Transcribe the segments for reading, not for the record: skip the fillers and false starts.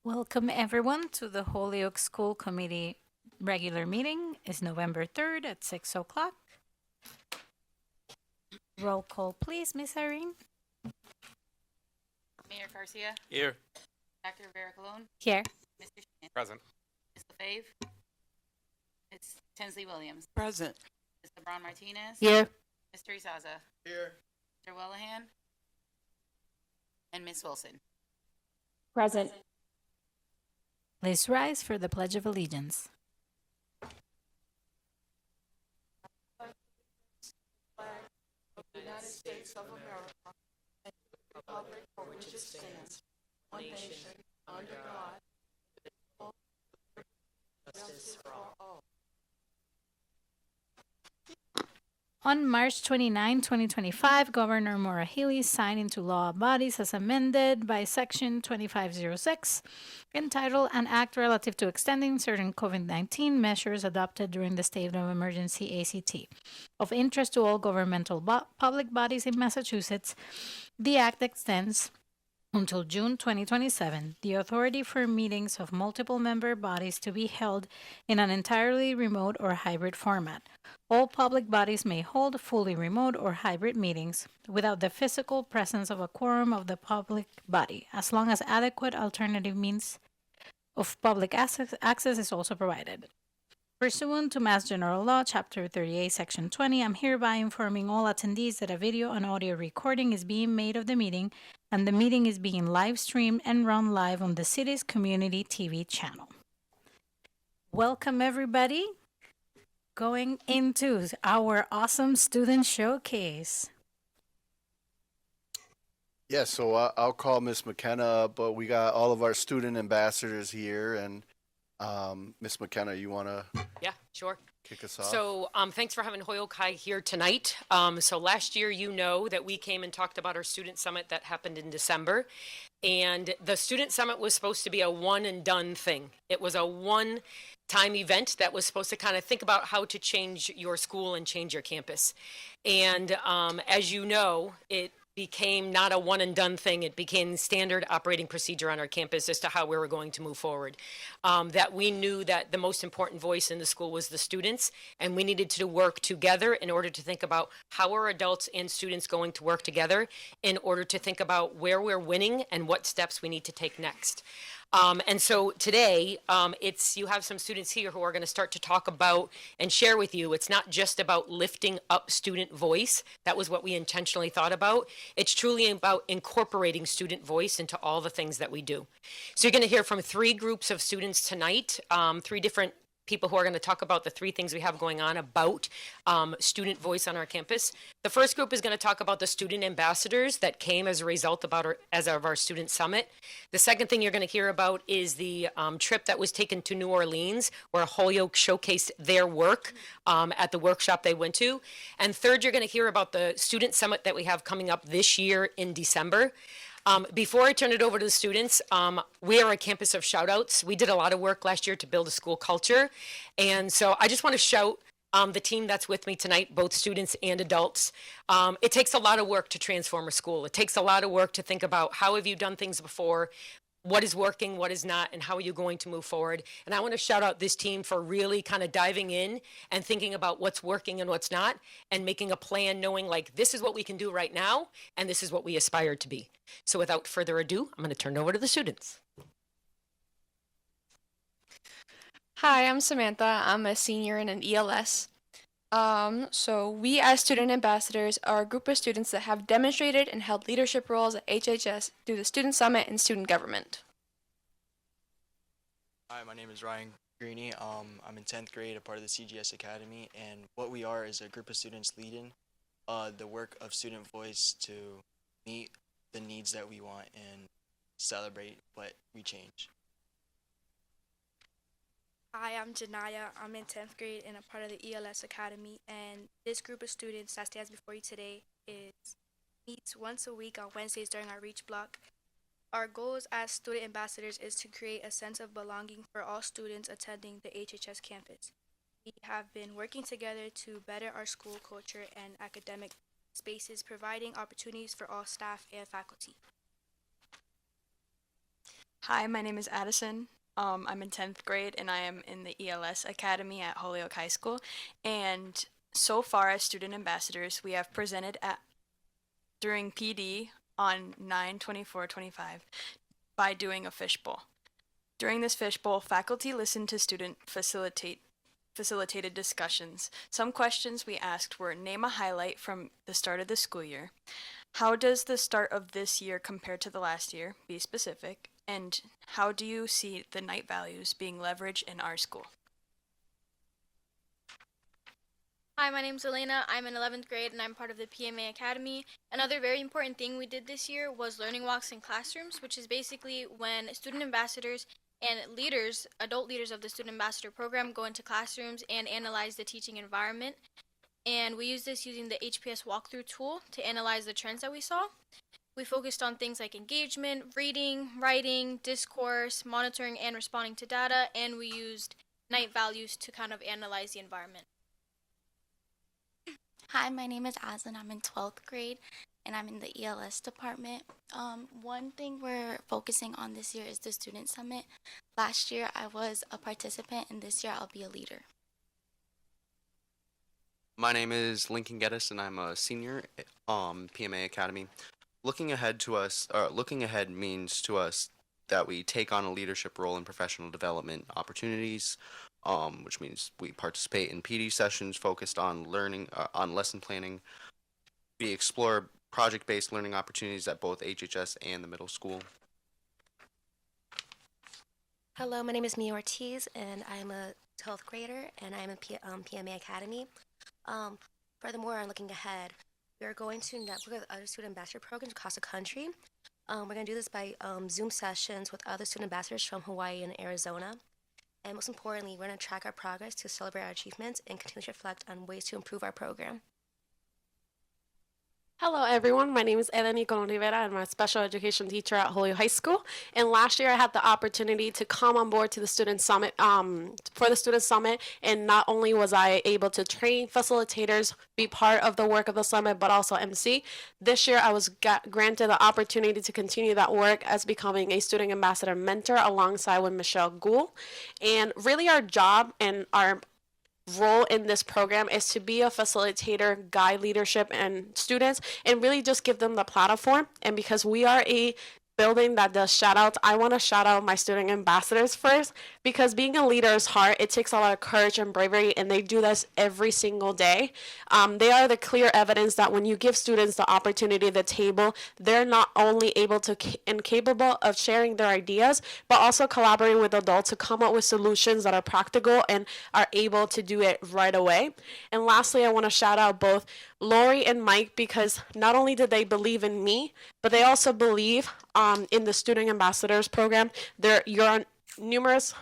Welcome everyone to the Holyoke School Committee regular meeting. It's November 3rd at 6 o'clock. Roll call, please, Miss Irene. Mayor Garcia, Here. Dr. Rivera Colon, Here. Mr. Sheehan, Present. Ms. LaFave, Ms. Tinsley Williams, Present. Ms. LeBron Martinez, Here. Mr. Izaza, Here. Mr. Wellahan, and Ms. Wilson. Present. Please rise for the Pledge of Allegiance. United States of America and the republic for which it stands, one nation, under God, justice for all. On March 29, 2025, Governor Maura Healey signed into law bodies as amended by Section 2506, entitled An Act Relative to Extending Certain COVID-19 Measures Adopted During the State of Emergency ACT. Of interest to all governmental public bodies in Massachusetts, the Act extends until June 2027, the authority for meetings of multiple member bodies to be held in an entirely remote or hybrid format. All public bodies may hold fully remote or hybrid meetings without the physical presence of a quorum of the public body, as long as adequate alternative means of public access is also provided. Pursuant to Mass General Law, Chapter 38, Section 20, I'm hereby informing all attendees that a video and audio recording is being made of the meeting, and the meeting is being live streamed and run live on the city's community TV channel. Welcome, everybody. Going into our awesome student showcase. Yeah, so I'll call Miss McKenna, but we got all of our student ambassadors here, and Miss McKenna, you want to Yeah, sure. kick us off? So thanks for having Holyoke High here tonight. So last year, you know that we came and talked about our student summit that happened in December. And the student summit was supposed to be a one and done thing. It was a one-time event that was supposed to kind of think about how to change your school and change your campus. And as you know, it became not a one and done thing. It became standard operating procedure on our campus as to how we were going to move forward. That we knew that the most important voice in the school was the students, and we needed to work together in order to think about how are adults and students going to work together in order to think about where we're winning and what steps we need to take next. And so today, you have some students here who are going to start to talk about and share with you. It's not just about lifting up student voice. That was what we intentionally thought about. It's truly about incorporating student voice into all the things that we do. So you're going to hear from three groups of students tonight, three different people who are going to talk about the three things we have going on about student voice on our campus. The first group is going to talk about the student ambassadors that came as a result of our student summit. The second thing you're going to hear about is the trip that was taken to New Orleans, where Holyoke showcased their work at the workshop they went to. And third, you're going to hear about the student summit that we have coming up this year in December. Before I turn it over to the students, we are a campus of shout outs. We did a lot of work last year to build a school culture. And so I just want to shout the team that's with me tonight, both students and adults. It takes a lot of work to transform a school. It takes a lot of work to think about how have you done things before, what is working, what is not, and how are you going to move forward. And I want to shout out this team for really kind of diving in and thinking about what's working and what's not, and making a plan knowing like this is what we can do right now, and this is what we aspire to be. So without further ado, I'm going to turn it over to the students. Hi, I'm Samantha. I'm a senior in an ELS. So we as student ambassadors are a group of students that have demonstrated and held leadership roles at HHS through the Student Summit and student government. Hi, my name is Ryan Greeny. I'm in 10th grade, a part of the CGS Academy, and what we are is a group of students leading the work of student voice to meet the needs that we want and celebrate what we change. Hi, I'm Janaya. I'm in 10th grade and a part of the ELS Academy, and this group of students that stands before you today meets once a week on Wednesdays during our Reach block. Our goals as student ambassadors is to create a sense of belonging for all students attending the HHS campus. We have been working together to better our school culture and academic spaces, providing opportunities for all staff and faculty. Hi, my name is Addison. I'm in 10th grade and I am in the ELS Academy at Holyoke High School. And so far, as student ambassadors, we have presented during PD on 9/24/25 by doing a fishbowl. During this fishbowl, faculty listened to student facilitated discussions. Some questions we asked were: name a highlight from the start of the school year. How does the start of this year compare to the last year? Be specific. And how do you see the night values being leveraged in our school? Hi, my name's Elena. I'm in 11th grade and I'm part of the PMA Academy. Another very important thing we did this year was learning walks in classrooms, which is basically when student ambassadors and leaders, adult leaders of the student ambassador program, go into classrooms and analyze the teaching environment. And we use this using the HPS walkthrough tool to analyze the trends that we saw. We focused on things like engagement, reading, writing, discourse, monitoring and responding to data, and we used night values to kind of analyze the environment. Hi, my name is Aslin. I'm in 12th grade and I'm in the ELS department. One thing we're focusing on this year is the Student Summit. Last year I was a participant and this year I'll be a leader. My name is Lincoln Geddes and I'm a senior PMA Academy. Looking ahead means to us that we take on a leadership role in professional development opportunities, which means we participate in PD sessions focused on learning, on lesson planning. We explore project-based learning opportunities at both HHS and the middle school. Hello, my name is Mia Ortiz, and I'm a 12th grader, and I'm in PMA Academy. Furthermore, looking ahead, we are going to network with other student ambassador programs across the country. We're going to do this by Zoom sessions with other student ambassadors from Hawaii and Arizona. And most importantly, we're going to track our progress to celebrate our achievements and continue to reflect on ways to improve our program. Hello everyone, my name is Eleni Colon Rivera. I'm a special education teacher at Holyoke High School. And last year I had the opportunity to come on board to the Student Summit, for the Student Summit. And not only was I able to train facilitators, be part of the work of the summit, but also MC. This year I was granted the opportunity to continue that work as becoming a student ambassador mentor alongside with M.G.L. And really our job and our role in this program is to be a facilitator, guide leadership and students, and really just give them the platform. And because we are a building that does shout outs, I want to shout out my student ambassadors first, because being a leader is hard. It takes a lot of courage and bravery, and they do this every single day. They are the clear evidence that when you give students the opportunity at the table, they're not only able to and capable of sharing their ideas, but also collaborating with adults to come up with solutions that are practical and are able to do it right away. And lastly, I want to shout out both Lori and Mike, because not only did they believe in me, but they also believe in the Student Ambassadors program. Your numerous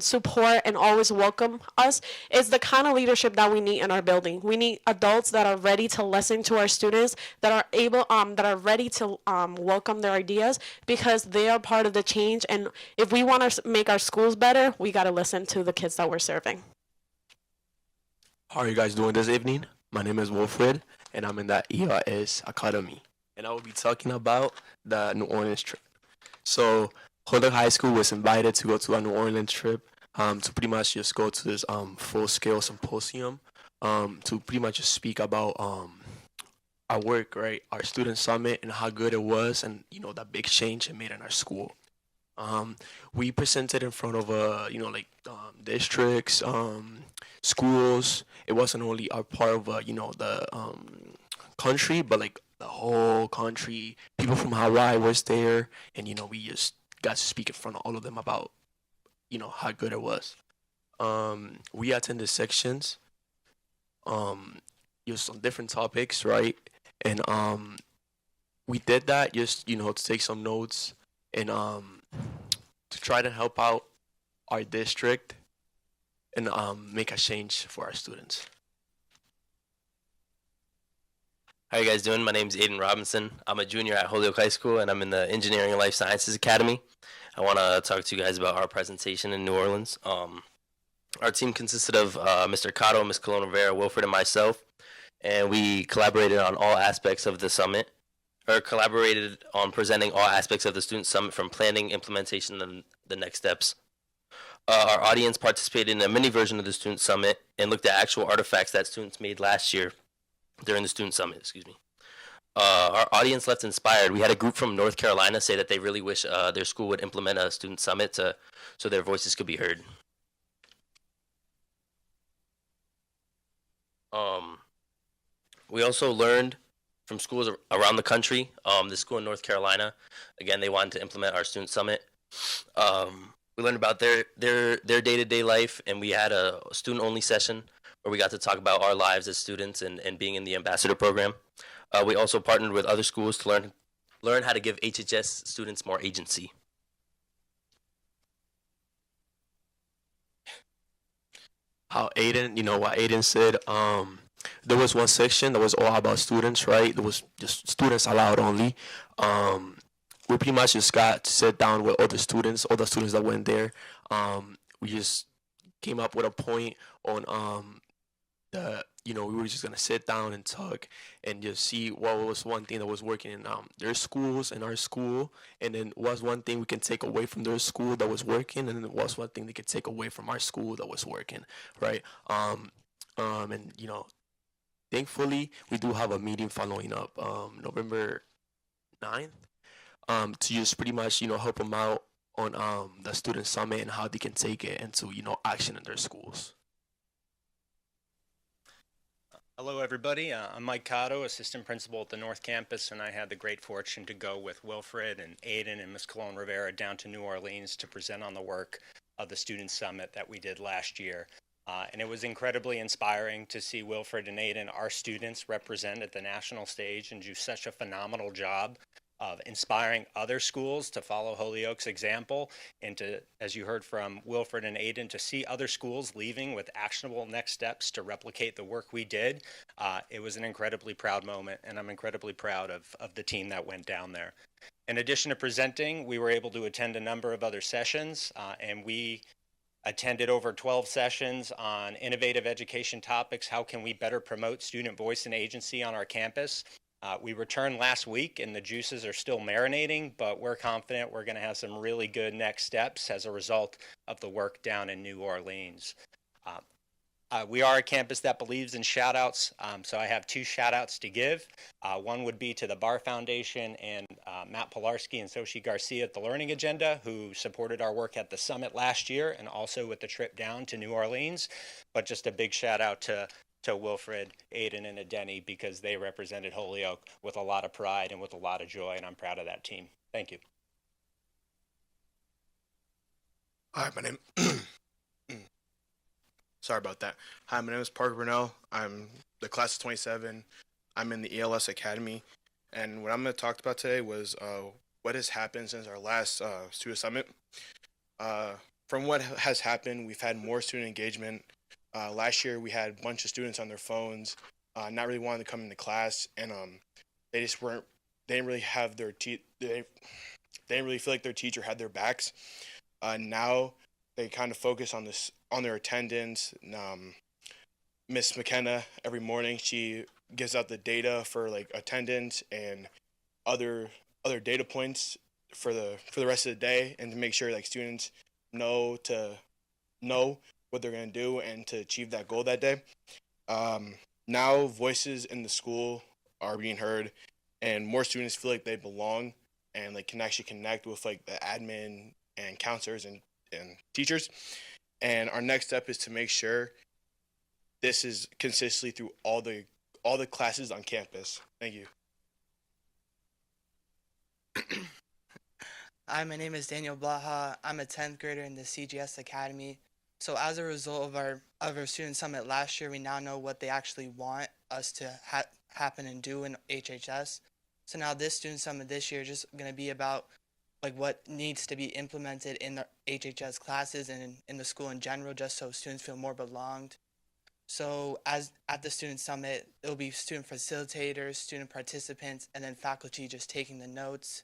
support and always welcome us is the kind of leadership that we need in our building. We need adults that are ready to listen to our students, that are able, that are ready to welcome their ideas, because they are part of the change. And if we want to make our schools better, we got to listen to the kids that we're serving. How are you guys doing this evening? My name is Wilfred, and I'm in the ERS Academy. And I will be talking about the New Orleans trip. So, Holyoke High School was invited to go to a New Orleans trip to pretty much just go to this full-scale symposium to pretty much just speak about our work, right? Our student summit and how good it was, and, you know, that big change it made in our school. We presented in front of, districts, schools. It wasn't only a part of, the country, but like the whole country. People from Hawaii was there, and, we just got to speak in front of all of them about, how good it was. We attended sections, just on different topics, right? And we did that just, to take some notes and to try to help out our district and make a change for our students. How you guys doing? My name is Aiden Robinson. I'm a junior at Holyoke High School, and I'm in the Engineering and Life Sciences Academy. I want to talk to you guys about our presentation in New Orleans. Our team consisted of Mr. Cotto, Ms. Colon Rivera, Wilfred, and myself, and we collaborated on all aspects of the summit. or collaborated on presenting all aspects of the Student Summit from planning, implementation, and the next steps. Our audience participated in a mini version of the Student Summit and looked at actual artifacts that students made last year during the Student Summit, excuse me. Our audience left inspired. We had a group from North Carolina say that they really wish their school would implement a student summit so their voices could be heard. We also learned from schools around the country. The school in North Carolina, again, they wanted to implement our student summit. We learned about their day-to-day life, and we had a student-only session where we got to talk about our lives as students and being in the ambassador program. We also partnered with other schools to learn how to give HHS students more agency. How Aiden, what Aiden said, there was one section that was all about students, right? There was just students allowed only. We pretty much just got to sit down with all the students that went there. We just came up with a point on we were just gonna sit down and talk and just see what was one thing that was working in their schools and our school, and then what's one thing we can take away from their school that was working, and then what's one thing they could take away from our school that was working, right? And thankfully we do have a meeting following up November 9th to just pretty much help them out on the student summit and how they can take it into action in their schools. Hello, everybody. I'm Mike Cotto, assistant principal at the North Campus, and I had the great fortune to go with Wilfred and Aiden and Ms. Colon Rivera down to New Orleans to present on the work of the Student Summit that we did last year. And it was incredibly inspiring to see Wilfred and Aiden, our students, represent at the national stage and do such a phenomenal job of inspiring other schools to follow Holyoke's example, and to, as you heard from Wilfred and Aiden, to see other schools leaving with actionable next steps to replicate the work we did. It was an incredibly proud moment, and I'm incredibly proud of the team that went down there. In addition to presenting, we were able to attend a number of other sessions, and we attended over 12 sessions on innovative education topics. How can we better promote student voice and agency on our campus? We returned last week, and the juices are still marinating, but we're confident we're going to have some really good next steps as a result of the work down in New Orleans. We are a campus that believes in shout-outs, so I have two shout-outs to give. One would be to the Bar Foundation and Matt Pilarski and Soshi Garcia at the Learning Agenda, who supported our work at the summit last year and also with the trip down to New Orleans. But just a big shout-out to Wilfred, Aiden, and Adeni, because they represented Holyoke with a lot of pride and with a lot of joy, and I'm proud of that team. Thank you. Hi, my name. Sorry about that. Hi, my name is Parker Brunel. I'm the class of 27. I'm in the ELS Academy, and what I'm going to talk about today was what has happened since our last student summit. From what has happened, we've had more student engagement. Last year, we had a bunch of students on their phones, not really wanting to come into class, and they didn't really have they didn't really feel like their teacher had their backs. Now they kind of focus on their attendance. Miss McKenna, every morning, she gives out the data for like attendance and other data points for the rest of the day, and to make sure like students know what they're going to do and to achieve that goal that day. Now voices in the school are being heard, and more students feel like they belong and like can actually connect with like the admin and counselors and teachers. And our next step is to make sure this is consistently through all the classes on campus. Thank you. Hi, my name is Daniel Blaha. I'm a 10th grader in the CGS Academy. So as a result of our student summit last year, we now know what they actually want us to happen and do in HHS. So now this student summit this year is just going to be about like what needs to be implemented in the HHS classes and in the school in general, just so students feel more belonged. So as at the student summit, it'll be student facilitators, student participants, and then faculty just taking the notes.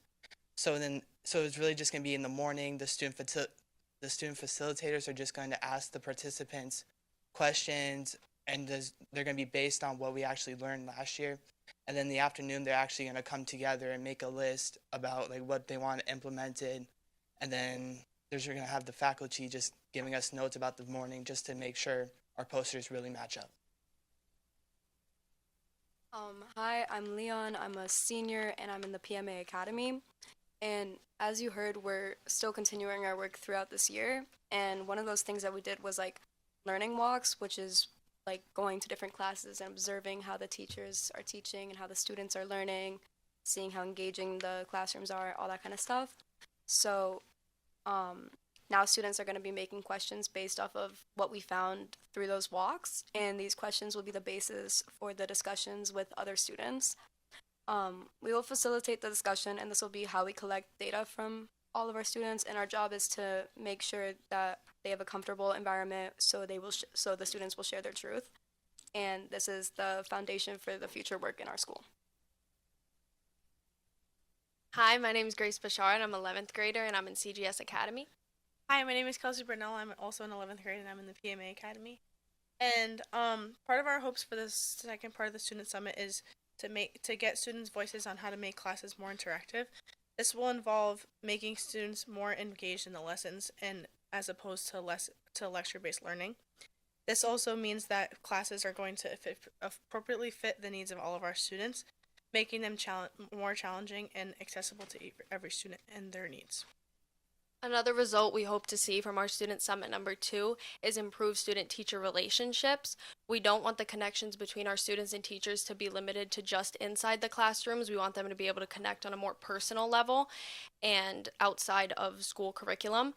So it's really just going to be in the morning. The student facilitators are just going to ask the participants questions, and they're going to be based on what we actually learned last year. and then in the afternoon they're actually going to come together and make a list about like what they want implemented, and then they're going to have the faculty just giving us notes about the morning just to make sure our posters really match up. Hi, I'm Leon. I'm a senior and I'm in the PMA Academy. And as you heard, we're still continuing our work throughout this year. And one of those things that we did was like learning walks, which is like going to different classes and observing how the teachers are teaching and how the students are learning, seeing how engaging the classrooms are, all that kind of stuff. So now students are going to be making questions based off of what we found through those walks, and these questions will be the basis for the discussions with other students. We will facilitate the discussion, and this will be how we collect data from all of our students, and our job is to make sure that they have a comfortable environment so so the students will share their truth. And this is the foundation for the future work in our school. Hi, my name is Grace Bashar, and I'm 11th grader, and I'm in CGS Academy. Hi, my name is Kelsey Brunell. I'm also in 11th grade, and I'm in the PMA Academy. And part of our hopes for this second part of the Student Summit is to get students' voices on how to make classes more interactive. This will involve making students more engaged in the lessons and as opposed to lecture-based learning. This also means that classes are going to appropriately fit the needs of all of our students, making them more challenging and accessible to every student and their needs. Another result we hope to see from our Student Summit number 2 is improved student-teacher relationships. We don't want the connections between our students and teachers to be limited to just inside the classrooms. We want them to be able to connect on a more personal level and outside of school curriculum.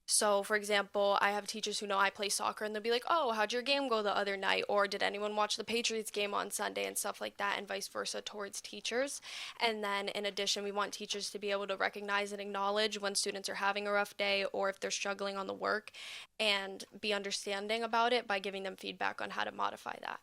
So, for example, I have teachers who know I play soccer, and they'll be like, oh, how'd your game go the other night? Or did anyone watch the Patriots game on Sunday, and stuff like that, and vice versa towards teachers. And then, in addition, we want teachers to be able to recognize and acknowledge when students are having a rough day or if they're struggling on the work, and be understanding about it by giving them feedback on how to modify that.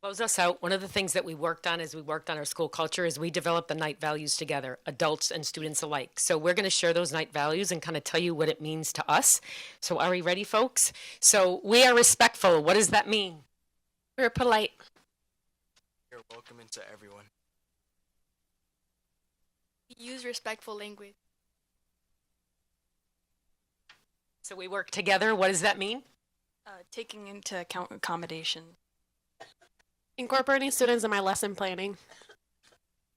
Close us out. One of the things that we worked on as we worked on our school culture is we developed the night values together, adults and students alike. So we're going to share those night values and kind of tell you what it means to us. So are we ready, folks? So we are respectful. What does that mean? We're polite. You're welcoming to everyone. Use respectful language. So we work together. What does that mean? Taking into account accommodation. Incorporating students in my lesson planning.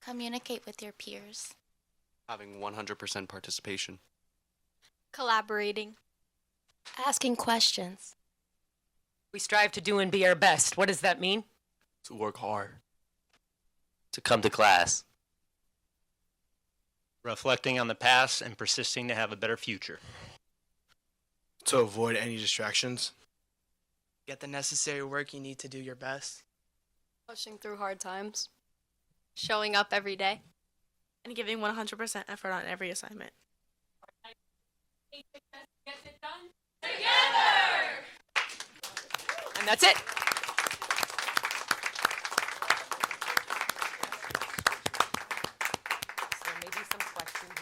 Communicate with your peers. Having 100% participation. Collaborating. Asking questions. We strive to do and be our best. What does that mean? To work hard. To come to class. Reflecting on the past and persisting to have a better future. To avoid any distractions. Get the necessary work you need to do your best. Pushing through hard times. Showing up every day. And giving 100% effort on every assignment. And that's it. So maybe some questions.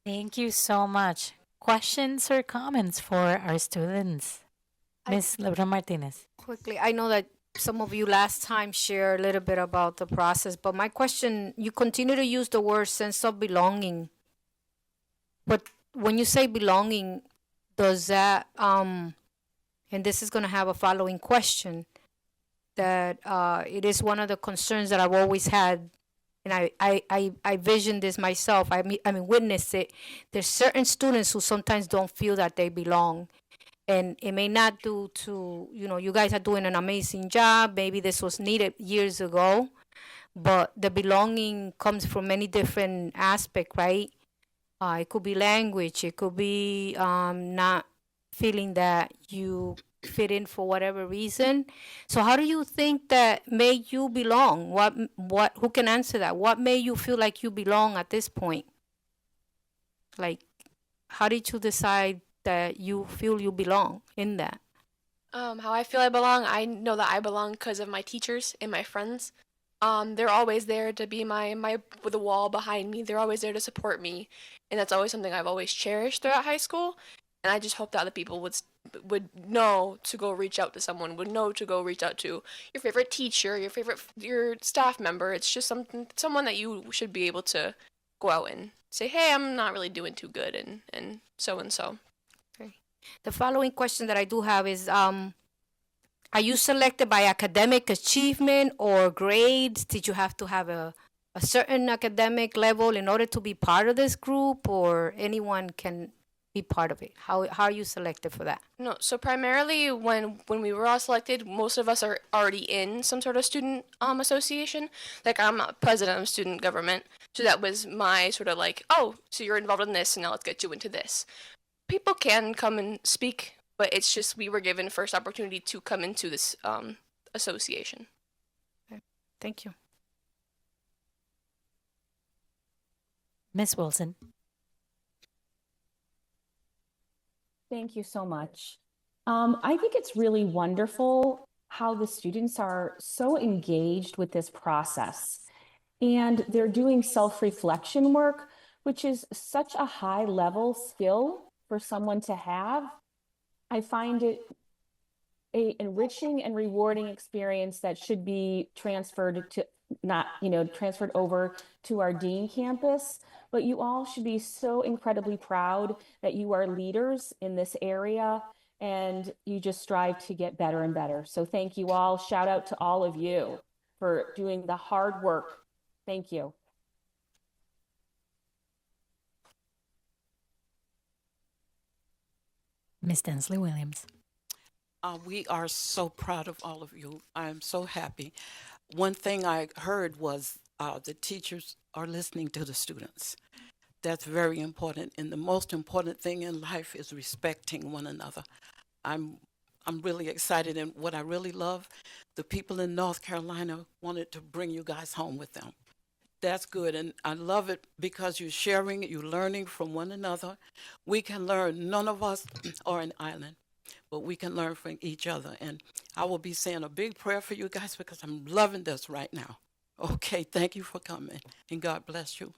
Thank you so much. Questions or comments for our students? Ms. Lebron Martinez. Quickly, I know that some of you last time shared a little bit about the process, but my question, you continue to use the word sense of belonging. But when you say belonging, does that, and this is going to have a following question, that it is one of the concerns that I've always had, and I vision this myself, I mean witness it. There's certain students who sometimes don't feel that they belong. And it may not due to, you guys are doing an amazing job. Maybe this was needed years ago, but the belonging comes from many different aspects, right? It could be language. It could be not feeling that you fit in for whatever reason. So how do you think that made you belong? Who can answer that? What made you feel like you belong at this point? Like, how did you decide that you feel you belong in that? How I feel I belong, I know that I belong because of my teachers and my friends. They're always there to be my with a wall behind me. They're always there to support me, and that's always something I've always cherished throughout high school. And I just hope that other people would know to go reach out to someone, would know to go reach out to your favorite teacher, your staff member. It's just someone that you should be able to go out and say, hey, I'm not really doing too good, and so and so. Okay. The following question that I do have is, are you selected by academic achievement or grades? Did you have to have a certain academic level in order to be part of this group, or anyone can be part of it? How are you selected for that? No, so primarily when we were all selected, most of us are already in some sort of student association. Like I'm a president of student government, so that was my sort of like, oh, so you're involved in this, and now let's get you into this. People can come and speak, but it's just we were given first opportunity to come into this association. Okay. Thank you. Miss Wilson. Thank you so much. I think it's really wonderful how the students are so engaged with this process, and they're doing self-reflection work, which is such a high level skill for someone to have. I find it a enriching and rewarding experience that should be transferred over to our Dean Campus. But you all should be so incredibly proud that you are leaders in this area, and you just strive to get better and better. So thank you all. Shout out to all of you for doing the hard work. Thank you. Miss Densley Williams. We are so proud of all of you. I am so happy. One thing I heard was the teachers are listening to the students. That's very important. And the most important thing in life is respecting one another. I'm really excited, and what I really love, the people in North Carolina wanted to bring you guys home with them. That's good, and I love it because you're sharing, you're learning from one another. We can learn. None of us are an island, but we can learn from each other. And I will be saying a big prayer for you guys because I'm loving this right now. Okay, thank you for coming, and God bless you.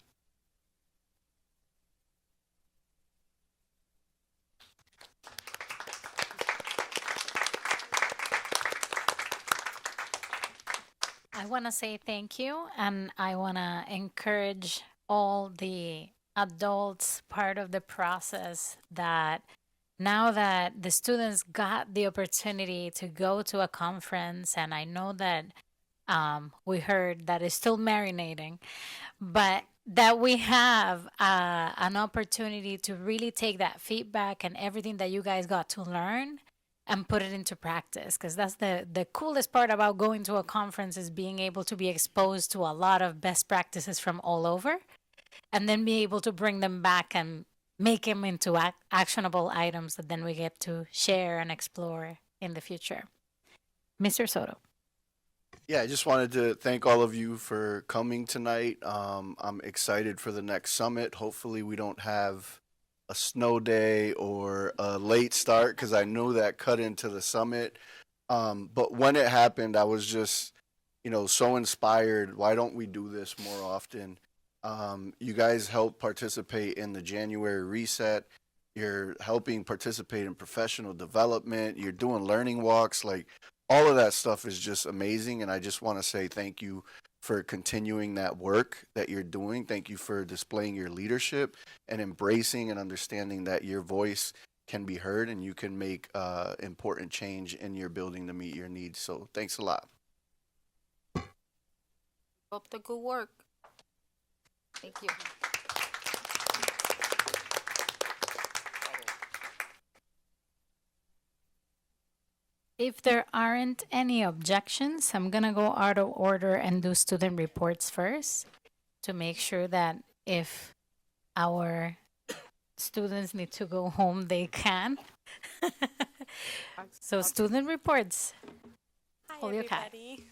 I want to say thank you, and I want to encourage all the adults part of the process that now that the students got the opportunity to go to a conference, and I know that we heard that it's still marinating, but that we have an opportunity to really take that feedback and everything that you guys got to learn and put it into practice, because that's the coolest part about going to a conference is being able to be exposed to a lot of best practices from all over, and then be able to bring them back and make them into actionable items that then we get to share and explore in the future. Mr. Soto. Yeah, I just wanted to thank all of you for coming tonight. I'm excited for the next summit. Hopefully we don't have a snow day or a late start, because I know that cut into the summit. But when it happened, I was just, so inspired. Why don't we do this more often? You guys help participate in the January reset. You're helping participate in professional development. You're doing learning walks. Like, all of that stuff is just amazing. And I just want to say thank you for continuing that work that you're doing. Thank you for displaying your leadership and embracing and understanding that your voice can be heard and you can make important change in your building to meet your needs. So thanks a lot. Up the good work. Thank you. If there aren't any objections, I'm going to go out of order and do student reports first to make sure that if our students need to go home, they can. So student reports. Hi, Holyoke High. everybody.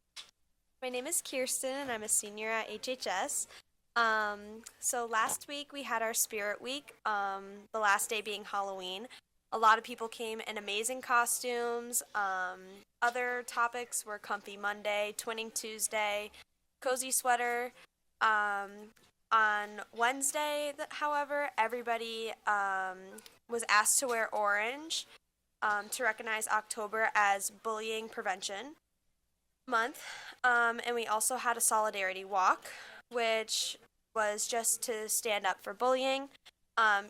My name is Kirsten, and I'm a senior at HHS. So last week we had our Spirit Week, the last day being Halloween. A lot of people came in amazing costumes. Other topics were Comfy Monday, Twinning Tuesday, cozy sweater. On Wednesday, however, everybody was asked to wear orange to recognize October as Bullying Prevention Month. And we also had a solidarity walk, which was just to stand up for bullying.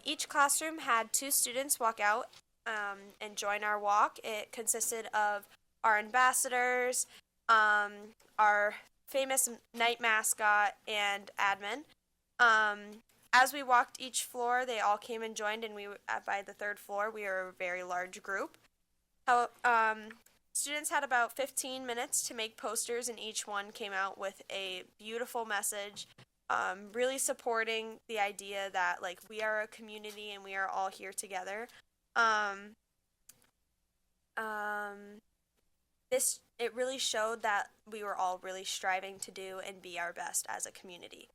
Each classroom had 2 students walk out and join our walk. It consisted of our ambassadors, our famous night mascot, and admin. As we walked each floor, they all came and joined, and by the 3rd floor, we were a very large group. Students had about 15 minutes to make posters, and each one came out with a beautiful message, really supporting the idea that like we are a community and we are all here together. It really showed that we were all really striving to do and be our best as a community.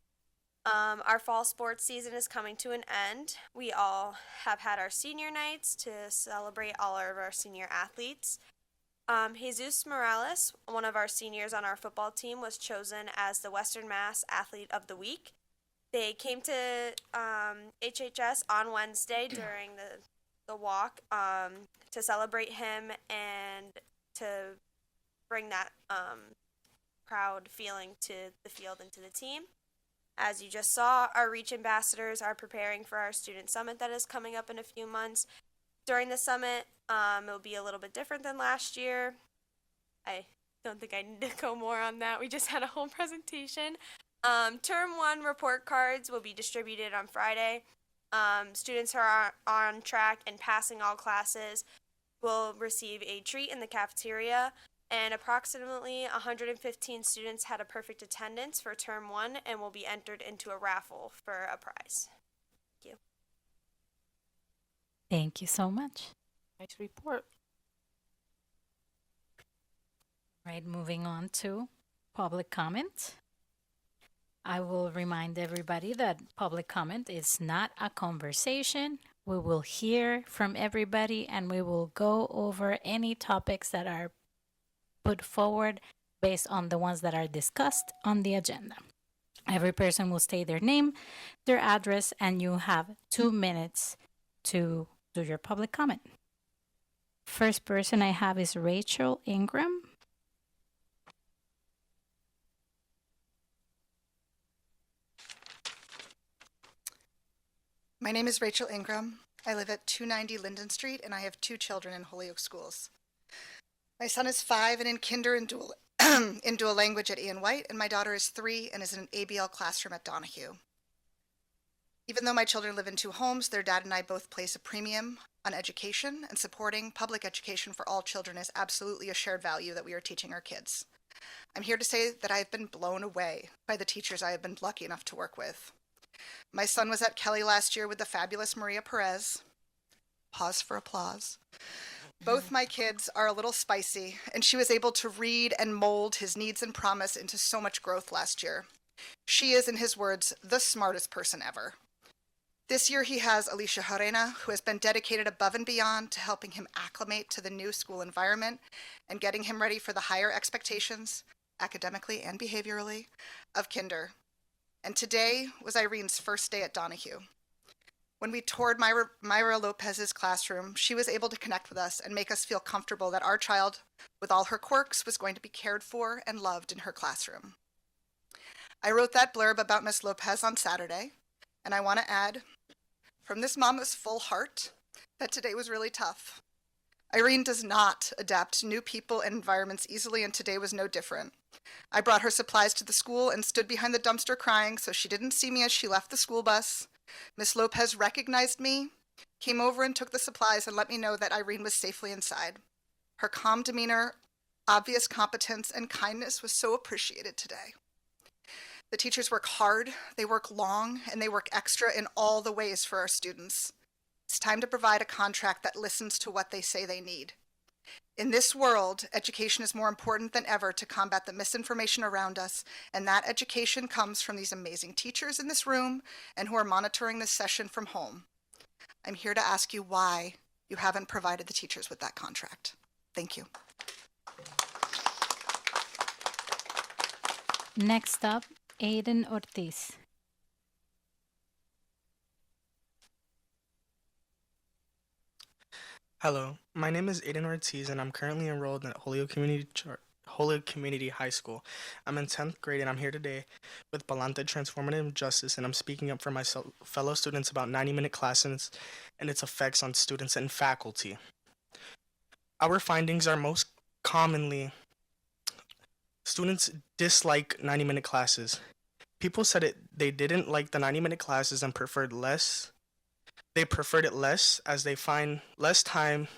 Our fall sports season is coming to an end. We all have had our senior nights to celebrate all of our senior athletes. Jesus Morales, one of our seniors on our football team, was chosen as the Western Mass Athlete of the Week. They came to HHS on Wednesday during the walk to celebrate him and to bring that proud feeling to the field and to the team. As you just saw, our Reach ambassadors are preparing for our student summit that is coming up in a few months. During the summit, it will be a little bit different than last year. I don't think I need to go more on that. We just had a whole presentation. Term 1 report cards will be distributed on Friday. Students who are on track and passing all classes will receive a treat in the cafeteria. And approximately 115 students had a perfect attendance for Term 1 and will be entered into a raffle for a prize. Thank you. Thank you so much. Nice report. Right, moving on to public comment. I will remind everybody that public comment is not a conversation. We will hear from everybody and we will go over any topics that are put forward based on the ones that are discussed on the agenda. Every person will state their name, their address, and you have 2 minutes to do your public comment. First person I have is Rachel Ingram. My name is Rachel Ingram. I live at 290 Linden Street, and I have 2 children in Holyoke schools. My son is 5 and in kinder in dual language at Ian White, and my daughter is 3 and is in an ABL classroom at Donahue. Even though my children live in 2 homes, their dad and I both place a premium on education, and supporting public education for all children is absolutely a shared value that we are teaching our kids. I'm here to say that I have been blown away by the teachers I have been lucky enough to work with. My son was at Kelly last year with the fabulous Maria Perez. Pause for applause. Both my kids are a little spicy, and she was able to read and mold his needs and promise into so much growth last year. She is, in his words, the smartest person ever. This year he has Alicia Harena, who has been dedicated above and beyond to helping him acclimate to the new school environment and getting him ready for the higher expectations, academically and behaviorally, of kinder. And today was Irene's first day at Donahue. When we toured Myra Lopez's classroom, she was able to connect with us and make us feel comfortable that our child, with all her quirks, was going to be cared for and loved in her classroom. I wrote that blurb about Miss Lopez on Saturday, and I want to add, from this mama's full heart, that today was really tough. Irene does not adapt to new people and environments easily, and today was no different. I brought her supplies to the school and stood behind the dumpster crying so she didn't see me as she left the school bus. Miss Lopez recognized me, came over and took the supplies and let me know that Irene was safely inside. Her calm demeanor, obvious competence, and kindness was so appreciated today. The teachers work hard, they work long, and they work extra in all the ways for our students. It's time to provide a contract that listens to what they say they need. In this world, education is more important than ever to combat the misinformation around us, and that education comes from these amazing teachers in this room and who are monitoring this session from home. I'm here to ask you why you haven't provided the teachers with that contract. Thank you. Next up, Aiden Ortiz. Hello, my name is Aiden Ortiz, and I'm currently enrolled at Holyoke Community High School. I'm in 10th grade, and I'm here today with Balanta Transformative Justice, and I'm speaking up for my fellow students about 90-minute classes and its effects on students and faculty. Our findings are most commonly students dislike 90-minute classes. People said they didn't like the 90-minute classes and preferred less. They preferred it less as they find less time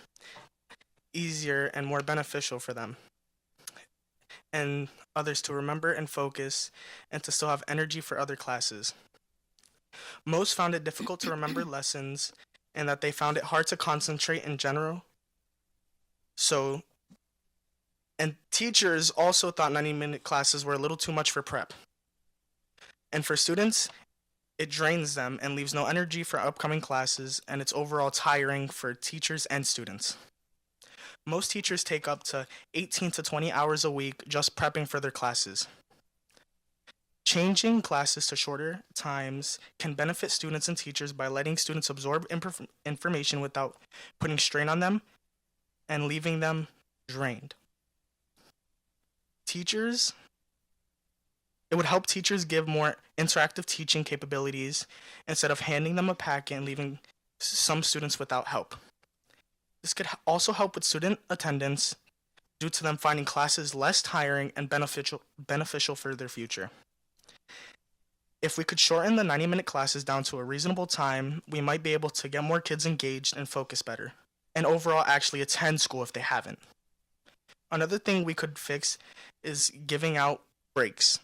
easier and more beneficial for them and others to remember and focus and to still have energy for other classes. Most found it difficult to remember lessons and that they found it hard to concentrate in general. And teachers also thought 90-minute classes were a little too much for prep. And for students, it drains them and leaves no energy for upcoming classes, and it's overall tiring for teachers and students. Most teachers take up to 18 to 20 hours a week just prepping for their classes. Changing classes to shorter times can benefit students and teachers by letting students absorb information without putting strain on them and leaving them drained. It would help teachers give more interactive teaching capabilities instead of handing them a packet and leaving some students without help. This could also help with student attendance due to them finding classes less tiring and beneficial for their future. If we could shorten the 90-minute classes down to a reasonable time, we might be able to get more kids engaged and focus better, and overall actually attend school if they haven't. Another thing we could fix is giving out breaks.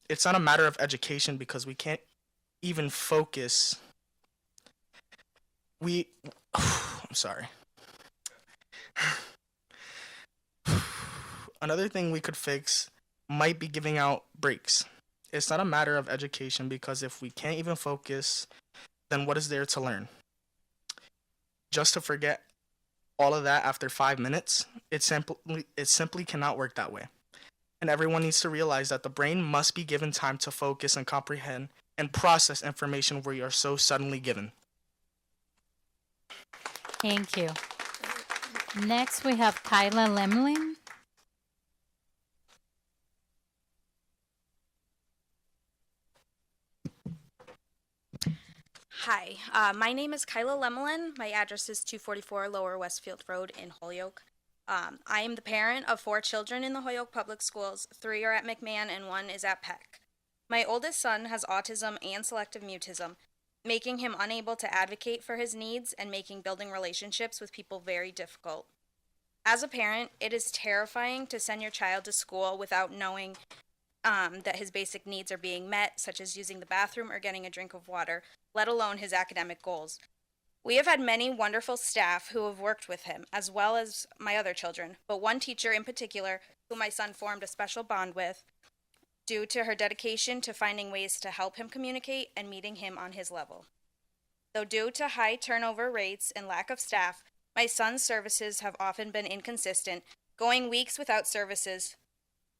It's not a matter of education because we can't even focus. I'm sorry. Another thing we could fix might be giving out breaks. It's not a matter of education because if we can't even focus, then what is there to learn? Just to forget all of that after 5 minutes, it simply cannot work that way. And everyone needs to realize that the brain must be given time to focus and comprehend and process information we are so suddenly given. Thank you. Next, we have Kyla Lemlin. Hi, my name is Kyla Lemelin. My address is 244 Lower Westfield Road in Holyoke. I am the parent of 4 children in the Holyoke Public Schools. 3 are at McMahon and 1 is at Peck. My oldest son has autism and selective mutism, making him unable to advocate for his needs and making building relationships with people very difficult. As a parent, it is terrifying to send your child to school without knowing that his basic needs are being met, such as using the bathroom or getting a drink of water, let alone his academic goals. We have had many wonderful staff who have worked with him, as well as my other children, but one teacher in particular, who my son formed a special bond with, due to her dedication to finding ways to help him communicate and meeting him on his level. Though due to high turnover rates and lack of staff, my son's services have often been inconsistent, going weeks without services,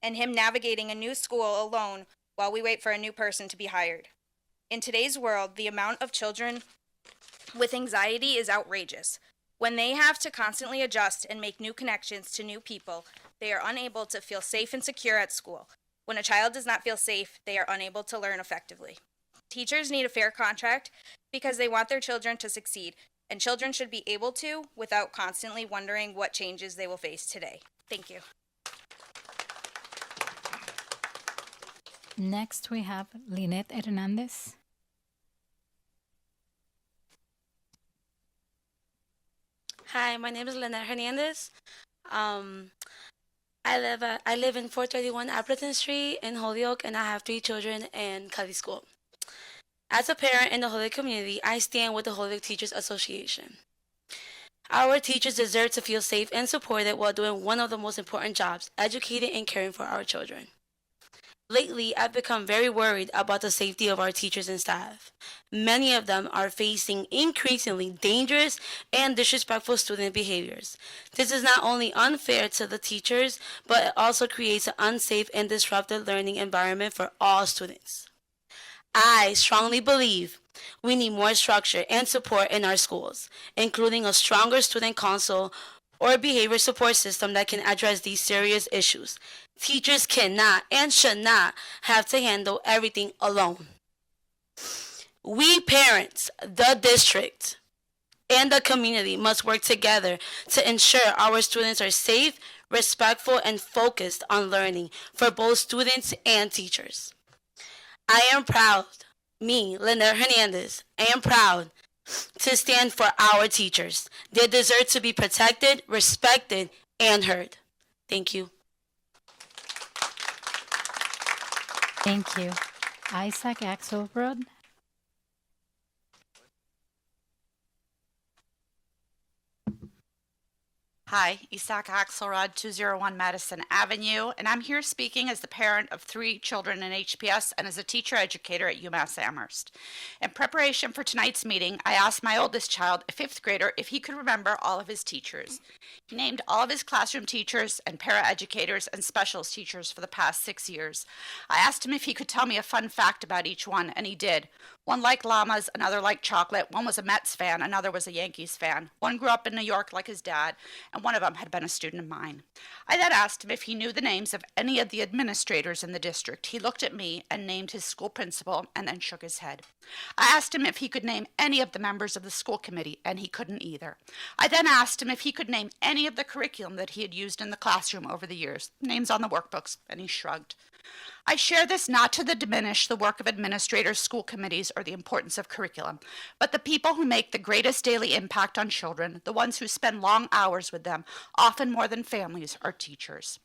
and him navigating a new school alone while we wait for a new person to be hired. In today's world, the amount of children with anxiety is outrageous. When they have to constantly adjust and make new connections to new people, they are unable to feel safe and secure at school. When a child does not feel safe, they are unable to learn effectively. Teachers need a fair contract because they want their children to succeed, and children should be able to without constantly wondering what changes they will face today. Thank you. Next, we have Lynette Hernandez. Hi, my name is Lynette Hernandez. I live in 431 Appleton Street in Holyoke, and I have 3 children in Cuddy School. As a parent in the Holyoke community, I stand with the Holyoke Teachers Association. Our teachers deserve to feel safe and supported while doing one of the most important jobs, educating and caring for our children. Lately, I've become very worried about the safety of our teachers and staff. Many of them are facing increasingly dangerous and disrespectful student behaviors. This is not only unfair to the teachers, but it also creates an unsafe and disrupted learning environment for all students. I strongly believe we need more structure and support in our schools, including a stronger student council or behavior support system that can address these serious issues. Teachers cannot and should not have to handle everything alone. We parents, the district, and the community must work together to ensure our students are safe, respectful, and focused on learning for both students and teachers. I am proud, me, Linda Hernandez, I am proud to stand for our teachers. They deserve to be protected, respected, and heard. Thank you. Thank you. Isaac Axelrod. Hi, Isaac Axelrod, 201 Madison Avenue, and I'm here speaking as the parent of 3 children in HPS and as a teacher educator at UMass Amherst. In preparation for tonight's meeting, I asked my oldest child, a 5th grader, if he could remember all of his teachers. He named all of his classroom teachers and paraeducators and specials teachers for the past 6 years. I asked him if he could tell me a fun fact about each one, and he did. One liked llamas, another liked chocolate, one was a Mets fan, another was a Yankees fan. One grew up in New York like his dad, and one of them had been a student of mine. I then asked him if he knew the names of any of the administrators in the district. He looked at me and named his school principal and then shook his head. I asked him if he could name any of the members of the school committee, and he couldn't either. I then asked him if he could name any of the curriculum that he had used in the classroom over the years, names on the workbooks, and he shrugged. I share this not to diminish the work of administrators, school committees, or the importance of curriculum, but the people who make the greatest daily impact on children, the ones who spend long hours with them, often more than families, are teachers.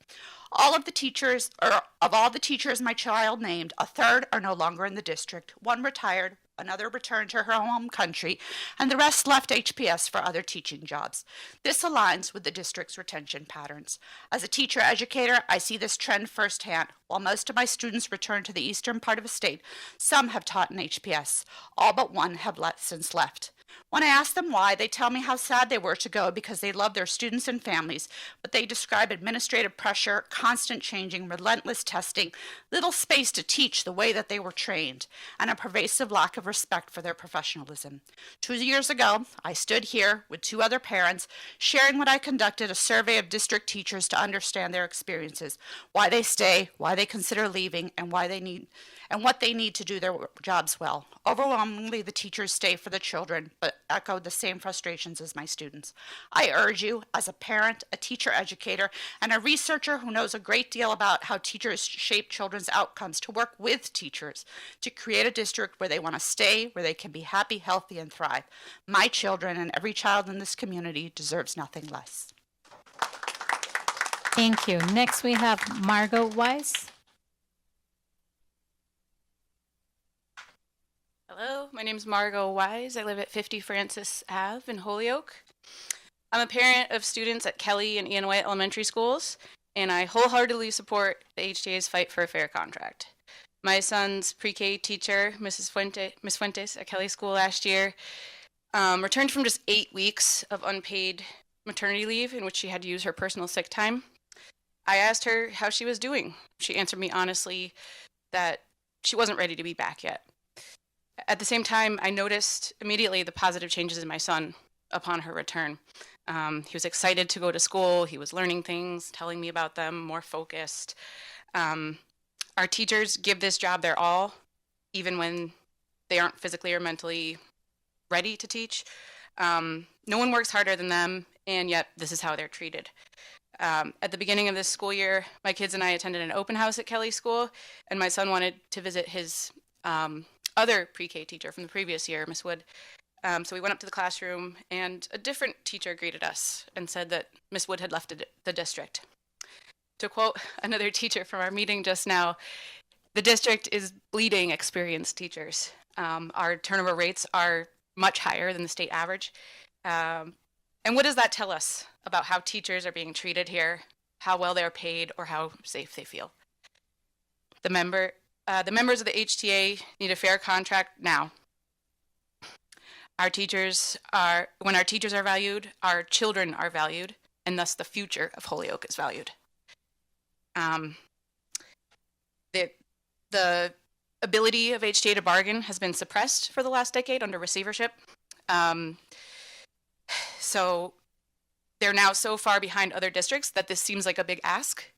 All of the teachers, or of all the teachers my child named, a third are no longer in the district. One retired, another returned to her home country, and the rest left HPS for other teaching jobs. This aligns with the district's retention patterns. As a teacher educator, I see this trend firsthand. While most of my students return to the eastern part of the state, some have taught in HPS. All but one have since left. When I ask them why, they tell me how sad they were to go because they love their students and families, but they describe administrative pressure, constant changing, relentless testing, little space to teach the way that they were trained, and a pervasive lack of respect for their professionalism. 2 years ago, I stood here with 2 other parents, sharing what I conducted a survey of district teachers to understand their experiences, why they stay, why they consider leaving, and what they need to do their jobs well. Overwhelmingly, the teachers stay for the children, but echoed the same frustrations as my students. I urge you, as a parent, a teacher educator, and a researcher who knows a great deal about how teachers shape children's outcomes, to work with teachers to create a district where they want to stay, where they can be happy, healthy, and thrive. My children and every child in this community deserves nothing less. Thank you. Next, we have Margot Weiss. Hello, my name is Margot Wise. I live at 50 Francis Ave in Holyoke. I'm a parent of students at Kelly and Ian White Elementary Schools, and I wholeheartedly support the HTA's fight for a fair contract. My son's pre-K teacher, Miss Fuentes at Kelly School last year, returned from just 8 weeks of unpaid maternity leave in which she had to use her personal sick time. I asked her how she was doing. She answered me honestly that she wasn't ready to be back yet. At the same time, I noticed immediately the positive changes in my son upon her return. He was excited to go to school. He was learning things, telling me about them, more focused. Our teachers give this job their all, even when they aren't physically or mentally ready to teach. No one works harder than them, and yet this is how they're treated. At the beginning of this school year, my kids and I attended an open house at Kelly School, and my son wanted to visit his other pre-K teacher from the previous year, Miss Wood. So we went up to the classroom, and a different teacher greeted us and said that Miss Wood had left the district. To quote another teacher from our meeting just now, the district is bleeding experienced teachers. Our turnover rates are much higher than the state average. And what does that tell us about how teachers are being treated here, how well they're paid, or how safe they feel? The members of the HTA need a fair contract now. When our teachers are valued, our children are valued, and thus the future of Holyoke is valued. The ability of HTA to bargain has been suppressed for the last decade under receivership. So they're now so far behind other districts that this seems like a big ask.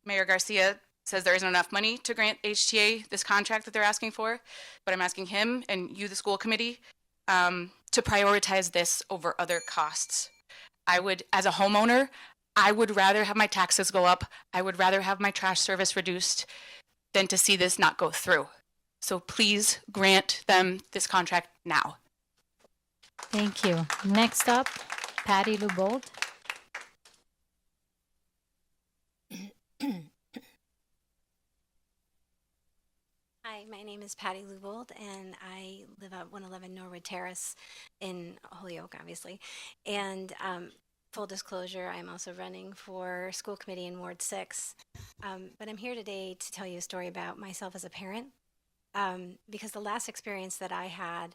Mayor Garcia says there isn't enough money to grant HTA this contract that they're asking for, but I'm asking him and you, the school committee, to prioritize this over other costs. I would, as a homeowner, I would rather have my taxes go up. I would rather have my trash service reduced than to see this not go through. So please grant them this contract now. Thank you. Next up, Patty Lubold. Hi, my name is Patty Lubold, and I live at 111 Norwood Terrace in Holyoke, obviously. And full disclosure, I'm also running for school committee in Ward 6. But I'm here today to tell you a story about myself as a parent, because the last experience that I had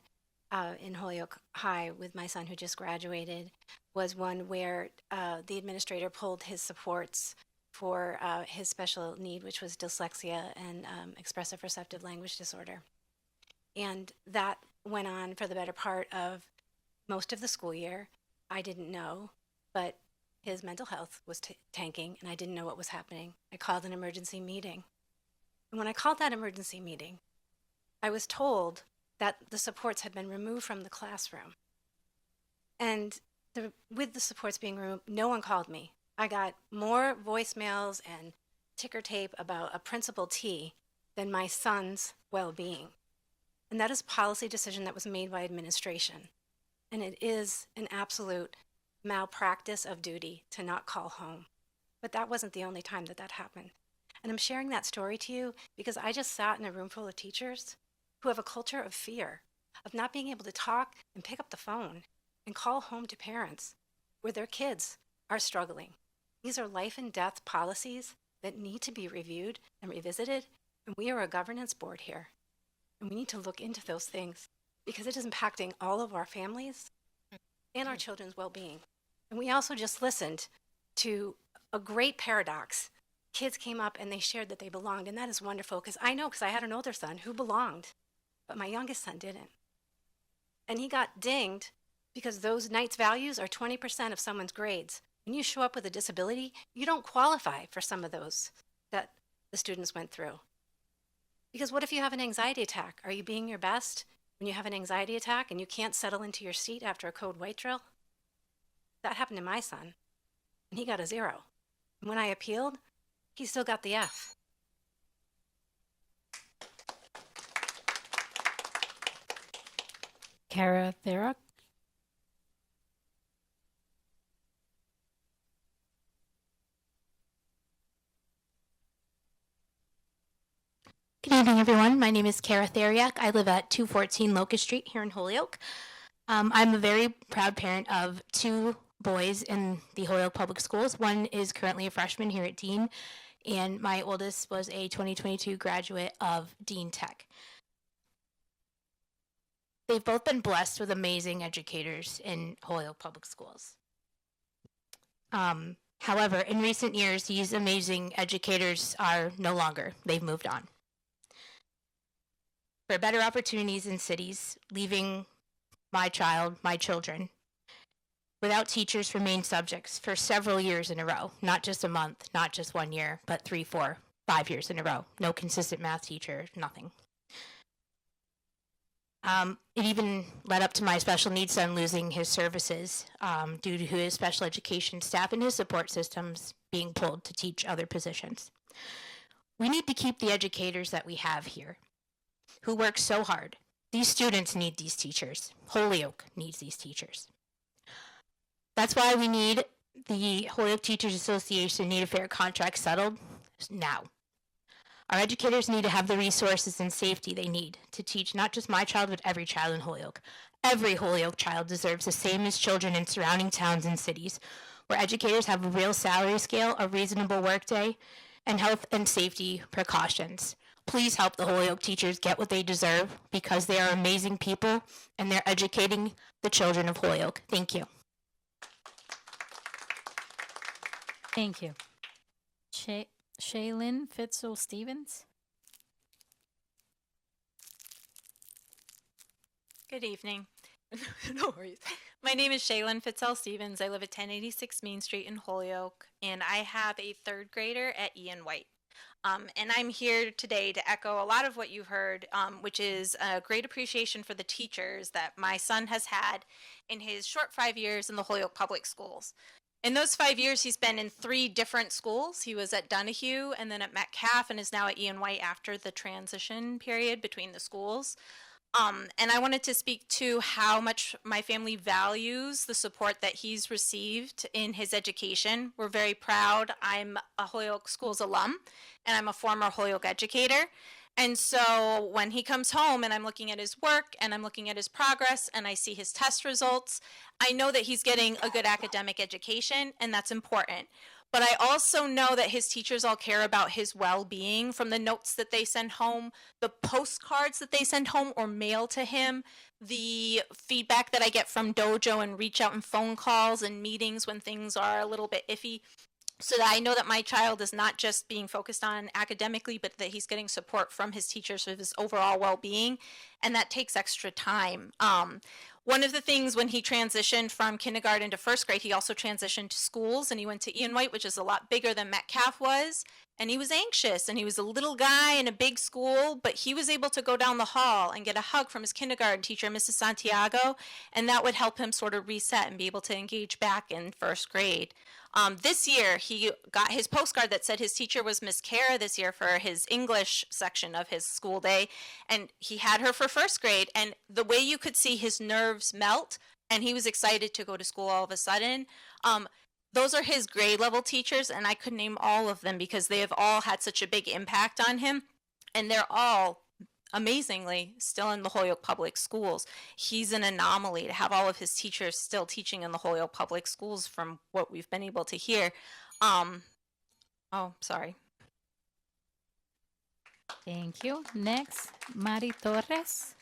in Holyoke High with my son who just graduated was one where the administrator pulled his supports for his special need, which was dyslexia and expressive receptive language disorder. And that went on for the better part of most of the school year. I didn't know, but his mental health was tanking, and I didn't know what was happening. I called an emergency meeting. And when I called that emergency meeting, I was told that the supports had been removed from the classroom. And with the supports being removed, no one called me. I got more voicemails and ticker tape about a Principal T than my son's well-being. And that is a policy decision that was made by administration. And it is an absolute malpractice of duty to not call home. But that wasn't the only time that happened. And I'm sharing that story to you because I just sat in a room full of teachers who have a culture of fear, of not being able to talk and pick up the phone and call home to parents where their kids are struggling. These are life and death policies that need to be reviewed and revisited, and we are a governance board here. And we need to look into those things because it is impacting all of our families and our children's well-being. And we also just listened to a great paradox. Kids came up and they shared that they belonged, and that is wonderful because I I had an older son who belonged, but my youngest son didn't. And he got dinged because those Knight's values are 20% of someone's grades. When you show up with a disability, you don't qualify for some of those that the students went through. Because what if you have an anxiety attack? Are you being your best when you have an anxiety attack and you can't settle into your seat after a code white drill? That happened to my son, and he got a 0. And when I appealed, he still got the F. Kara Therock. Good evening, everyone. My name is Kara Theriak. I live at 214 Locust Street here in Holyoke. I'm a very proud parent of 2 boys in the Holyoke Public Schools. One is currently a freshman here at Dean, and my oldest was a 2022 graduate of Dean Tech. They've both been blessed with amazing educators in Holyoke Public Schools. However, in recent years, these amazing educators are no longer. They've moved on for better opportunities in cities, leaving my children, without teachers for main subjects for several years in a row, not just a month, not just 1 year, but 3, 4, 5 years in a row. No consistent math teacher, nothing. It even led up to my special needs son losing his services due to his special education staff and his support systems being pulled to teach other positions. We need to keep the educators that we have here, who work so hard. These students need these teachers. Holyoke needs these teachers. That's why we need the Holyoke Teachers Association need a fair contract settled now. Our educators need to have the resources and safety they need to teach not just my child, but every child in Holyoke. Every Holyoke child deserves the same as children in surrounding towns and cities, where educators have a real salary scale, a reasonable workday, and health and safety precautions. Please help the Holyoke teachers get what they deserve because they are amazing people and they're educating the children of Holyoke. Thank you. Thank you. Shaylin Fitzel-Stevens. Good evening. No worries. My name is Shaylin Fitzel-Stevens. I live at 1086 Main Street in Holyoke, and I have a third grader at Ian White. And I'm here today to echo a lot of what you've heard, which is a great appreciation for the teachers that my son has had in his short 5 years in the Holyoke Public Schools. In those 5 years, he's been in 3 different schools. He was at Donahue and then at Metcalf and is now at Ian White after the transition period between the schools. And I wanted to speak to how much my family values the support that he's received in his education. We're very proud. I'm a Holyoke Schools alum, and I'm a former Holyoke educator. And so when he comes home and I'm looking at his work and I'm looking at his progress and I see his test results, I know that he's getting a good academic education, and that's important. But I also know that his teachers all care about his well-being, from the notes that they send home, the postcards that they send home or mail to him, the feedback that I get from Dojo and reach out and phone calls and meetings when things are a little bit iffy, so that I know that my child is not just being focused on academically, but that he's getting support from his teachers for his overall well-being, and that takes extra time. One of the things when he transitioned from kindergarten to first grade, he also transitioned to schools, and he went to Ian White, which is a lot bigger than Metcalf was, and he was anxious, and he was a little guy in a big school, but he was able to go down the hall and get a hug from his kindergarten teacher, Mrs. Santiago, and that would help him sort of reset and be able to engage back in first grade. This year, he got his postcard that said his teacher was Miss Kara this year for his English section of his school day, and he had her for first grade, and the way you could see his nerves melt, and he was excited to go to school all of a sudden. Those are his grade level teachers, and I could name all of them because they have all had such a big impact on him, and they're all amazingly still in the Holyoke Public Schools. He's an anomaly to have all of his teachers still teaching in the Holyoke Public Schools from what we've been able to hear. Oh, sorry. Thank you. Next, Mari Torres.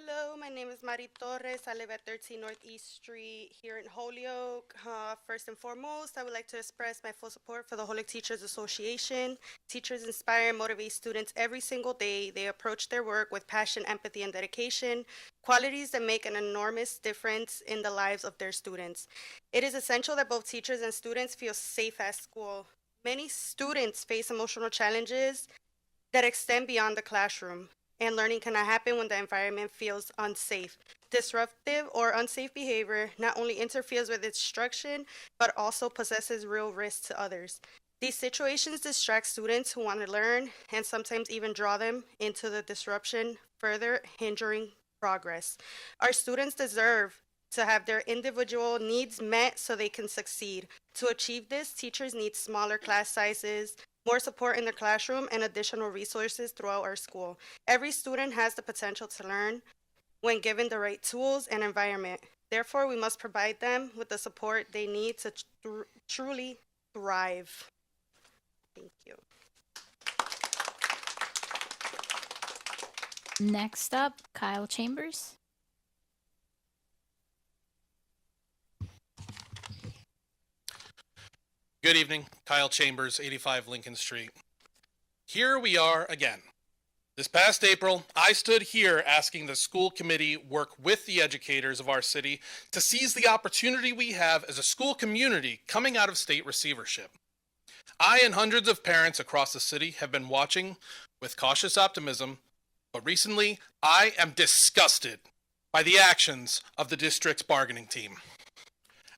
Hello, my name is Mari Torres. I live at 13 Northeast Street here in Holyoke. First and foremost, I would like to express my full support for the Holyoke Teachers Association. Teachers inspire and motivate students every single day. They approach their work with passion, empathy, and dedication, qualities that make an enormous difference in the lives of their students. It is essential that both teachers and students feel safe at school. Many students face emotional challenges that extend beyond the classroom, and learning cannot happen when the environment feels unsafe. Disruptive or unsafe behavior not only interferes with instruction, but also possesses real risk to others. These situations distract students who want to learn and sometimes even draw them into the disruption, further hindering progress. Our students deserve to have their individual needs met so they can succeed. To achieve this, teachers need smaller class sizes, more support in the classroom, and additional resources throughout our school. Every student has the potential to learn when given the right tools and environment. Therefore, we must provide them with the support they need to truly thrive. Thank you. Next up, Kyle Chambers. Good evening, Kyle Chambers, 85 Lincoln Street. Here we are again. This past April, I stood here asking the school committee work with the educators of our city to seize the opportunity we have as a school community coming out of state receivership. I and hundreds of parents across the city have been watching with cautious optimism, but recently I am disgusted by the actions of the district's bargaining team.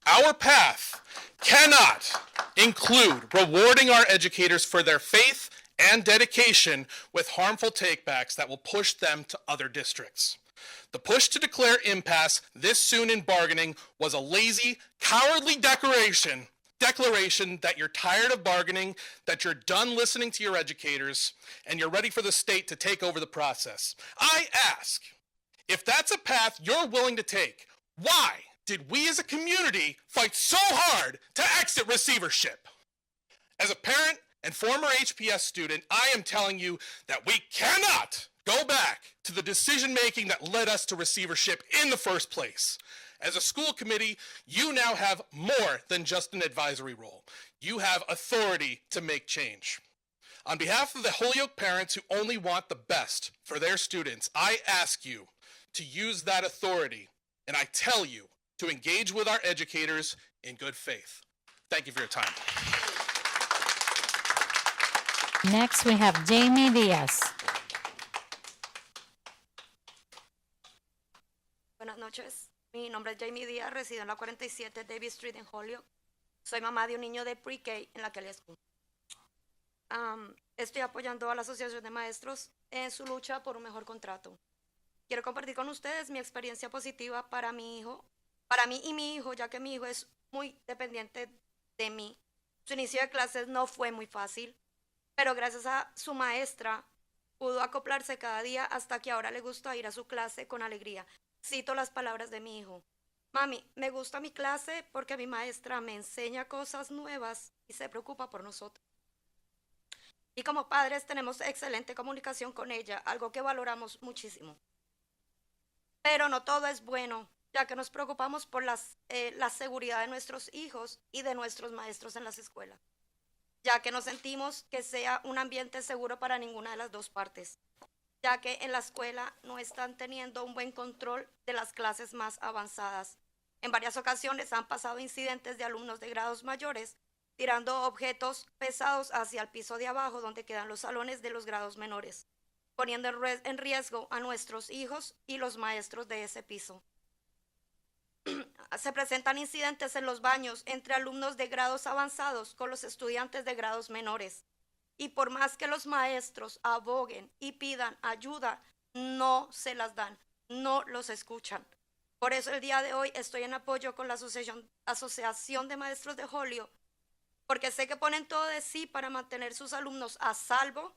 Our path cannot include rewarding our educators for their faith and dedication with harmful takebacks that will push them to other districts. The push to declare impasse this soon in bargaining was a lazy, cowardly declaration that you're tired of bargaining, that you're done listening to your educators, and you're ready for the state to take over the process. I ask, if that's a path you're willing to take, why did we as a community fight so hard to exit receivership? As a parent and former HPS student, I am telling you that we cannot go back to the decision making that led us to receivership in the first place. As a school committee, you now have more than just an advisory role. You have authority to make change. On behalf of the Holyoke parents who only want the best for their students, I ask you to use that authority, and I tell you to engage with our educators in good faith. Thank you for your time. Next, we have Jamie Diaz. Buenas noches. Mi nombre es Jamie Díaz, resido en la 47 Davis Street en Holyoke. Soy mamá de un niño de pre-K en la Kelly School. Estoy apoyando a la Asociación de Maestros en su lucha por un mejor contrato. Quiero compartir con ustedes mi experiencia positiva para mí y mi hijo, ya que mi hijo es muy dependiente de mí. Su inicio de clases no fue muy fácil, pero gracias a su maestra pudo acoplarse cada día hasta que ahora le gusta ir a su clase con alegría. Cito las palabras de mi hijo. Mami, me gusta mi clase porque mi maestra me enseña cosas nuevas y se preocupa por nosotros. Y como padres tenemos excelente comunicación con ella, algo que valoramos muchísimo. Pero no todo es bueno, ya que nos preocupamos por la seguridad de nuestros hijos y de nuestros maestros en las escuelas, ya que no sentimos que sea un ambiente seguro para ninguna de las dos partes, ya que en la escuela no están teniendo un buen control de las clases más avanzadas. En varias ocasiones han pasado incidentes de alumnos de grados mayores tirando objetos pesados hacia el piso de abajo donde quedan los salones de los grados menores, poniendo en riesgo a nuestros hijos y los maestros de ese piso. Se presentan incidentes en los baños entre alumnos de grados avanzados con los estudiantes de grados menores. Y por más que los maestros aboguen y pidan ayuda, no se las dan, no los escuchan. Por eso el día de hoy estoy en apoyo con la Asociación de Maestros de Holyoke, porque sé que ponen todo de sí para mantener sus alumnos a salvo,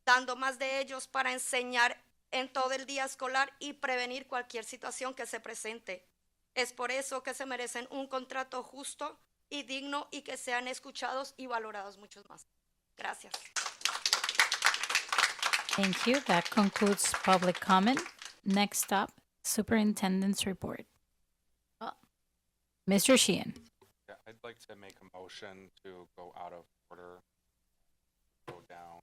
dando más de ellos para enseñar en todo el día escolar y prevenir cualquier situación que se presente. Es por eso que se merecen un contrato justo y digno y que sean escuchados y valorados muchos más. Gracias. Thank you. That concludes public comment. Next up, Superintendent's report. Mr. Sheehan. Yeah, I'd like to make a motion to go out of order, go down.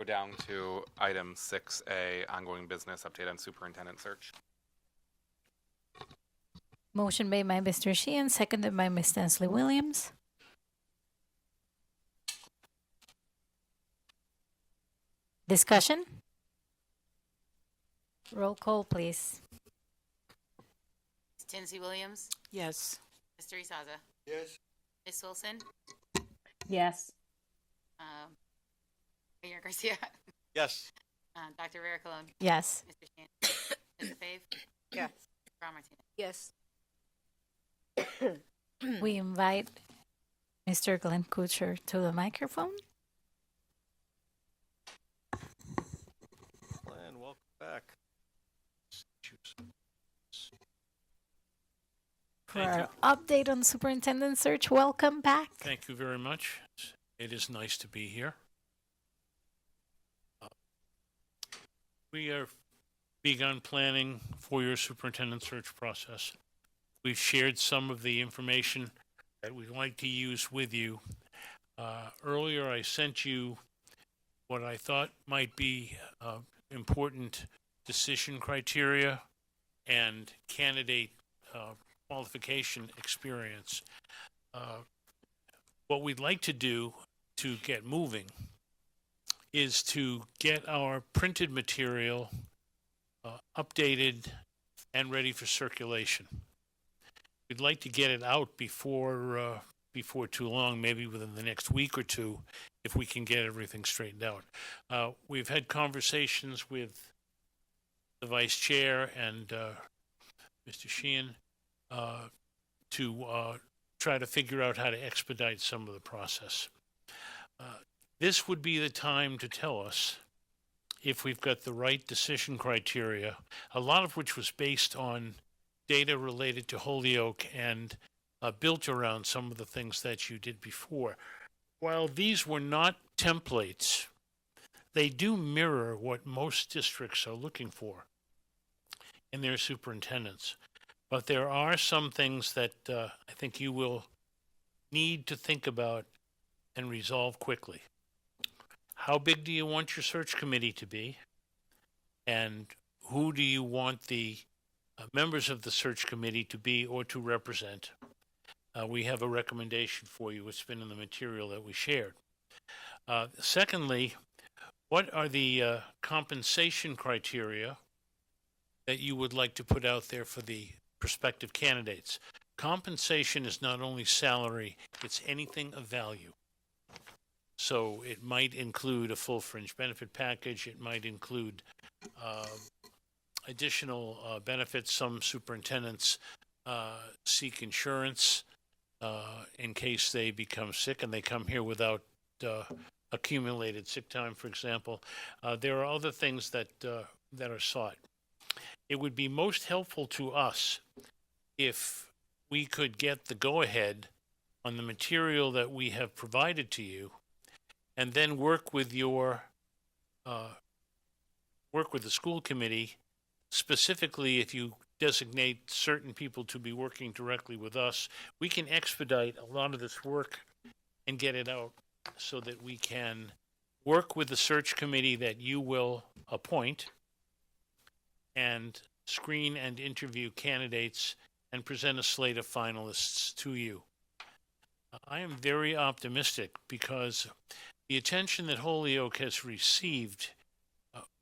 Go down to item 6A, ongoing business update on superintendent search. Motion made by Mr. Sheehan, seconded by Ms. Stanley Williams. Discussion? Roll call, please. Ms. Tinsey Williams? Yes. Mr. Izaza? Yes. Ms. Wilson? Yes. Mayor Garcia? Yes. Dr. Rivera Colon? Yes. Mr. Sheehan? Ms. Fave? Yes. Ron Martinez? Yes. We invite Mr. Glenn Kuchar to the microphone. Glenn, welcome back. For our update on superintendent search, welcome back. Thank you very much. It is nice to be here. We are begun planning for your superintendent search process. We've shared some of the information that we'd like to use with you. Earlier, I sent you what I thought might be important decision criteria and candidate qualification experience. What we'd like to do to get moving is to get our printed material updated and ready for circulation. We'd like to get it out before too long, maybe within the next week or two, if we can get everything straightened out. We've had conversations with the vice chair and Mr. Sheehan to try to figure out how to expedite some of the process. This would be the time to tell us if we've got the right decision criteria, a lot of which was based on data related to Holyoke and built around some of the things that you did before. While these were not templates, they do mirror what most districts are looking for in their superintendents. But there are some things that I think you will need to think about and resolve quickly. How big do you want your search committee to be? And who do you want the members of the search committee to be or to represent? We have a recommendation for you. It's been in the material that we shared. Secondly, what are the compensation criteria that you would like to put out there for the prospective candidates? Compensation is not only salary, it's anything of value. So it might include a full fringe benefit package. It might include additional benefits. Some superintendents seek insurance in case they become sick and they come here without accumulated sick time, for example. There are other things that are sought. It would be most helpful to us if we could get the go-ahead on the material that we have provided to you, and then work with the school committee, specifically if you designate certain people to be working directly with us. We can expedite a lot of this work and get it out so that we can work with the search committee that you will appoint and screen and interview candidates and present a slate of finalists to you. I am very optimistic because the attention that Holyoke has received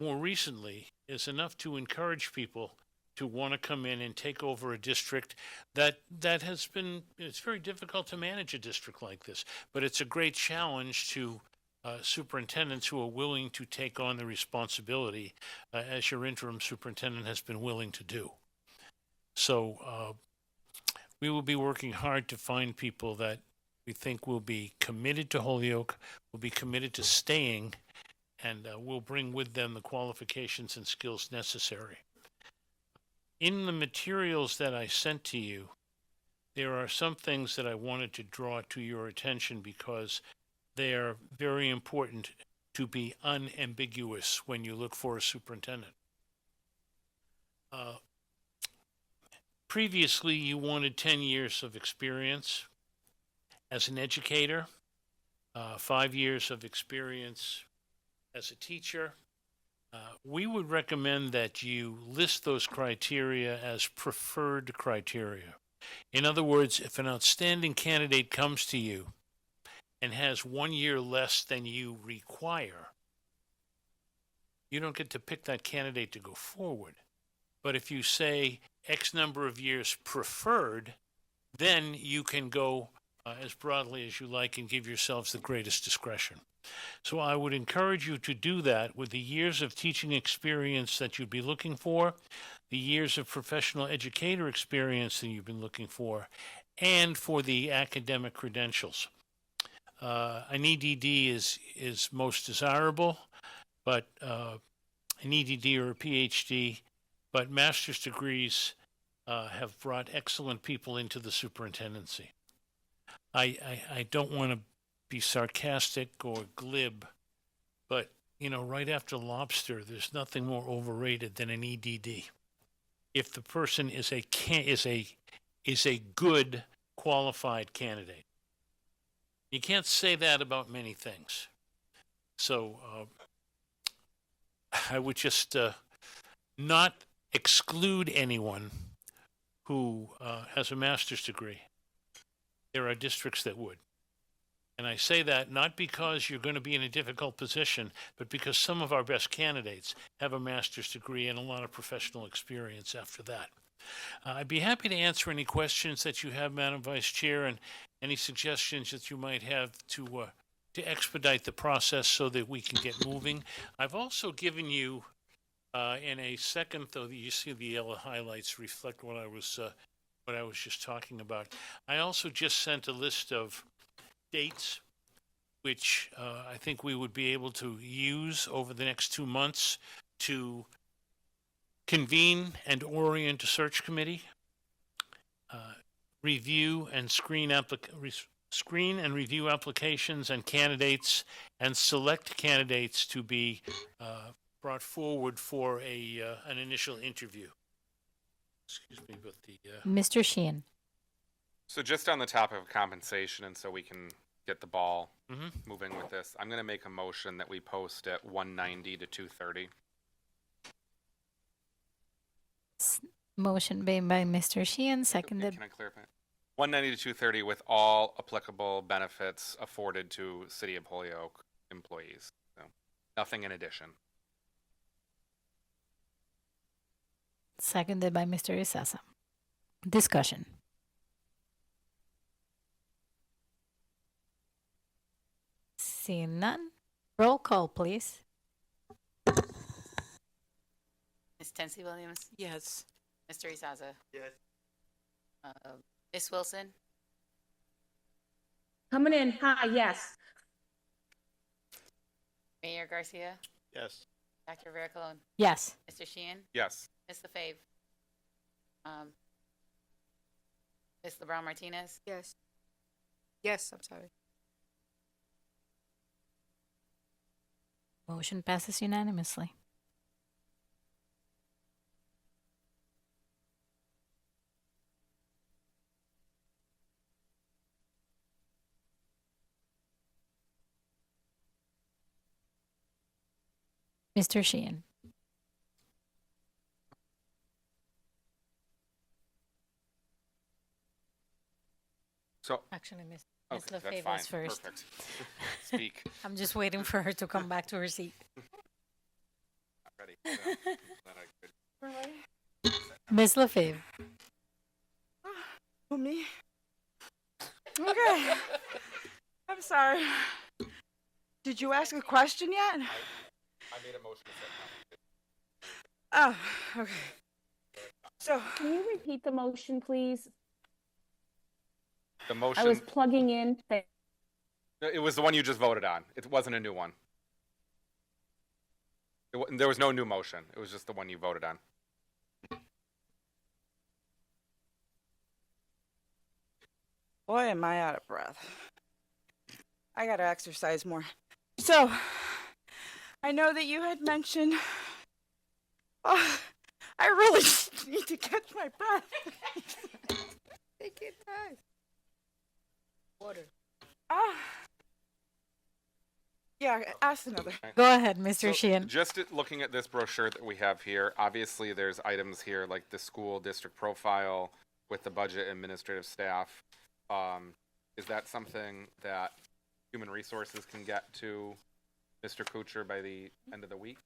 more recently is enough to encourage people to want to come in and take over a district that has been, it's very difficult to manage a district like this, but it's a great challenge to superintendents who are willing to take on the responsibility, as your interim superintendent has been willing to do. So we will be working hard to find people that we think will be committed to Holyoke, will be committed to staying, and will bring with them the qualifications and skills necessary. In the materials that I sent to you, there are some things that I wanted to draw to your attention because they are very important to be unambiguous when you look for a superintendent. Previously, you wanted 10 years of experience as an educator, 5 years of experience as a teacher. We would recommend that you list those criteria as preferred criteria. In other words, if an outstanding candidate comes to you and has 1 year less than you require, you don't get to pick that candidate to go forward. But if you say X number of years preferred, then you can go as broadly as you like and give yourselves the greatest discretion. So I would encourage you to do that with the years of teaching experience that you'd be looking for, the years of professional educator experience that you've been looking for, and for the academic credentials. An EDD is most desirable, but an EDD or a PhD, but master's degrees have brought excellent people into the superintendency. I don't want to be sarcastic or glib, but right after lobster, there's nothing more overrated than an EDD. If the person is a good qualified candidate, you can't say that about many things. So I would just not exclude anyone who has a master's degree. There are districts that would. And I say that not because you're going to be in a difficult position, but because some of our best candidates have a master's degree and a lot of professional experience after that. I'd be happy to answer any questions that you have, Madam Vice Chair, and any suggestions that you might have to expedite the process so that we can get moving. I've also given you in a second, though you see the yellow highlights reflect what I was just talking about. I also just sent a list of dates which I think we would be able to use over the next 2 months to convene and orient a search committee, review and screen and review applications and candidates, and select candidates to be brought forward for an initial interview. Excuse me, but Mr. Sheehan. So just on the topic of compensation, and so we can get the ball moving with this, I'm going to make a motion that we post at 190 to 230. Motion made by Mr. Sheehan, seconded. Can I clarify? 190 to 230 with all applicable benefits afforded to City of Holyoke employees. So nothing in addition. Seconded by Mr. Isasa. Discussion. Seeing none. Roll call, please. Ms. Tensley Williams, Yes. Mr. Isaza, Yes. Ms. Wilson, Coming in. Hi, yes. Mayor Garcia, Yes. Dr. Vera Colon, Yes. Mr. Sheehan, Yes. Ms. LaFave, Ms. LeBron Martinez, Yes. Yes, I'm sorry. Motion passes unanimously. Mr. Sheehan. So Actually, Ms. okay, that's LaFave fine. is first. Perfect. Speak. I'm just waiting for her to come back to her seat. Not ready. So, glad I could. Ms. LaFave. For me? Okay. I'm sorry. Did you ask a question yet? I made a motion to set Oh, okay. So, Can you repeat the motion, please? the motion. I was plugging in. It was the one you just voted on. It wasn't a new one. There was no new motion. It was just the one you voted on. boy, am I out of breath. I gotta exercise more. So, I know that you had mentioned. Oh, I really need to catch my breath. Take your time. Water. Yeah, ask another. Go ahead, Mr. So, Sheehan. just looking at this brochure that we have here, obviously there's items here like the school district profile with the budget administrative staff. Is that something that human resources can get to Mr. Kuchar by the end of the week?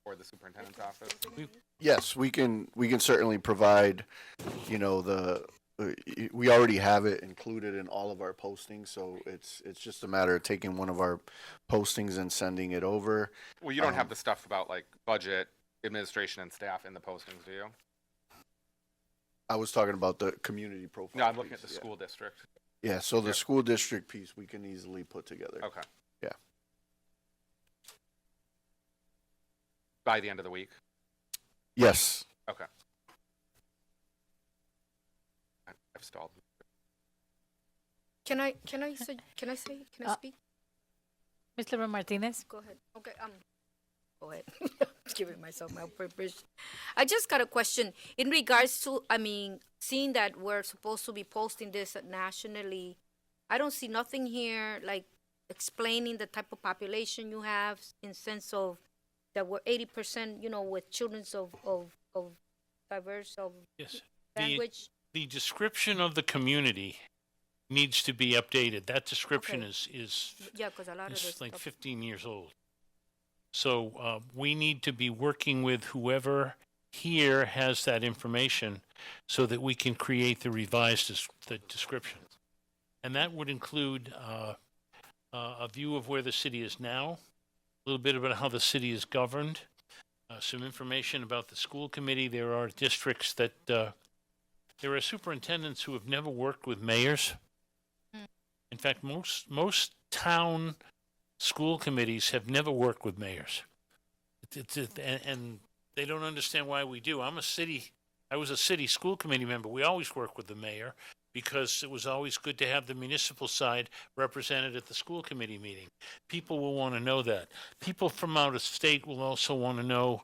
Or the superintendent's office? Yes, we can certainly provide, we already have it included in all of our postings, so it's just a matter of taking one of our postings and sending it over. Well, you don't have the stuff about like budget, administration, and staff in the postings, do you? I was talking about the community profile. No, I'm looking at piece, the yeah. school district. Yeah, so the school district piece we can easily put together. Okay. Yeah. By the end of the week? Yes. Okay. I've stalled. Can I speak? Ms. LeBron Martinez. Go ahead. Okay, go ahead. Giving myself my permission. I just got a question in regards to, seeing that we're supposed to be posting this nationally. I don't see nothing here like explaining the type of population you have in sense of that we're 80%, with children of diverse of Yes. language. The description of the community needs to be updated. That description Okay. is Yeah, because a lot of this like stuff. 15 years old. So we need to be working with whoever here has that information so that we can create the revised the description. And that would include a view of where the city is now, a little bit about how the city is governed, some information about the school committee. There are districts that there are superintendents who have never worked with mayors. In fact, most town school committees have never worked with mayors. And they don't understand why we do. I was a city school committee member. We always work with the mayor because it was always good to have the municipal side represented at the school committee meeting. People will want to know that. People from out of state will also want to know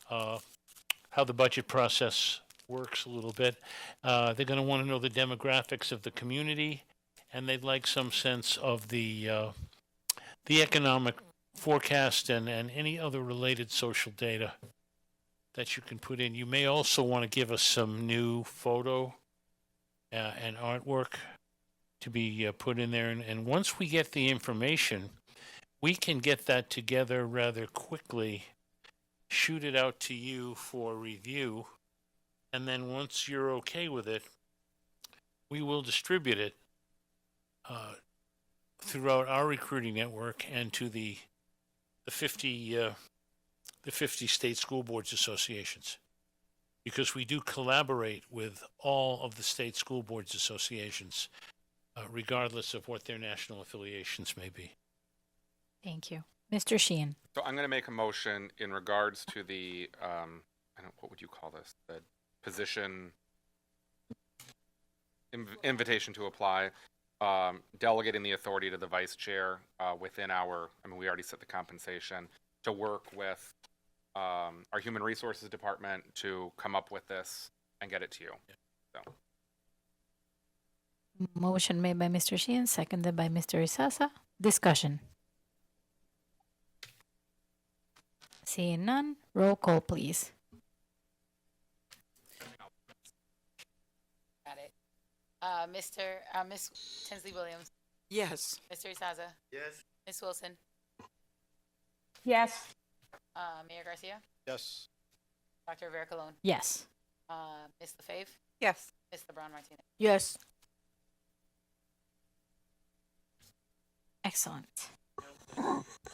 how the budget process works a little bit. They're going to want to know the demographics of the community, and they'd like some sense of the economic forecast and any other related social data that you can put in. You may also want to give us some new photo and artwork to be put in there. And once we get the information, we can get that together rather quickly, shoot it out to you for review, and then once you're okay with it, we will distribute it throughout our recruiting network and to the 50 state school boards associations, because we do collaborate with all of the state school boards associations, regardless of what their national affiliations may be. Thank you. Mr. Sheehan. So I'm going to make a motion in regards to the, what would you call this? The position invitation to apply, delegating the authority to the vice chair within we already set the compensation, to work with our human resources department to come up with this and get it to you. So. Motion made by Mr. Sheehan, seconded by Mr. Isasa. Discussion. Seeing none, roll call, please. Got it. Miss Tinsley Williams. Yes. Mr. Isaza. Yes. Miss Wilson. Yes. Mayor Garcia. Yes. Dr. Rivera Colon. Yes. Miss LaFave. Yes. Miss LeBron Martinez. Yes. Excellent.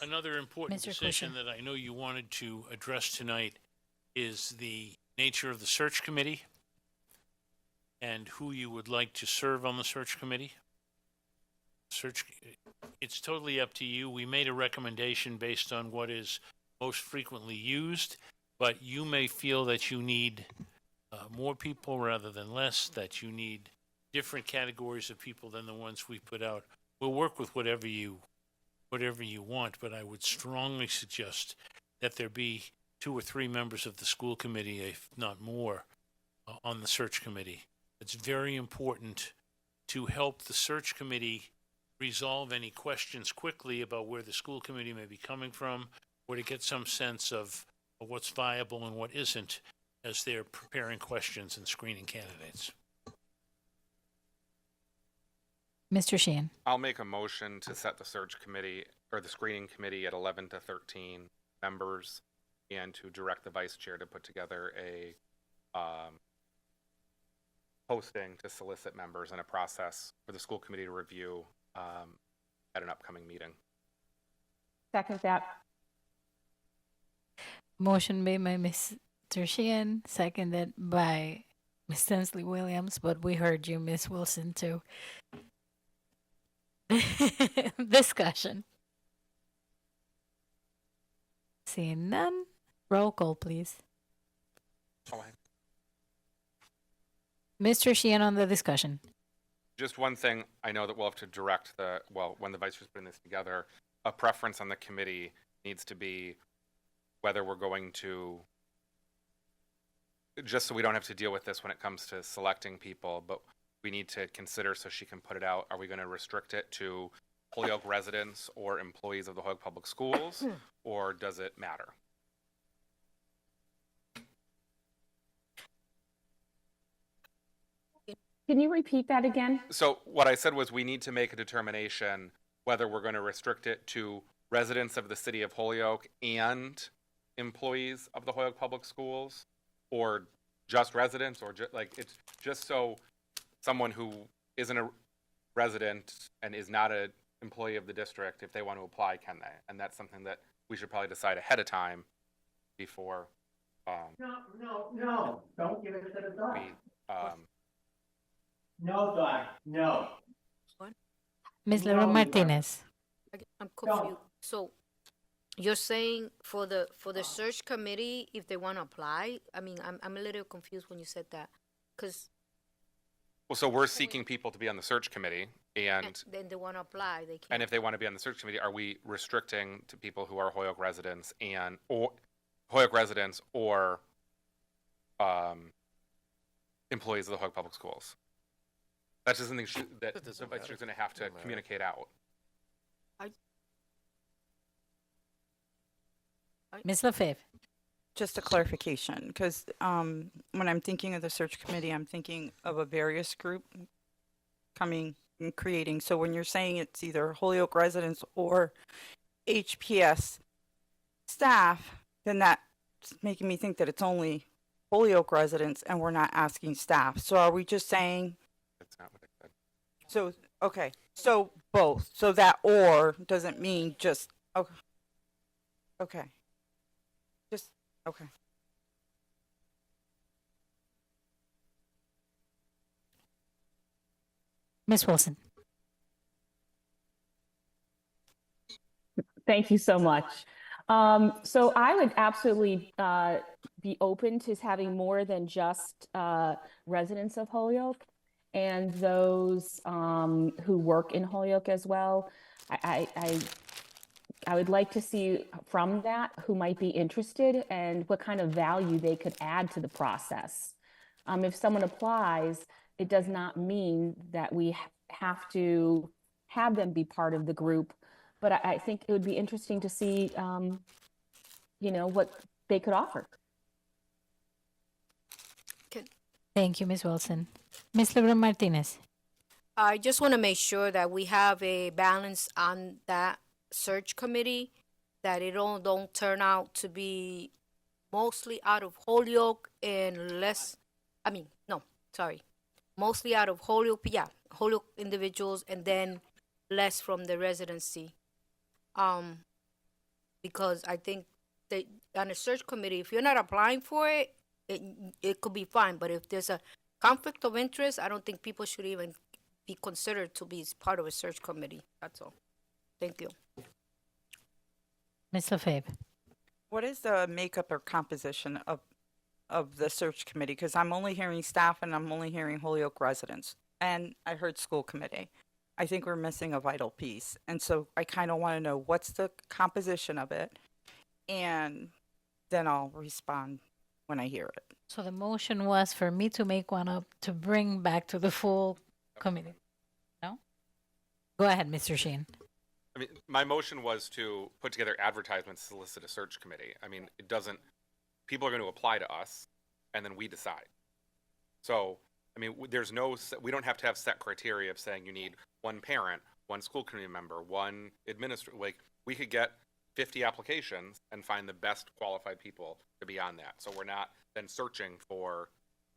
Another important Mr. decision Cushion. that I know you wanted to address tonight is the nature of the search committee and who you would like to serve on the search committee. It's totally up to you. We made a recommendation based on what is most frequently used, but you may feel that you need more people rather than less, that you need different categories of people than the ones we put out. We'll work with whatever you want, but I would strongly suggest that there be 2 or 3 members of the school committee, if not more, on the search committee. It's very important to help the search committee resolve any questions quickly about where the school committee may be coming from, or to get some sense of what's viable and what isn't as they're preparing questions and screening candidates. Mr. Sheehan. I'll make a motion to set the search committee or the screening committee at 11 to 13 members, and to direct the vice chair to put together a posting to solicit members and a process for the school committee to review at an upcoming meeting. Second that. Motion made by Mr. Sheehan, seconded by Ms. Tinsley Williams, but we heard you, Ms. Wilson, too. Discussion. Seeing none, roll call, please. Mr. Sheehan on the discussion. Just one thing, I know that we'll have to direct when the vice chair's putting this together, a preference on the committee needs to be whether we're going to, just so we don't have to deal with this when it comes to selecting people, but we need to consider, so she can put it out, are we going to restrict it to Holyoke residents or employees of the Holyoke Public Schools, or does it matter? Can you repeat that again? So what I said was we need to make a determination whether we're going to restrict it to residents of the city of Holyoke and employees of the Holyoke Public Schools, or just residents, or it's just so someone who isn't a resident and is not an employee of the district, if they want to apply, can they? And that's something that we should probably decide ahead of time before. No. Don't give it to the dog. We, no, dog. No. Ms. LeBron Martinez. I'm confused. So you're saying for the search committee, if they want to apply? I mean, I'm a little confused when you said that, because Well, so we're seeking people to be on the search committee, and then they want to apply, they can. and if they want to be on the search committee, are we restricting to people who are Holyoke residents or Holyoke residents or employees of the Holyoke Public Schools? That's just something that she's going to have to communicate out. Ms. Lefebvre. Just a clarification, because when I'm thinking of the search committee, I'm thinking of a various group coming and creating. So when you're saying it's either Holyoke residents or HPS staff, then that's making me think that it's only Holyoke residents and we're not asking staff. So are we just saying? That's not what I said. So, okay, so both. So that or doesn't mean just, okay. Okay. Just, okay. Ms. Wilson. Thank you so much. So I would absolutely be open to having more than just residents of Holyoke and those who work in Holyoke as well. I would like to see from that who might be interested and what kind of value they could add to the process. If someone applies, it does not mean that we have to have them be part of the group, but I think it would be interesting to see, what they could offer. Thank you, Ms. Wilson. Ms. LeBron Martinez. I just want to make sure that we have a balance on that search committee, that it don't turn out to be mostly out of Holyoke and mostly out of Holyoke, Holyoke individuals, and then less from the residency. Because I think that on a search committee, if you're not applying for it, it could be fine. But if there's a conflict of interest, I don't think people should even be considered to be part of a search committee. That's all. Thank you. Ms. Lefebvre. What is the makeup or composition of the search committee? Because I'm only hearing staff and I'm only hearing Holyoke residents. And I heard school committee. I think we're missing a vital piece. And so I kind of want to know what's the composition of it. And then I'll respond when I hear it. So the motion was for me to make one up to bring back to the full committee. No? Go ahead, Mr. Sheen. I mean, my motion was to put together advertisements to solicit a search committee. I mean, people are going to apply to us, and then we decide. So, I mean, we don't have to have set criteria of saying you need one parent, one school committee member, one administrator. Like, we could get 50 applications and find the best qualified people to be on that. So we're not then searching for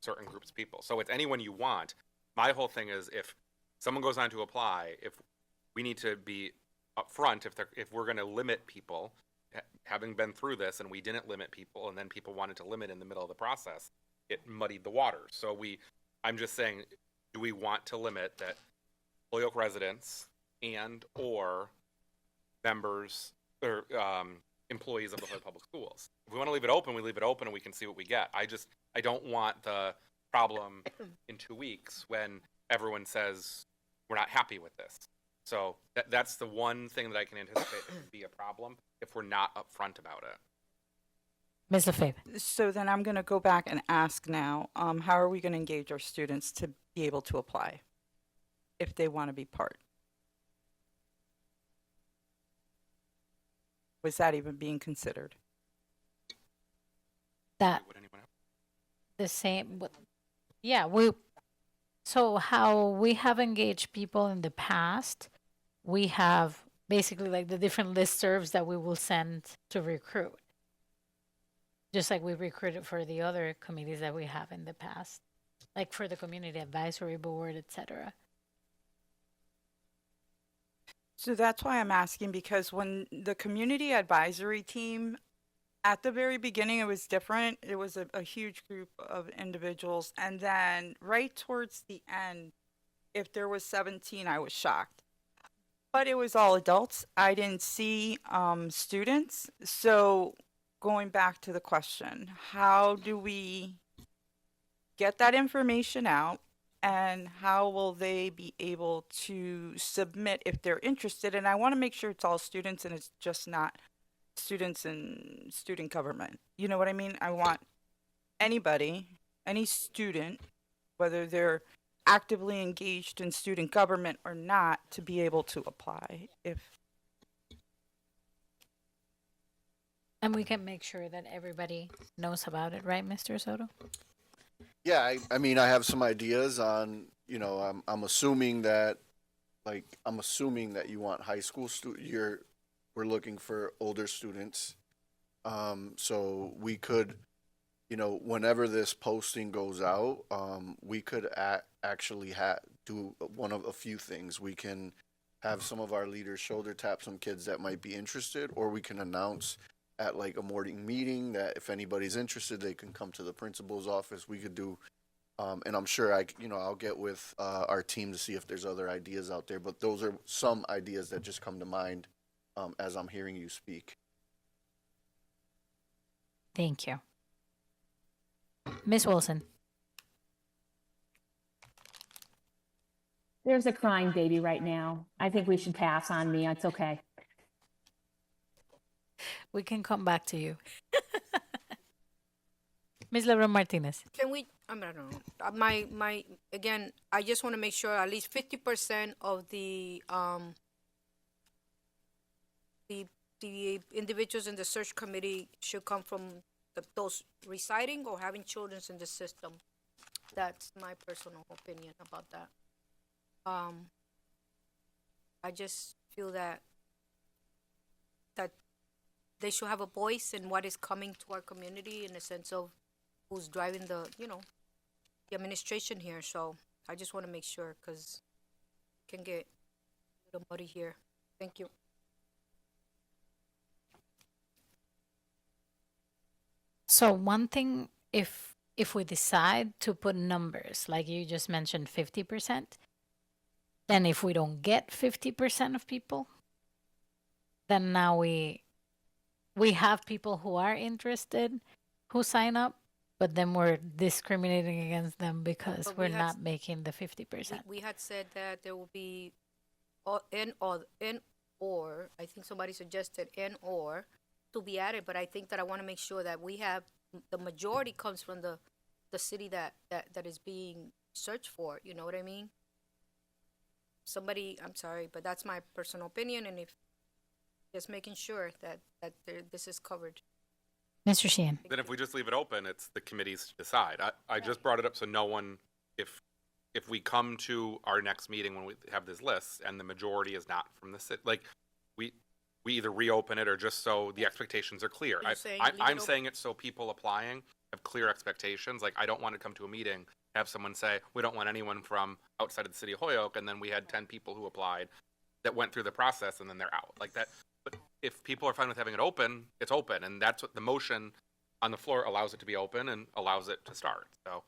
certain groups of people. So it's anyone you want. My whole thing is if someone goes on to apply, if we need to be upfront, if we're going to limit people, having been through this and we didn't limit people and then people wanted to limit in the middle of the process, it muddied the waters. So I'm just saying, do we want to limit that Holyoke residents and or members or employees of the Holyoke Public Schools? If we want to leave it open, we leave it open and we can see what we get. I don't want the problem in 2 weeks when everyone says we're not happy with this. So that's the one thing that I can anticipate that would be a problem if we're not upfront about it. Ms. Lefebvre. So then I'm going to go back and ask now, how are we going to engage our students to be able to apply if they want to be part? Was that even being considered? That the same, yeah, so how we have engaged people in the past, we have basically like the different listservs that we will send to recruit. Just like we recruited for the other committees that we have in the past, like for the community advisory board, etc. So that's why I'm asking, because when the community advisory team, at the very beginning, it was different. It was a huge group of individuals. And then right towards the end, if there was 17, I was shocked. But it was all adults. I didn't see students. So going back to the question, how do we get that information out, and how will they be able to submit if they're interested? And I want to make sure it's all students and it's just not students in student government. You know what I mean? I want anybody, any student, whether they're actively engaged in student government or not, to be able to apply. And we can make sure that everybody knows about it, right, Mr. Soto? Yeah, I mean, I have some ideas on, I'm assuming that, you want high school we're looking for older students. So we could, whenever this posting goes out, we could actually do one of a few things. We can have some of our leaders shoulder tap some kids that might be interested, or we can announce at like a morning meeting that if anybody's interested, they can come to the principal's office. We could do, and I'm sure I'll get with our team to see if there's other ideas out there. But those are some ideas that just come to mind as I'm hearing you speak. Thank you. Ms. Wilson. There's a crying baby right now. I think we should pass on me. It's okay. We can come back to you. Ms. Lebron Martinez. Can we, I don't know. My again, I just want to make sure at least 50% of the individuals in the search committee should come from those residing or having children in the system. That's my personal opinion about that. I just feel that they should have a voice in what is coming to our community in the sense of who's driving the administration here. So I just want to make sure, because it can get a little muddy here. Thank you. So one thing, if we decide to put numbers, like you just mentioned, 50%, then if we don't get 50% of people, then now we have people who are interested who sign up, but then we're discriminating against them because we're not making the 50%. We had said that there will be or I think somebody suggested or to be added, but I think that I want to make sure that we have the majority comes from the city that is being searched for. You know what I mean? I'm sorry, but that's my personal opinion, and if just making sure that this is covered. Mr. Sheehan. Then if we just leave it open, it's the committees to decide. I just brought it up so no one, if we come to our next meeting when we have this list and the majority is not from the city, like we either reopen it or just so the expectations are clear. I'm saying it so people applying have clear expectations. Like I don't want to come to a meeting, have someone say, we don't want anyone from outside of the city of Holyoke, and then we had 10 people who applied that went through the process and then they're out. Like that. But if people are fine with having it open, it's open, and that's what the motion on the floor allows it to be open and allows it to start. So,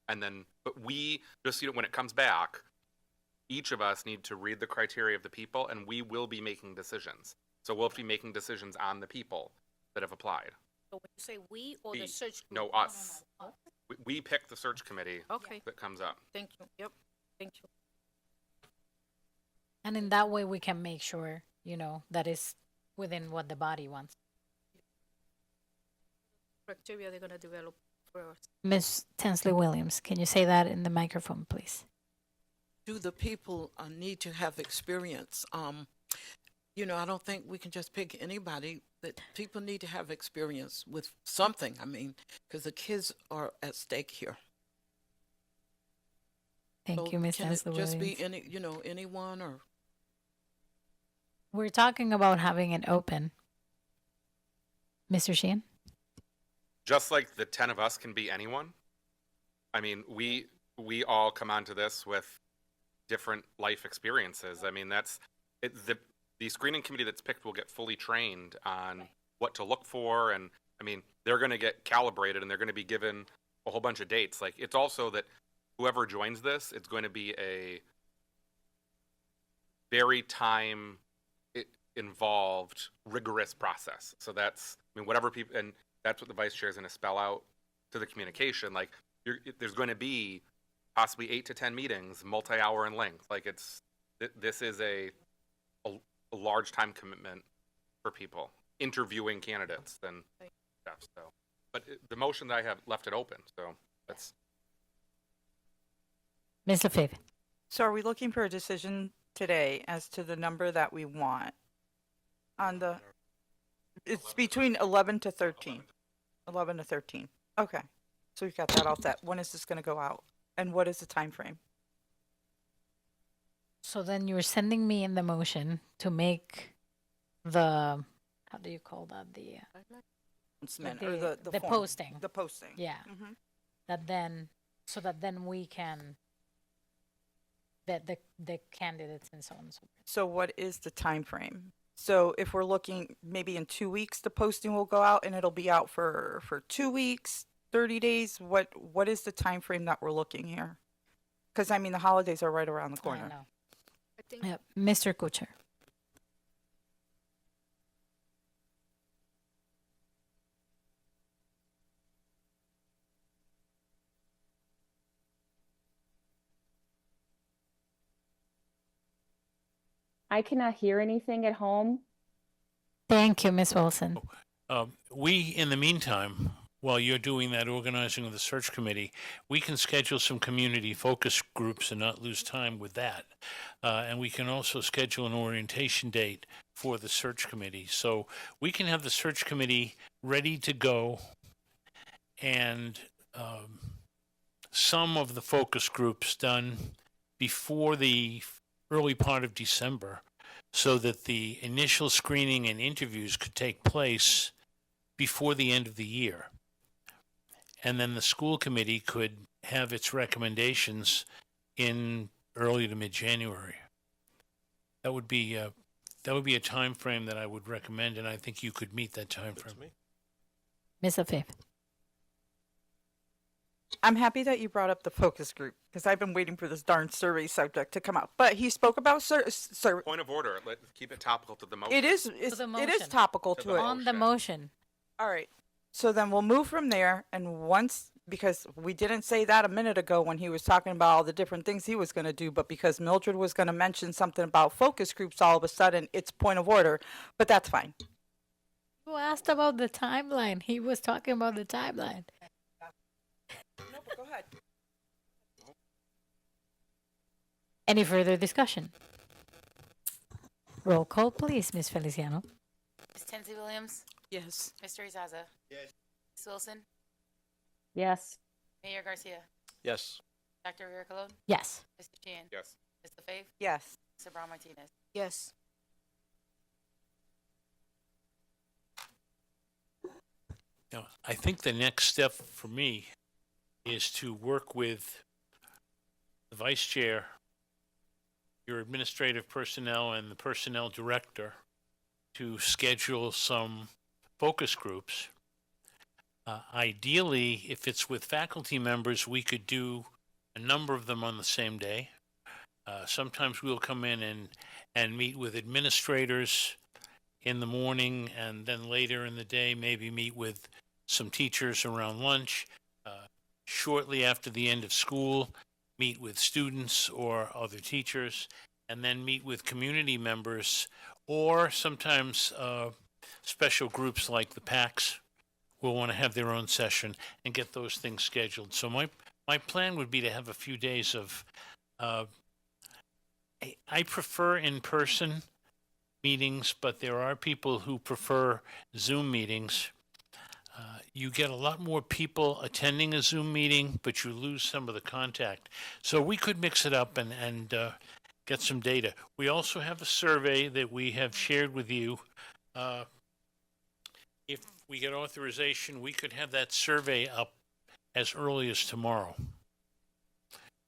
and then, but we just, when it comes back, each of us need to read the criteria of the people, and we will be making decisions. So we'll be making decisions on the people that have applied. So when you say we or the search group? No, us. We pick the search committee that comes up. Thank you. Yep. Thank you. And in that way, we can make sure, that is within what the body wants. Criteria they're going to develop for us. Ms. Tensley Williams, can you say that in the microphone, please? Do the people need to have experience? I don't think we can just pick anybody. That people need to have experience with something. I mean, because the kids are at stake here. Thank you, Ms. Tensley Williams. Just be anyone or. We're talking about having it open. Mr. Sheehan? Just like the 10 of us can be anyone. I mean, we all come onto this with different life experiences. I mean, that's it, the screening committee that's picked will get fully trained on what to look for, and I mean, they're going to get calibrated and they're going to be given a whole bunch of dates. Like, it's also that whoever joins this, it's going to be a very time it involved rigorous process. So that's, I mean, whatever people, and that's what the vice chair is going to spell out to the communication. Like, there's going to be possibly 8 to 10 meetings, multi-hour in length. Like, this is a large time commitment for people interviewing candidates and stuff. So, but the motion that I have left it open. So that's. Ms. Lefebvre. So are we looking for a decision today as to the number that we want on the, it's between 11 to 13. 11 to 13. Okay. So we've got that all set. When is this going to go out? And what is the time frame? So then you're sending me in the motion to make the, how do you call that? The Announcement, or the the form. posting. The posting. Yeah. Mhm. That then, so that then we can vet the candidates and so on and so forth. So what is the time frame? So if we're looking maybe in 2 weeks, the posting will go out and it'll be out for 2 weeks, 30 days. What is the time frame that we're looking here? Because I mean, the holidays are right around the corner. I know. Mr. Kutcher. I cannot hear anything at home. Thank you, Ms. Wilson. We, in the meantime, while you're doing that organizing of the search committee, we can schedule some community focus groups and not lose time with that. And we can also schedule an orientation date for the search committee. So we can have the search committee ready to go, and some of the focus groups done before the early part of December, so that the initial screening and interviews could take place before the end of the year. And then the school committee could have its recommendations in early to mid-January. That would be a time frame that I would recommend, and I think you could meet that time frame. Ms. Lefebvre. I'm happy that you brought up the focus group because I've been waiting for this darn survey subject to come out. But he spoke about Point of order. Let's keep it topical to the motion. It is topical to it. On the motion. All right. So then we'll move from there, and once, because we didn't say that a minute ago when he was talking about all the different things he was going to do, but because Mildred was going to mention something about focus groups, all of a sudden it's point of order, but that's fine. You asked about the timeline. He was talking about the timeline. No, but go ahead. Any further discussion? Roll call, please, Ms. Feliciano. Ms. Tensley Williams? Yes. Mr. Izaza? Yes. Ms. Wilson? Yes. Mayor Garcia? Yes. Dr. Rivera Colon? Yes. Mr. Sheehan? Yes. Ms. Lefebvre? Yes. Mr. Brown Martinez? Yes. Now, I think the next step for me is to work with the vice chair, your administrative personnel, and the personnel director to schedule some focus groups. Ideally, if it's with faculty members, we could do a number of them on the same day. Sometimes we'll come in and meet with administrators in the morning, and then later in the day, maybe meet with some teachers around lunch. Shortly after the end of school, meet with students or other teachers, and then meet with community members, or sometimes special groups like the PACs will want to have their own session and get those things scheduled. So my plan would be to have a few days of, I prefer in-person meetings, but there are people who prefer Zoom meetings. You get a lot more people attending a Zoom meeting, but you lose some of the contact. So we could mix it up and get some data. We also have a survey that we have shared with you. If we get authorization, we could have that survey up as early as tomorrow.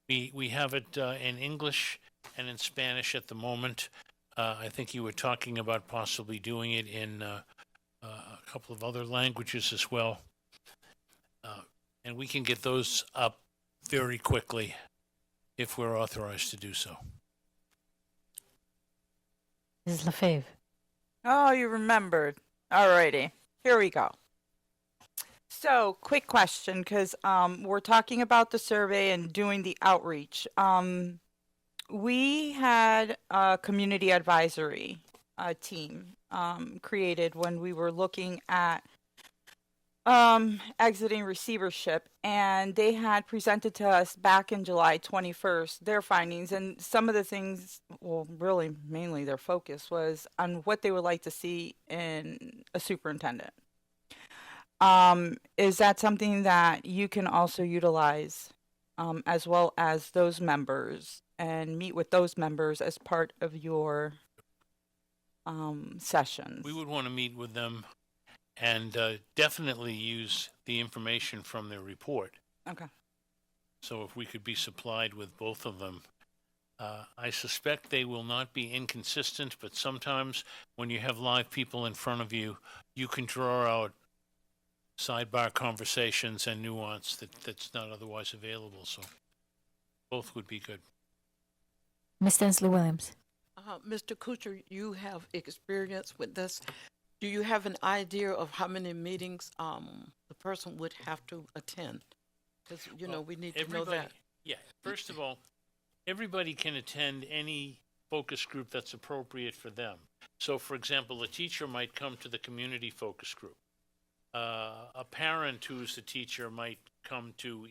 We have it in English and in Spanish at the moment. I think you were talking about possibly doing it in a couple of other languages as well. And we can get those up very quickly if we're authorized to do so. Ms. LaFave. Oh, you remembered. Alrighty, here we go. So, quick question, because we're talking about the survey and doing the outreach. We had a community advisory team created when we were looking at exiting receivership, and they had presented to us back in July 21st their findings, and some of the things, well, really mainly their focus was on what they would like to see in a superintendent. Is that something that you can also utilize as well as those members and meet with those members as part of your sessions? We would want to meet with them and definitely use the information from their report. Okay. So if we could be supplied with both of them, I suspect they will not be inconsistent, but sometimes when you have live people in front of you, you can draw out sidebar conversations and nuance that's not otherwise available. So both would be good. Ms. Tinsley Williams. Mr. Kuchar, you have experience with this. Do you have an idea of how many meetings the person would have to attend? Because, you know, we need to know that. Yeah, first of all, everybody can attend any focus group that's appropriate for them. So, for example, a teacher might come to the community focus group. A parent who's a teacher might come to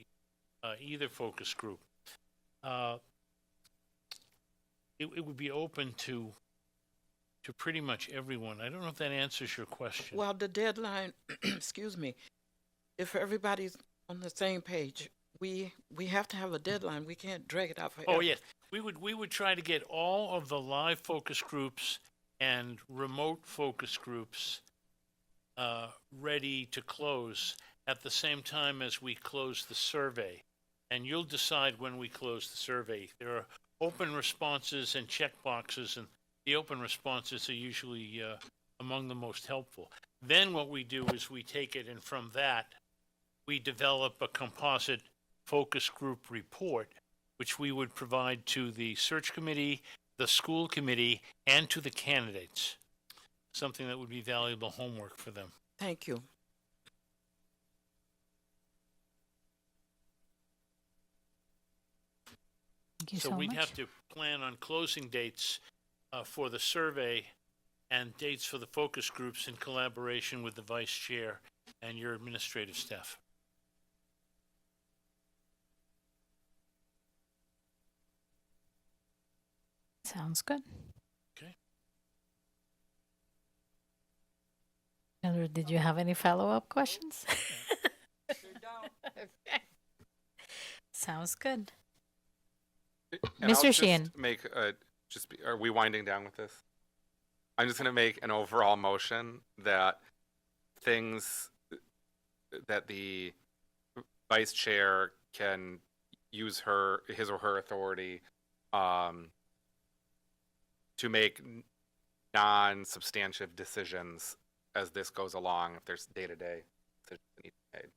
either focus group. It would be open to pretty much everyone. I don't know if that answers your question. Well, the deadline, excuse me, if everybody's on the same page, we have to have a deadline. We can't drag it out forever. Oh, yes. We would try to get all of the live focus groups and remote focus groups ready to close at the same time as we close the survey. And you'll decide when we close the survey. There are open responses and check boxes, and the open responses are usually among the most helpful. Then what we do is we take it, and from that, we develop a composite focus group report, which we would provide to the search committee, the school committee, and to the candidates. Something that would be valuable homework for them. Thank you. Thank you So so we'd much. have to plan on closing dates for the survey and dates for the focus groups in collaboration with the vice chair and your administrative staff. Sounds good. Okay. Elder, did you have any follow-up questions? Okay. Sounds good. And I'll Mr. just Sheehan. make are we winding down with this? I'm just going to make an overall motion that things that the vice chair can use his or her authority to make non-substantive decisions as this goes along, if there's day-to-day decisions that need to be made.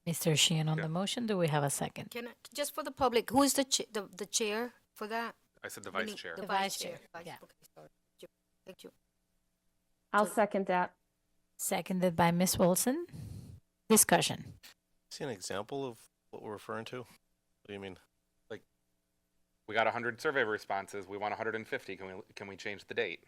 Mr. Sheehan on the motion. Do we have a second? Can I, just for the public, who is the chair for that? I said the vice chair. The vice chair. Yeah. Okay, sorry. Thank you. I'll second that. Seconded by Ms. Wilson. Discussion. See an example of what we're referring to? What do you mean? Like, we got 100 survey responses. We want 150. Can we change the date?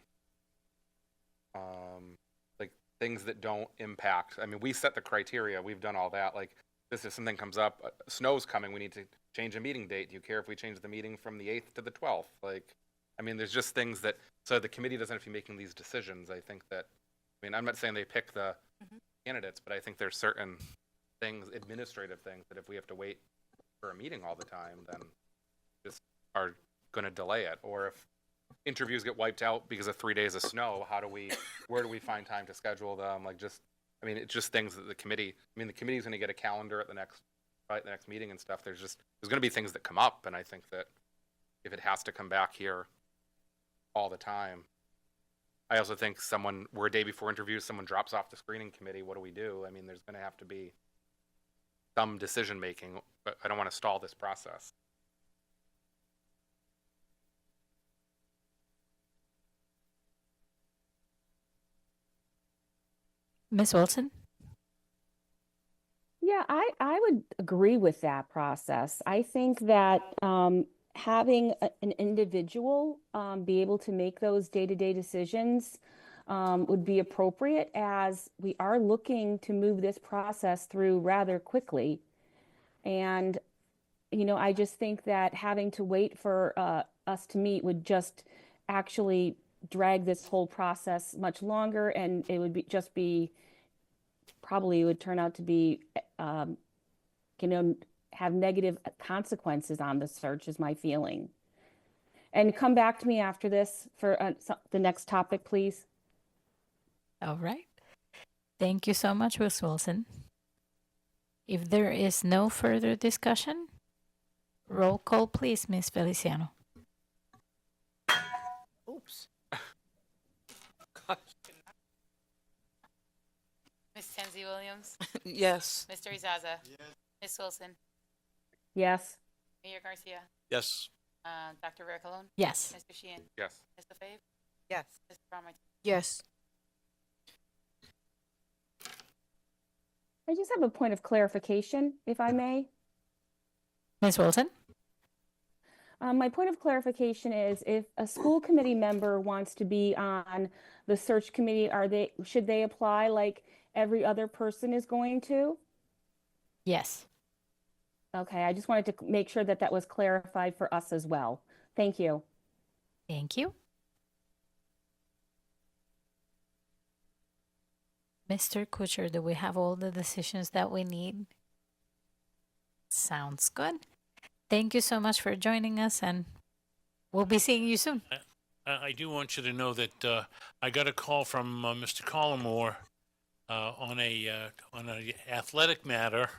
Like things that don't impact. I mean, we set the criteria. We've done all that. Like, this if something comes up, snow's coming. We need to change a meeting date. Do you care if we change the meeting from the 8th to the 12th? Like, I mean, there's just things that so the committee doesn't have to be making these decisions. I think that. I mean, I'm not saying they pick the candidates, but I think there's certain things, administrative things, that if we have to wait for a meeting all the time, then just are going to delay it. Or if interviews get wiped out because of 3 days of snow, where do we find time to schedule them? Like, just, I mean, it's just things that the committee's going to get a calendar at the next meeting and stuff. There's going to be things that come up, and I think that if it has to come back here all the time, I also think we're a day before interviews, someone drops off the screening committee, what do we do? I mean, there's going to have to be some decision making, but I don't want to stall this process. Ms. Wilson? Yeah, I would agree with that process. I think that having an individual be able to make those day-to-day decisions would be appropriate, as we are looking to move this process through rather quickly. And, I just think that having to wait for us to meet would just actually drag this whole process much longer, and it would probably would turn out to be, um, have negative consequences on the search, is my feeling. And come back to me after this for the next topic, please. All right. Thank you so much, Ms. Wilson. If there is no further discussion, roll call, please, Ms. Feliciano. Oops. Ms. Tenzie Williams? Yes. Mr. Izaza? Yes. Ms. Wilson? Yes. Mayor Garcia? Yes. Dr. Rare Cologne? Yes. Mr. Sheehan? Yes. Ms. LaFave? Yes. Mr. Brown Martinez? Yes. I just have a point of clarification, if I may. Ms. Wilson? My point of clarification is, if a school committee member wants to be on the search committee, should they apply like every other person is going to? Yes. Okay, I just wanted to make sure that that was clarified for us as well. Thank you. Thank you. Mr. Kutcher, do we have all the decisions that we need? Sounds good. Thank you so much for joining us, and we'll be seeing you soon. I do want you to know that I got a call from Mr. Collmore on a athletic matter,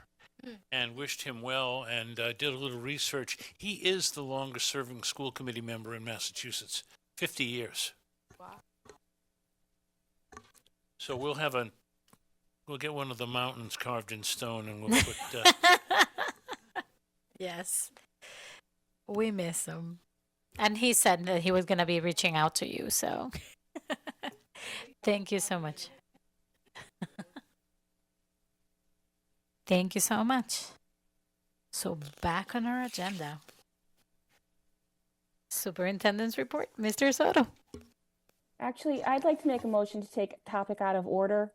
and wished him well, and did a little research. He is the longest serving school committee member in Massachusetts, 50 years. Wow. So we'll get one of the mountains carved in stone, and we'll put. Yes. We miss him. And he said that he was going to be reaching out to you, so thank you so much. Thank you so much. So back on our agenda. Superintendent's report, Mr. Soto. Actually, I'd like to make a motion to take a topic out of order.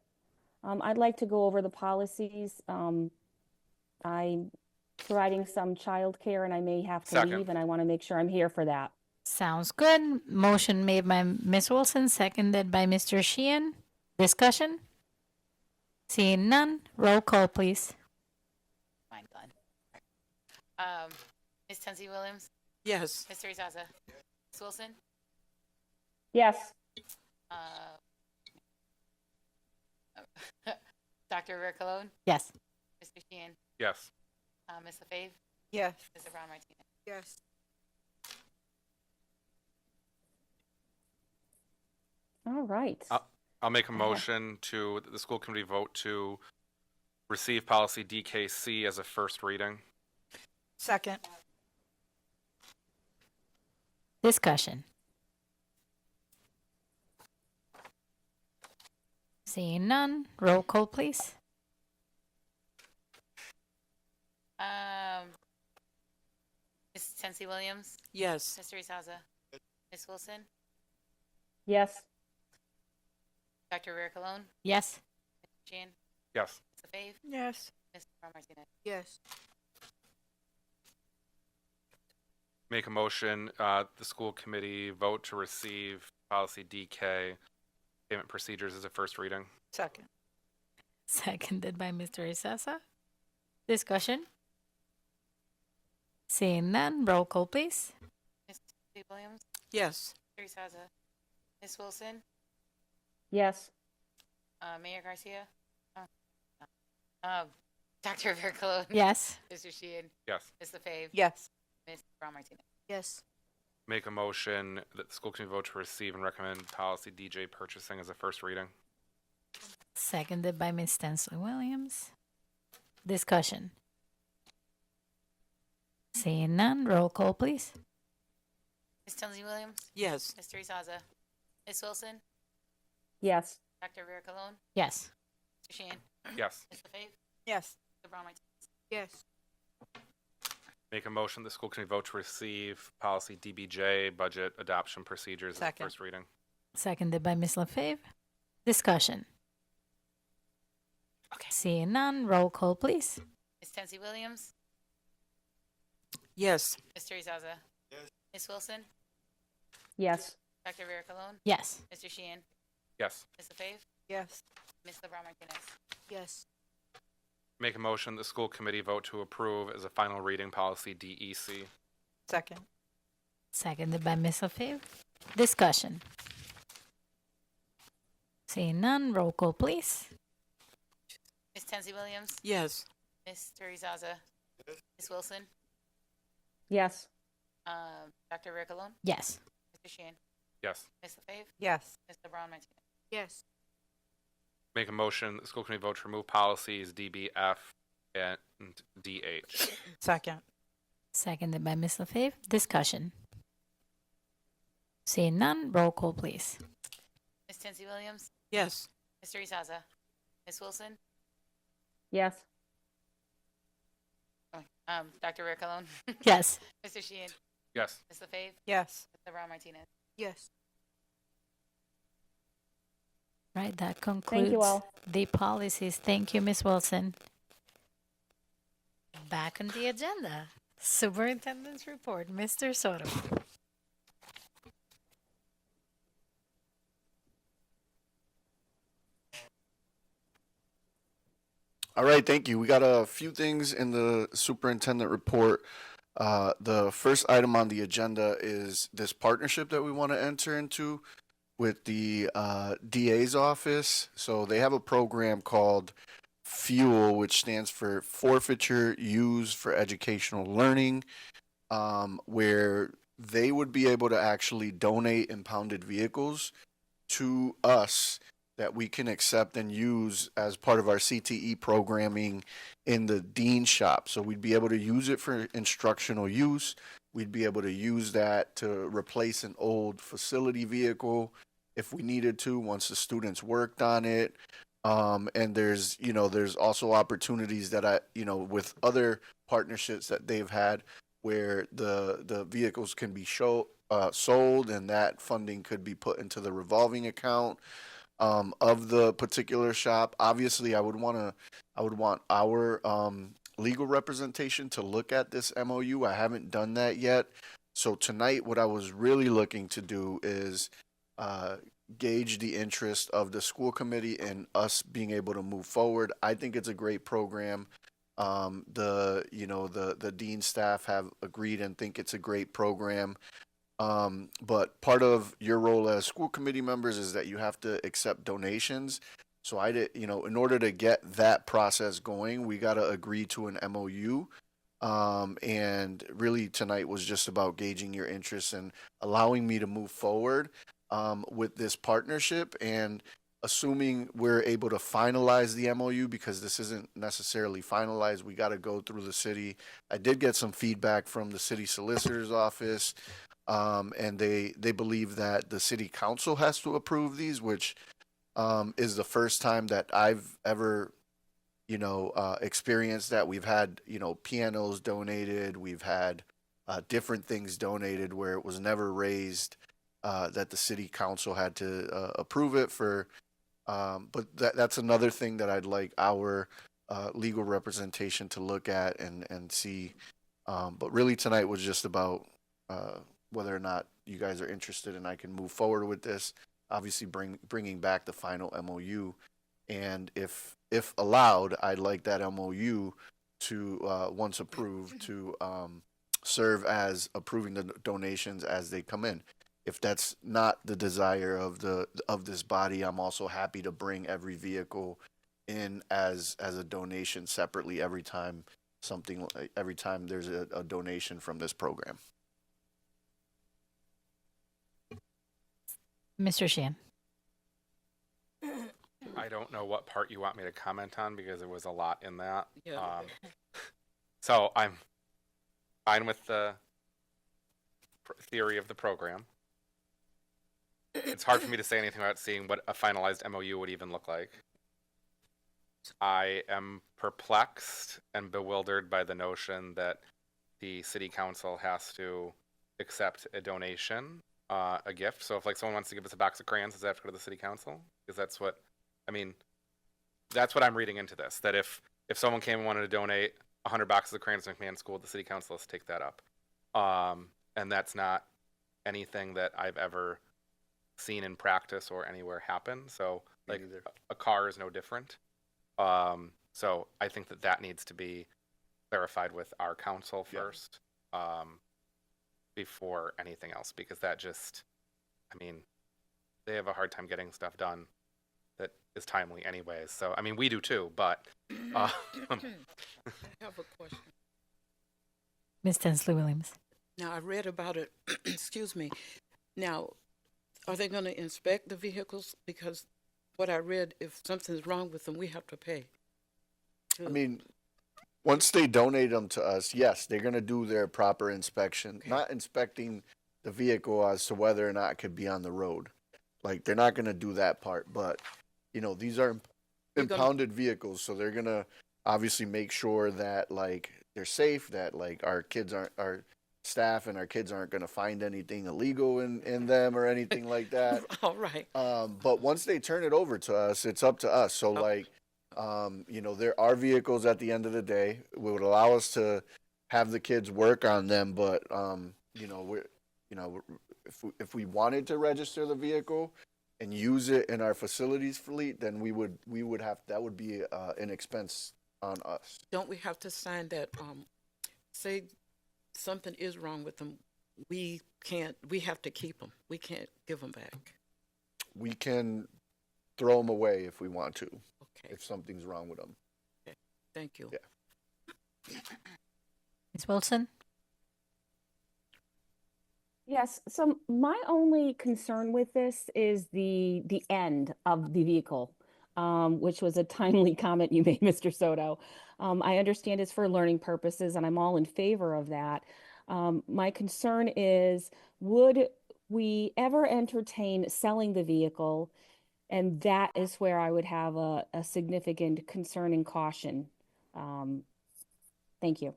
I'd like to go over the policies. I'm providing some childcare, and I may have to Second. leave, and I want to make sure I'm here for that. Sounds good. Motion made by Ms. Wilson, seconded by Mr. Sheehan. Discussion? Seeing none, roll call, please. Mine gone. Ms. Tenzie Williams? Yes. Mr. Izaza? Ms. Wilson? Yes. Dr. Rare Cologne? Yes. Mr. Sheehan? Yes. Ms. LaFave? Yes. Mr. Brown Martinez? Yes. All right. I'll make a motion to the school committee vote to receive policy DKC as a first reading. Second. Discussion. Seeing none, roll call, please. Ms. Tenzie Williams? Yes. Mr. Izaza? Ms. Wilson? Yes. Dr. Rare Cologne? Yes. Mr. Sheehan? Yes. Ms. LaFave? Yes. Mr. Brown Martinez? Yes. Make a motion, the school committee vote to receive policy DK, payment procedures as a first reading. Second. Seconded by Mr. Isasa. Discussion? Seeing none, roll call, please. Ms. Tenzie Williams? Yes. Mr. Izaza? Ms. Wilson? Yes. Mayor Garcia? Dr. Rare Cologne? Yes. Mr. Sheehan? Yes. Ms. LaFave? Yes. Ms. Brown Martinez? Yes. Make a motion that the school committee vote to receive and recommend policy DJ purchasing as a first reading. Seconded by Ms. Tensley Williams. Discussion. Seeing none, roll call, please. Ms. Tenzie Williams? Yes. Mr. Izaza? Ms. Wilson? Yes. Dr. Rare Cologne? Yes. Sheehan? Yes. Ms. LaFave? Yes. Mr. Brown Martinez? Yes. Make a motion the school committee vote to receive policy DBJ, budget adoption procedures, as a Second. first reading. Seconded by Ms. LaFave. Discussion. Okay. Seeing none, roll call, please. Ms. Tensley Williams? Yes. Mr. Izaza? Yes. Ms. Wilson? Yes. Dr. Vera Colon? Yes. Mr. Sheehan? Yes. Ms. LaFave? Yes. Ms. LeBron Martinez? Yes. Make a motion the school committee vote to approve as a final reading policy DEC. Second. Seconded by Ms. LaFave. Discussion. Seeing none, roll call, please. Ms. Tensley Williams? Yes. Mr. Izaza? Ms. Wilson? Yes. Dr. Vera Colon? Yes. Mr. Sheehan? Yes. Ms. LaFave? Yes. Ms. LeBron Martinez? Yes. Make a motion the school committee vote to remove policies DBF and DH. Second. Seconded by Ms. LaFave. Discussion. Seeing none, roll call, please. Ms. Tensley Williams? Yes. Mr. Izaza? Ms. Wilson? Yes. Dr. Vera Colon? Yes. Mr. Sheehan? Yes. Ms. LaFave? Yes. Ms. LeBron Martinez? Yes. Right, that concludes you all. the policies. Thank you, Ms. Wilson. Back on the agenda, Superintendent's report, Mr. Soto. All right, thank you. We got a few things in the superintendent report. The first item on the agenda is this partnership that we want to enter into with the DA's office. So they have a program called FUEL, which stands for Forfeiture Used for Educational Learning, where they would be able to actually donate impounded vehicles to us that we can accept and use as part of our CTE programming in the Dean shop. So we'd be able to use it for instructional use. We'd be able to use that to replace an old facility vehicle if we needed to once the students worked on it. And there's also opportunities that with other partnerships that they've had where the vehicles can be sold, and that funding could be put into the revolving account of the particular shop. Obviously, I would want our legal representation to look at this MOU. I haven't done that yet. So tonight, what I was really looking to do is gauge the interest of the school committee and us being able to move forward. I think it's a great program. The dean staff have agreed and think it's a great program. But part of your role as school committee members is that you have to accept donations. So in order to get that process going, we got to agree to an MOU. And really tonight was just about gauging your interest and allowing me to move forward with this partnership, and assuming we're able to finalize the MOU, because this isn't necessarily finalized, we got to go through the city. I did get some feedback from the city solicitor's office, and they believe that the city council has to approve these, which is the first time that I've ever experienced that. We've had pianos donated, we've had different things donated where it was never raised that the city council had to approve it for. But that's another thing that I'd like our legal representation to look at and see. But really tonight was just about whether or not you guys are interested and I can move forward with this. Obviously bringing back the final MOU. And if allowed, I'd like that MOU to, once approved, to serve as approving the donations as they come in. If that's not the desire of this body, I'm also happy to bring every vehicle in as a donation separately every time there's a donation from this program. Mr. Sheehan. I don't know what part you want me to comment on because there was a lot in that. Yeah. So I'm fine with the theory of the program. It's hard for me to say anything without seeing what a finalized MOU would even look like. I am perplexed and bewildered by the notion that the city council has to accept a donation, a gift. So if like someone wants to give us a box of crayons, does that have to go to the city council? Because that's what, I mean, that's what I'm reading into this. That if someone came and wanted to donate 100 boxes of crayons to McMahon School, the city council has to take that up. And that's not anything that I've ever seen in practice or anywhere happen. So like a car is no different. So I think that needs to be clarified with our council first, before anything else, because that just, I mean, they have a hard time getting stuff done that is timely anyways. So, I mean, we do too, but, I have a question. Ms. Tensley Williams. Now, I read about it, excuse me. Now, are they going to inspect the vehicles? Because what I read, if something's wrong with them, we have to pay. I mean, once they donate them to us, yes, they're going to do their proper inspection, not inspecting the vehicle as to whether or not it could be on the road. Like, they're not going to do that part, but, you know, these are impounded vehicles, so they're going to obviously make sure that, like, they're safe, that, like, our staff and our kids aren't going to find anything illegal in them or anything like that. All right. But once they turn it over to us, it's up to us. So, like, you know, there are vehicles at the end of the day. It would allow us to have the kids work on them, but you know, if we wanted to register the vehicle and use it in our facilities fleet, then we would have, that would be an expense on us. Don't we have to sign that? Say something is wrong with them, we have to keep them. We can't give them back. We can throw them away if we want to. Okay. If something's wrong with them. Okay. Thank you. Yeah. Ms. Wilson? Yes, so my only concern with this is the end of the vehicle, which was a timely comment you made, Mr. Soto. I understand it's for learning purposes, and I'm all in favor of that. My concern is, would we ever entertain selling the vehicle? And that is where I would have a significant concern and caution. Thank you.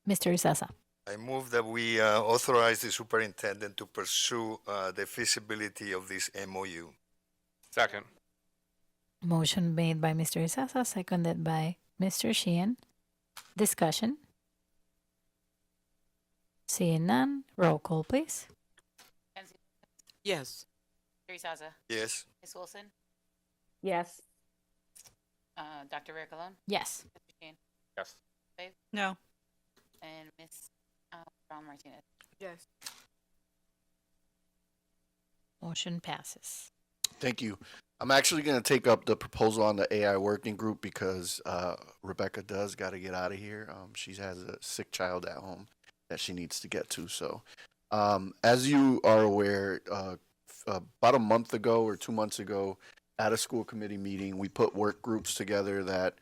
Mr. Isasa. I move that we authorize the superintendent to pursue the feasibility of this MOU. Second. Motion made by Mr. Isasa, seconded by Mr. Sheehan. Discussion. Seeing none, roll call, please. Yes. Teresa. Yes. Ms. Wilson. Yes. Dr. Ricolone. Yes. Mr. Shane. Yes. Dave. No. And Ms. Brown Martinez. Yes. Motion passes. Thank you. I'm actually going to take up the proposal on the AI working group because Rebecca does got to get out of here. She has a sick child at home that she needs to get to. So as you are aware, about a month ago or 2 months ago at a school committee meeting, we put work groups together that,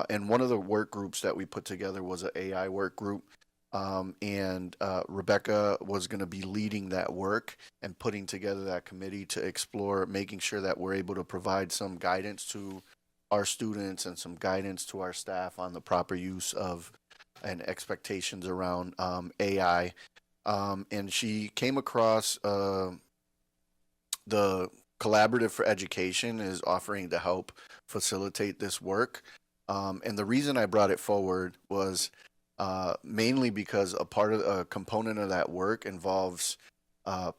and one of the work groups that we put together was an AI work group. And Rebecca was going to be leading that work and putting together that committee to explore making sure that we're able to provide some guidance to our students and some guidance to our staff on the proper use of and expectations around AI. And she came across the Collaborative for Education is offering to help facilitate this work. And the reason I brought it forward was mainly because a component of that work involves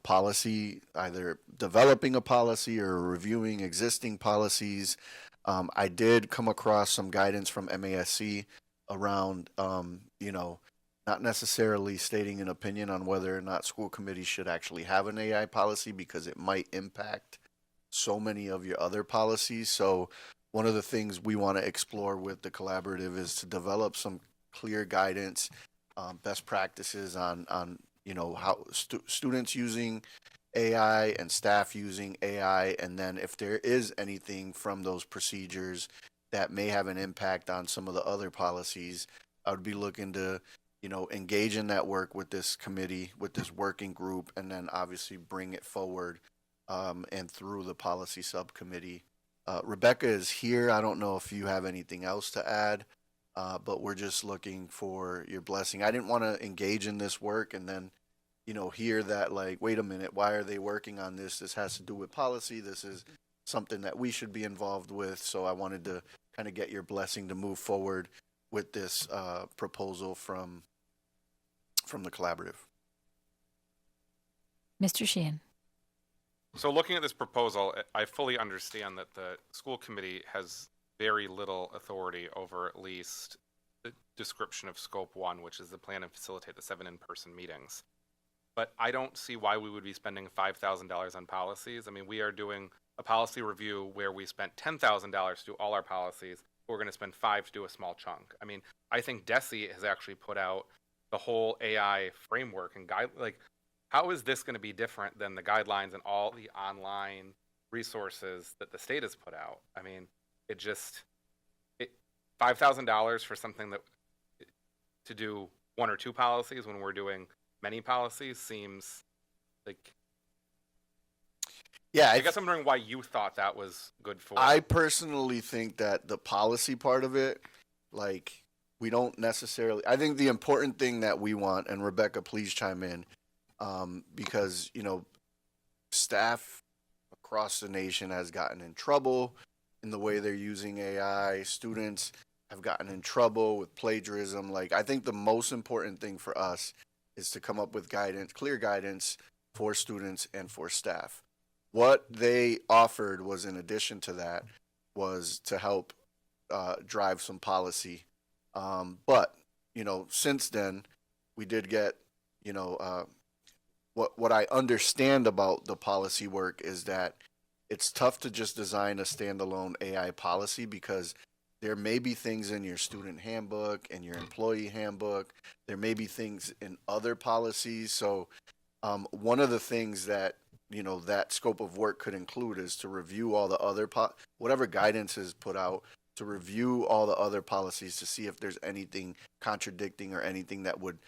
policy, either developing a policy or reviewing existing policies. I did come across some guidance from MASC around, not necessarily stating an opinion on whether or not school committees should actually have an AI policy because it might impact so many of your other policies. So one of the things we want to explore with the collaborative is to develop some clear guidance, best practices on how students using AI and staff using AI, and then if there is anything from those procedures that may have an impact on some of the other policies, I would be looking to engage in that work with this committee, with this working group, and then obviously bring it forward and through the policy subcommittee. Rebecca is here. I don't know if you have anything else to add, but we're just looking for your blessing. I didn't want to engage in this work and then, hear that like, wait a minute, why are they working on this? This has to do with policy. This is something that we should be involved with. So I wanted to kind of get your blessing to move forward with this proposal from the collaborative. Mr. Sheehan. So looking at this proposal, I fully understand that the school committee has very little authority over at least the description of scope 1, which is the plan and facilitate the 7 in-person meetings. But I don't see why we would be spending $5,000 on policies. I mean, we are doing a policy review where we spent $10,000 to do all our policies. We're going to spend $5 to do a small chunk. I mean, I think DESE has actually put out the whole AI framework and guide. Like, how is this going to be different than the guidelines and all the online resources that the state has put out? I mean, $5,000 for something that to do 1 or 2 policies when we're doing many policies seems like. Yeah, I guess I'm wondering why you thought that was good for. I personally think that the policy part of it, like, we don't necessarily. I think the important thing that we want, and Rebecca, please chime in, because staff across the nation has gotten in trouble in the way they're using AI. Students have gotten in trouble with plagiarism. Like, I think the most important thing for us is to come up with guidance, clear guidance for students and for staff. What they offered was, in addition to that, was to help drive some policy. But since then, we did get, what I understand about the policy work is that it's tough to just design a standalone AI policy because there may be things in your student handbook and your employee handbook. There may be things in other policies. So one of the things that that scope of work could include is to review all the other whatever guidance is put out, to review all the other policies to see if there's anything contradicting or anything that would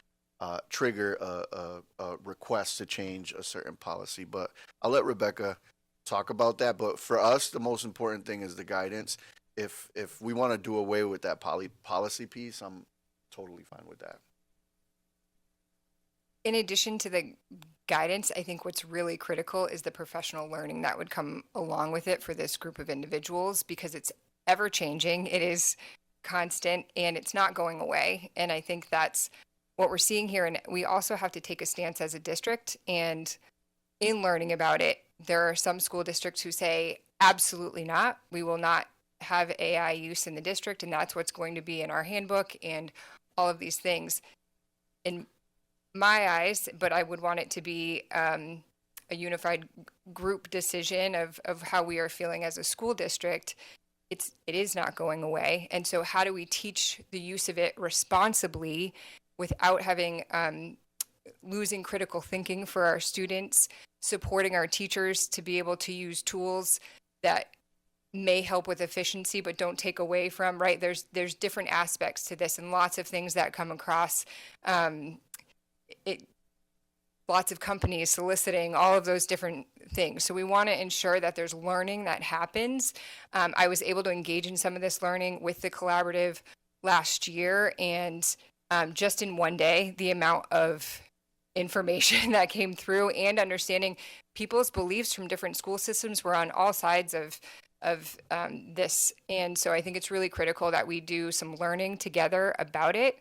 trigger a request to change a certain policy. But I'll let Rebecca talk about that. But for us, the most important thing is the guidance. If we want to do away with that policy piece, I'm totally fine with that. In addition to the guidance, I think what's really critical is the professional learning that would come along with it for this group of individuals, because it's ever changing, it is constant, and it's not going away. And I think that's what we're seeing here. And we also have to take a stance as a district. And in learning about it, there are some school districts who say, absolutely not. We will not have AI use in the district, and that's what's going to be in our handbook and all of these things. In my eyes, but I would want it to be a unified group decision of how we are feeling as a school district. It is not going away. And so how do we teach the use of it responsibly without having losing critical thinking for our students, supporting our teachers to be able to use tools that may help with efficiency but don't take away from, right? There's different aspects to this and lots of things that come across. Lots of companies soliciting, all of those different things. So we want to ensure that there's learning that happens. I was able to engage in some of this learning with the collaborative last year, and just in one day, the amount of information that came through and understanding people's beliefs from different school systems were on all sides of this. And so I think it's really critical that we do some learning together about it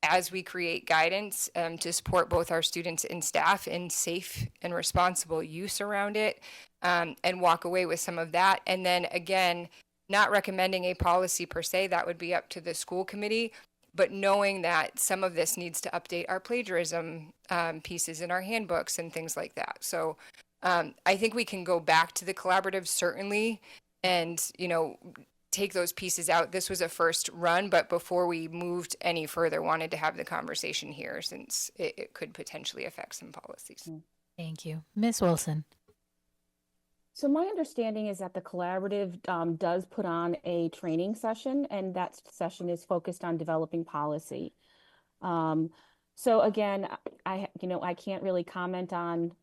as we create guidance to support both our students and staff in safe and responsible use around it, and walk away with some of that. And then again, not recommending a policy per se, that would be up to the school committee, but knowing that some of this needs to update our plagiarism pieces in our handbooks and things like that. So I think we can go back to the collaborative, certainly, and take those pieces out. This was a first run, but before we moved any further, wanted to have the conversation here since it could potentially affect some policies. Thank you. Ms. Wilson. So my understanding is that the collaborative does put on a training session, and that session is focused on developing policy. So again, I can't really comment on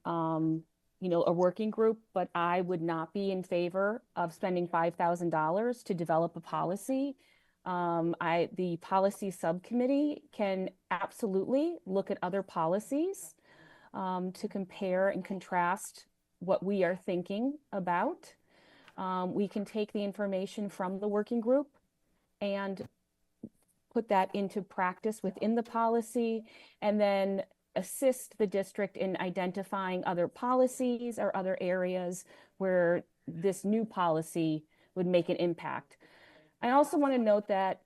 a working group, but I would not be in favor of spending $5,000 to develop a policy. The policy subcommittee can absolutely look at other policies to compare and contrast what we are thinking about. We can take the information from the working group and put that into practice within the policy, and then assist the district in identifying other policies or other areas where this new policy would make an impact. I also want to note that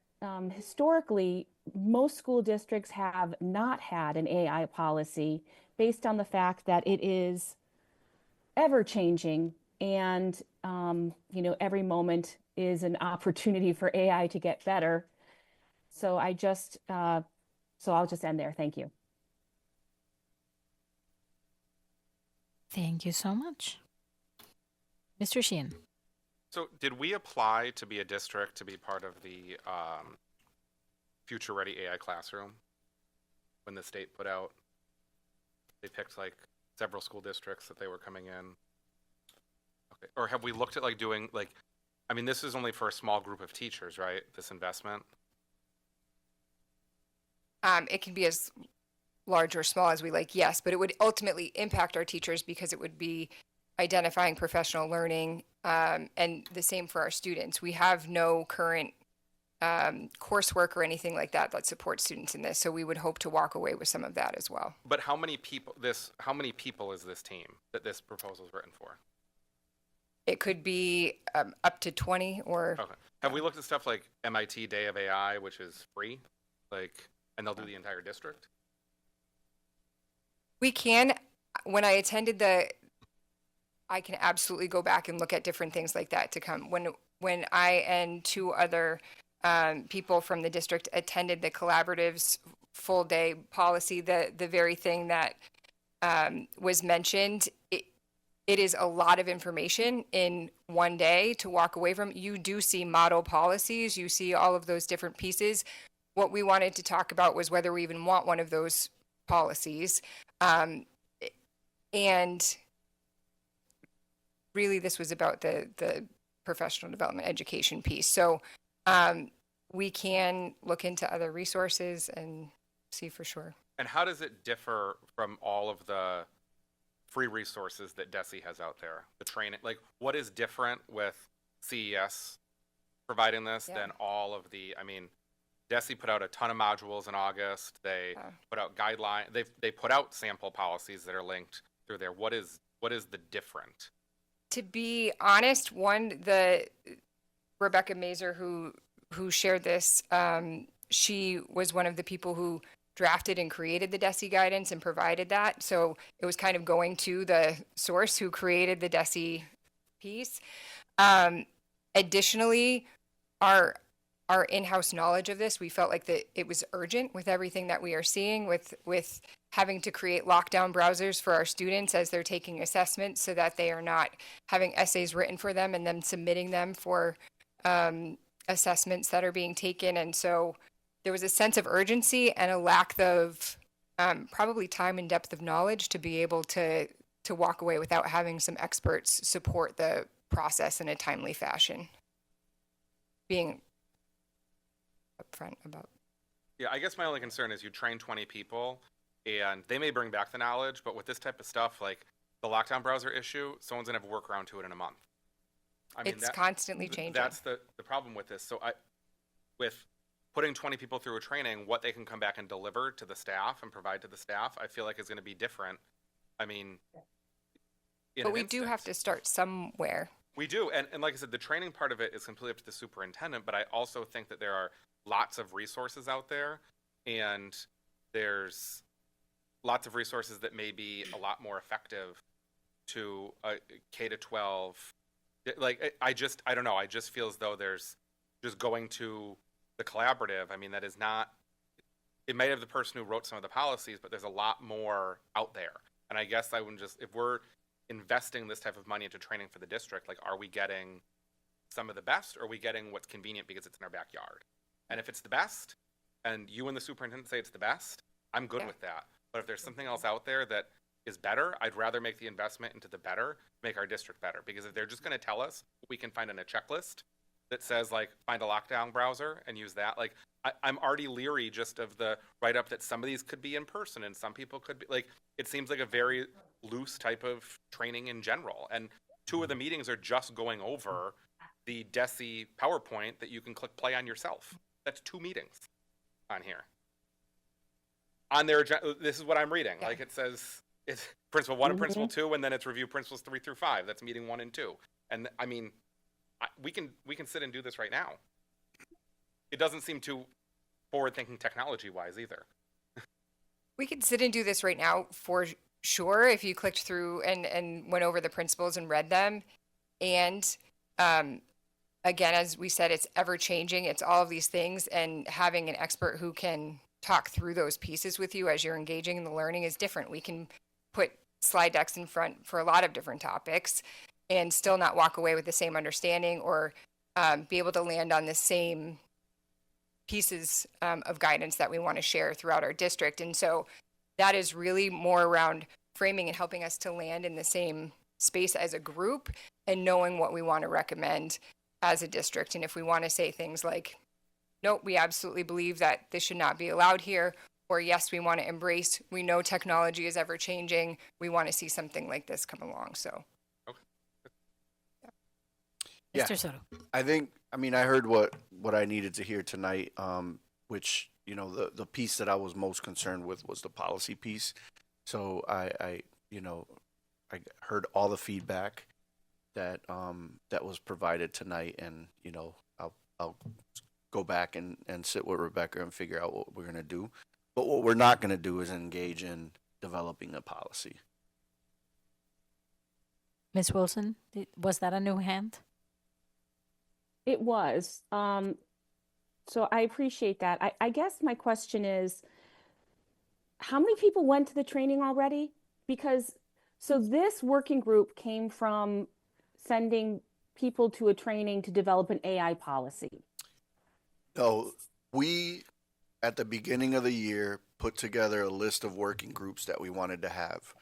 historically, most school districts have not had an AI policy based on the fact that it is ever changing, and every moment is an opportunity for AI to get better. So I'll just end there. Thank you. Thank you so much. Mr. Sheehan. So did we apply to be a district to be part of the Future Ready AI Classroom when the state put out, they picked like several school districts that they were coming in? Okay. Or have we looked at like doing like, I mean, this is only for a small group of teachers, right? This investment? It can be as large or small as we like, yes, but it would ultimately impact our teachers because it would be identifying professional learning, and the same for our students. We have no current coursework or anything like that that supports students in this, so we would hope to walk away with some of that as well. But how many people is this team that this proposal is written for? It could be up to 20 or... Okay. Have we looked at stuff like MIT Day of AI, which is free? Like, and they'll do the entire district? We can. When I attended I can absolutely go back and look at different things like that to come. When I and two other people from the district attended the collaborative's full day policy, the very thing that was mentioned, it is a lot of information in one day to walk away from. You do see model policies, you see all of those different pieces. What we wanted to talk about was whether we even want one of those policies. And really this was about the professional development education piece. So we can look into other resources and see for sure. And how does it differ from all of the free resources that DESE has out there? The training, like what is different with CES providing this than all of the, I mean, DESE put out a ton of modules in August. They put out guidelines. They put out sample policies that are linked through there. What is the different? To be honest, the Rebecca Mazer who shared this, she was one of the people who drafted and created the DESE guidance and provided that. So it was kind of going to the source who created the DESE piece. Additionally, our in-house knowledge of this, we felt like that it was urgent with everything that we are seeing with having to create lockdown browsers for our students as they're taking assessments so that they are not having essays written for them and then submitting them for assessments that are being taken. And so there was a sense of urgency and a lack of probably time and depth of knowledge to be able to walk away without having some experts support the process in a timely fashion. Being upfront about. Yeah, I guess my only concern is you train 20 people and they may bring back the knowledge, but with this type of stuff, like the lockdown browser issue, someone's gonna have a workaround to it in a month. I mean, it's constantly changing. That's the problem with this. So with putting 20 people through a training, what they can come back and deliver to the staff and provide to the staff, I feel like is gonna be different. I mean, but we do have to start somewhere. We do, and like I said, the training part of it is completely up to the superintendent, but I also think that there are lots of resources out there, and there's lots of resources that may be a lot more effective to K-12. Like, I don't know, I just feel as though there's just going to the collaborative. I mean, that is not, it may have the person who wrote some of the policies, but there's a lot more out there. And I guess I would just, if we're investing this type of money into training for the district, like, are we getting some of the best, or are we getting what's convenient because it's in our backyard? And if it's the best, and you and the superintendent say it's the best, I'm good with that. But if there's something else out there that is better, I'd rather make the investment into the better, make our district better. Because if they're just going to tell us what we can find in a checklist that says like find a lockdown browser and use that, like I'm already leery just of the write up that some of these could be in person and some people could be like, it seems like a very loose type of training in general. And 2 of the meetings are just going over the DESI PowerPoint that you can click play on yourself. That's 2 meetings on here. On their, this is what I'm reading. Like it says, it's principle 1 and principle 2, and then it's review principles 3 through 5. That's meeting 1 and 2. And I mean, we can sit and do this right now. It doesn't seem too forward-thinking technology-wise either. We could sit and do this right now for sure if you clicked through and went over the principles and read them. And again, as we said, it's ever changing. It's all of these things, and having an expert who can talk through those pieces with you as you're engaging in the learning is different. We can put slide decks in front for a lot of different topics and still not walk away with the same understanding or be able to land on the same pieces of guidance that we want to share throughout our district. And so that is really more around framing and helping us to land in the same space as a group and knowing what we want to recommend as a district. And if we want to say things like, nope, we absolutely believe that this should not be allowed here, or yes, we want to embrace, we know technology is ever changing, we want to see something like this come along. So Yeah, Mr. Soto. I think, I mean, I heard what I needed to hear tonight, which, you know, the piece that I was most concerned with was the policy piece. So I heard all the feedback that that was provided tonight, and, you know, I'll go back and sit with Rebecca and figure out what we're going to do. But what we're not going to do is engage in developing a policy. Ms. Wilson, was that a new hand? It was. So I appreciate that. I guess my question is, how many people went to the training already? Because, so this working group came from sending people to a training to develop an AI policy. No, we, at the beginning of the year, put together a list of working groups that we wanted to have.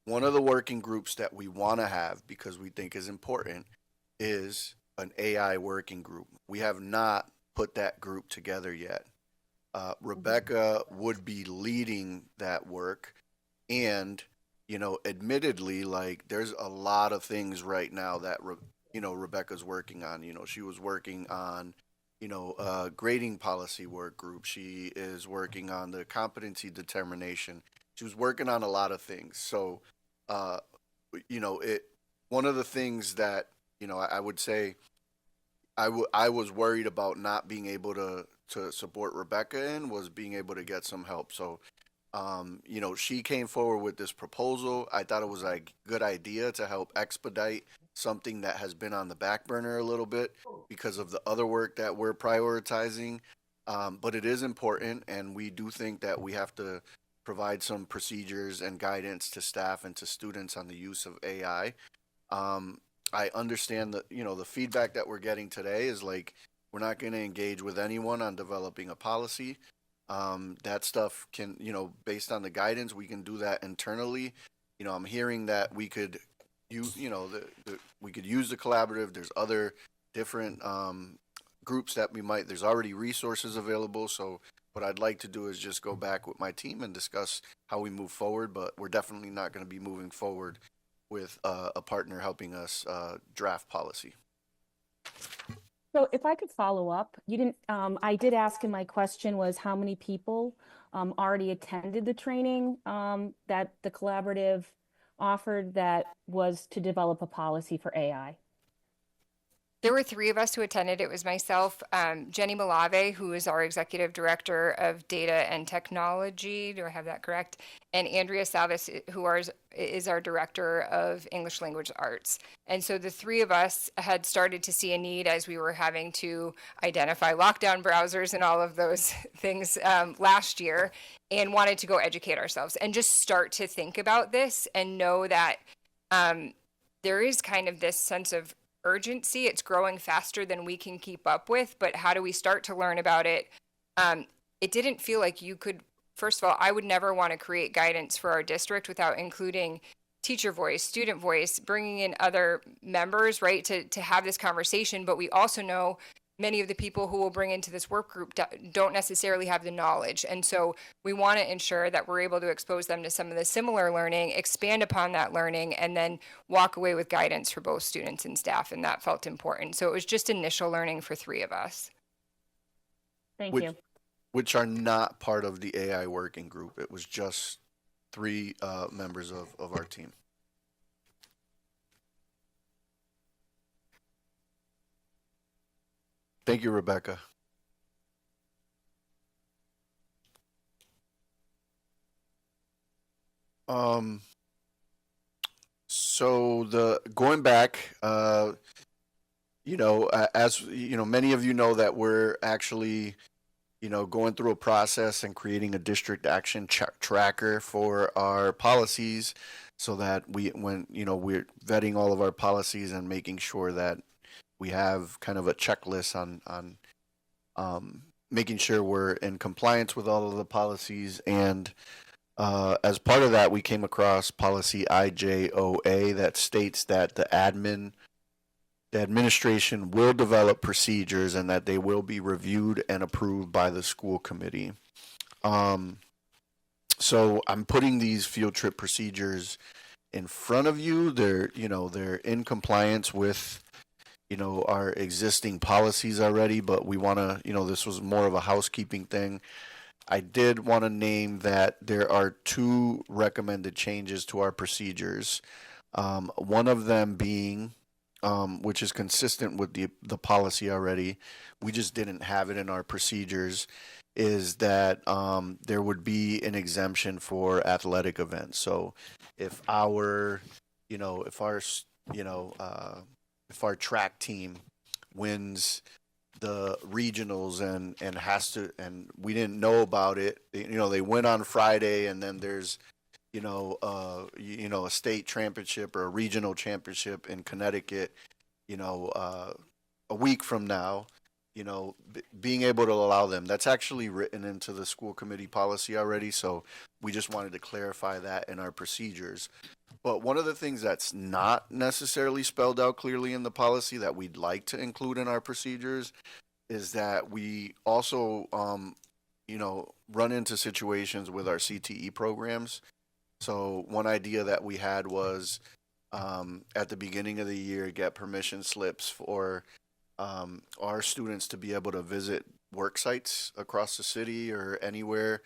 One of the working groups that we want to have, because we think is important, is an AI working group. We have not put that group together yet. Rebecca would be leading that work, and, you know, admittedly, like, there's a lot of things right now that, you know, Rebecca's working on. You know, she was working on, you know, grading policy work group. She is working on the competency determination. She was working on a lot of things. So, you know, one of the things that, you know, I would say I was worried about not being able to support Rebecca in was being able to get some help. So, you know, she came forward with this proposal. I thought it was a good idea to help expedite something that has been on the back burner a little bit because of the other work that we're prioritizing. But it is important, and we do think that we have to provide some procedures and guidance to staff and to students on the use of AI. I understand that, you know, the feedback that we're getting today is like, we're not going to engage with anyone on developing a policy. That stuff can, you know, based on the guidance, we can do that internally. You know, I'm hearing that we could use, you know, we could use the collaborative. There's other different groups that there's already resources available. So what I'd like to do is just go back with my team and discuss how we move forward, but we're definitely not going to be moving forward with a partner helping us draft policy. So if I could follow up, you didn't, I did ask in my question was how many people already attended the training that the collaborative offered that was to develop a policy for AI? There were 3 of us who attended. It was myself, Jenny Malave, who is our Executive Director of Data and Technology. Do I have that correct? And Andrea Salvis, who is our Director of English Language Arts. And so the 3 of us had started to see a need as we were having to identify lockdown browsers and all of those things last year, and wanted to go educate ourselves and just start to think about this and know that there is kind of this sense of urgency. It's growing faster than we can keep up with, but how do we start to learn about it? It didn't feel like you could first of all, I would never want to create guidance for our district without including teacher voice, student voice, bringing in other members, right, to have this conversation. But we also know many of the people who will bring into this work group don't necessarily have the knowledge. And so we want to ensure that we're able to expose them to some of the similar learning, expand upon that learning, and then walk away with guidance for both students and staff. And that felt important. So it was just initial learning for 3 of us. Thank which, you. Which are not part of the AI working group. It was just 3 members of our team. Thank you, Rebecca. So going back, you know, as you know, many of you know that we're actually, you know, going through a process and creating a district action tracker for our policies, so that when you know, we're vetting all of our policies and making sure that we have kind of a checklist on making sure we're in compliance with all of the policies. And as part of that, we came across policy IJOA that states that the administration will develop procedures and that they will be reviewed and approved by the school committee. So I'm putting these field trip procedures in front of you. They're in compliance with, you know, our existing policies already, but we want to, you know, this was more of a housekeeping thing. I did want to name that there are 2 recommended changes to our procedures. One of them being, which is consistent with the policy already, we just didn't have it in our procedures, is that there would be an exemption for athletic events. So if our track team wins the regionals and has to, and we didn't know about it, you know, they win on Friday, and then there's, you know, a state championship or a regional championship in Connecticut, you know, a week from now, you know, being able to allow them. That's actually written into the school committee policy already, so we just wanted to clarify that in our procedures. But one of the things that's not necessarily spelled out clearly in the policy that we'd like to include in our procedures is that we also, you know, run into situations with our CTE programs. So one idea that we had was at the beginning of the year, get permission slips for our students to be able to visit work sites across the city or anywhere.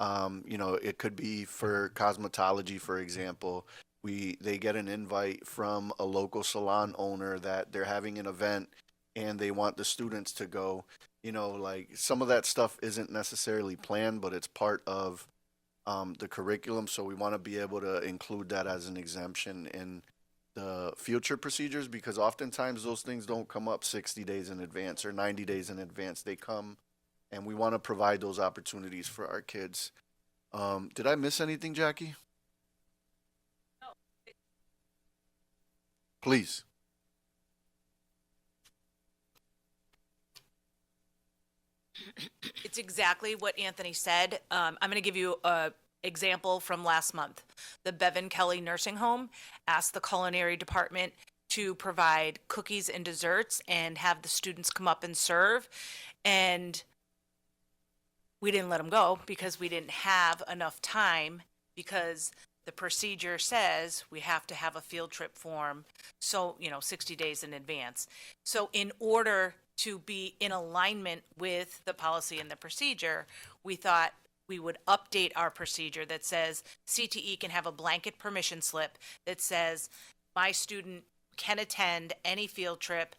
You know, it could be for cosmetology, for example. They get an invite from a local salon owner that they're having an event and they want the students to go. You know, like, some of that stuff isn't necessarily planned, but it's part of the curriculum. So we want to be able to include that as an exemption in the field trip procedures, because oftentimes those things don't come up 60 days in advance or 90 days in advance. They come, and we want to provide those opportunities for our kids. Did I miss anything, Jackie? No. Please. It's exactly what Anthony said. I'm going to give you a example from last month. The Bevan Kelly Nursing Home asked the culinary department to provide cookies and desserts and have the students come up and serve. And we didn't let them go because we didn't have enough time, because the procedure says we have to have a field trip form, so, 60 days in advance. So in order to be in alignment with the policy and the procedure, we thought we would update our procedure that says CTE can have a blanket permission slip that says my student can attend any field trip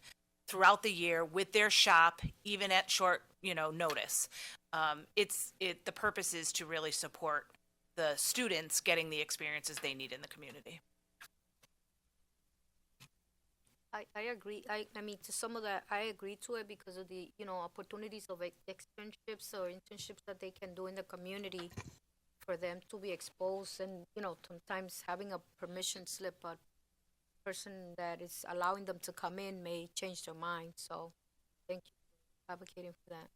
throughout the year with their shop, even at short, notice. The purpose is to really support the students getting the experiences they need in the community. I agree. I mean, to some of that, I agree to it because of the, opportunities of externships or internships that they can do in the community for them to be exposed. And, sometimes having a permission slip, a person that is allowing them to come in may change their mind. So thank you for advocating for that.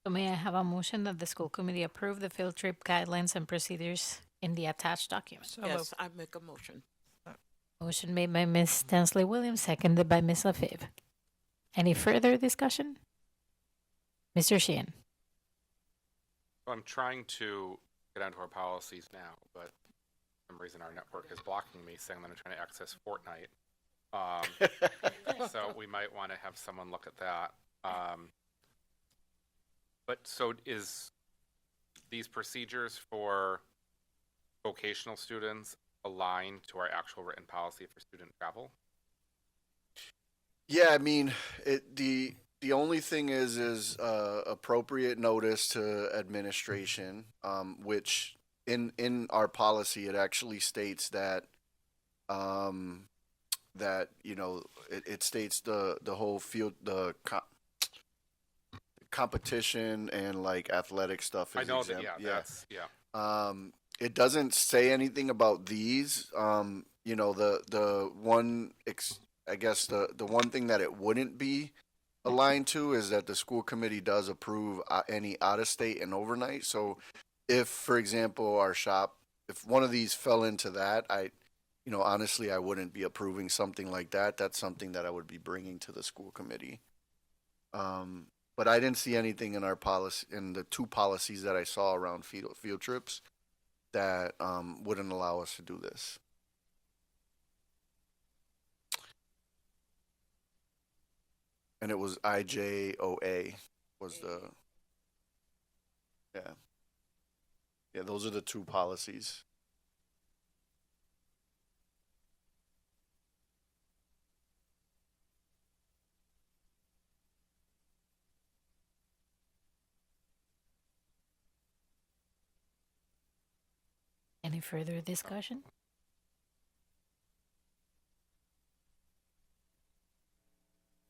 So may I have a motion that the school committee approve the field trip guidelines and procedures in the attached document? Yes, I make a motion. Motion made by Ms. Tensley Williams, seconded by Ms. LaFave. Any further discussion? Mr. Sheehan. So I'm trying to get onto our policies now, but for some reason our network is blocking me, saying that I'm trying to access Fortnite. So we might want to have someone look at that. But so is these procedures for vocational students aligned to our actual written policy for student travel? Yeah, I mean, the only thing is appropriate notice to administration, which in our policy it actually states that that it states the whole field competition and like athletic stuff is I know exempt. that. Yeah, that's yeah. It doesn't say anything about these. The one I guess the one thing that it wouldn't be aligned to is that the school committee does approve any out of state and overnight. So if, for example, if one of these fell into that, honestly, I wouldn't be approving something like that. That's something that I would be bringing to the school committee. But I didn't see anything in our policy, in the two policies that I saw around field trips, that wouldn't allow us to do this. And it was IJOA was the, yeah, those are the two policies. Any further discussion?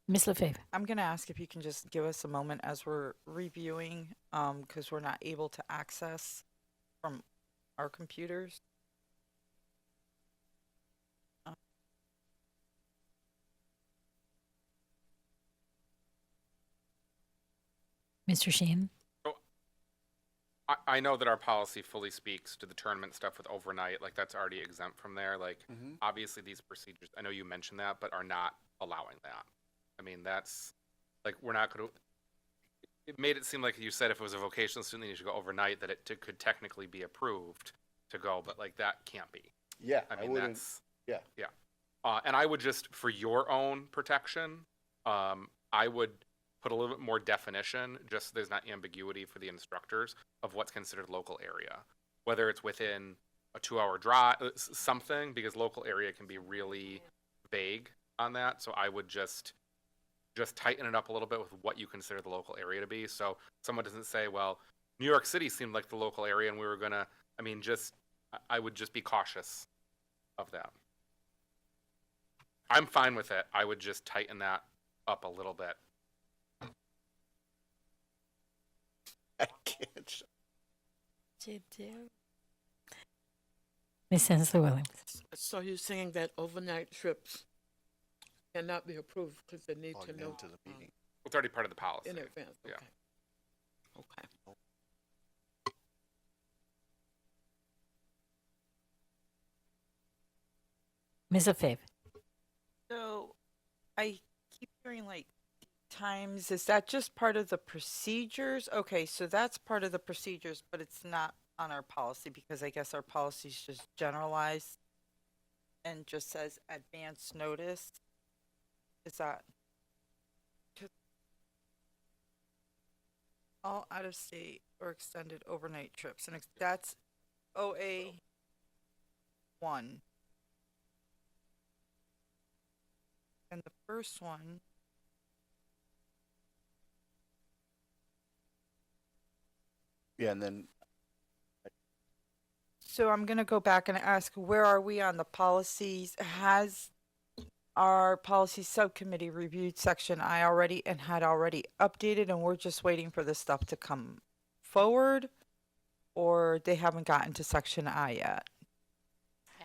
Ms. LaFave. I'm going to ask if you can just give us a moment as we're reviewing, because we're not able to access from our computers. Mr. Sheehan. I know that our policy fully speaks to the tournament stuff with overnight, like that's already exempt from there. Like obviously these procedures, I know you mentioned that, but are not allowing that. I mean, that's like, we're not going to, it made it seem like you said if it was a vocational student, you should go overnight, that it could technically be approved to go, but like that can't be. Yeah, I mean, that's, yeah. And I would just, for your own protection, I would put a little bit more definition, just so there's not ambiguity for the instructors of what's considered local area, whether it's within a 2-hour drive, something, because local area can be really vague on that. So I would just tighten it up a little bit with what you consider the local area to be. So someone doesn't say, well, New York City seemed like the local area and we were gonna, I would just be cautious of that. I'm fine with it. I would just tighten that up a little bit. I can't. Ms. Tensley Williams. So you're saying that overnight trips cannot be approved because they need to know into the meeting. It's already part of the policy. in advance? Yeah. Okay. Ms. LaFave. So I keep hearing like times, is that just part of the procedures? Okay, so that's part of the procedures, but it's not on our policy because I guess our policy is just generalized and just says advance notice. Is that all out of state or extended overnight trips? And that's OA 1. And the first one, Yeah, and then so I'm going to go back and ask, where are we on the policies? Has our policy subcommittee reviewed section I already and had already updated, and we're just waiting for this stuff to come forward, or they haven't gotten to section I yet?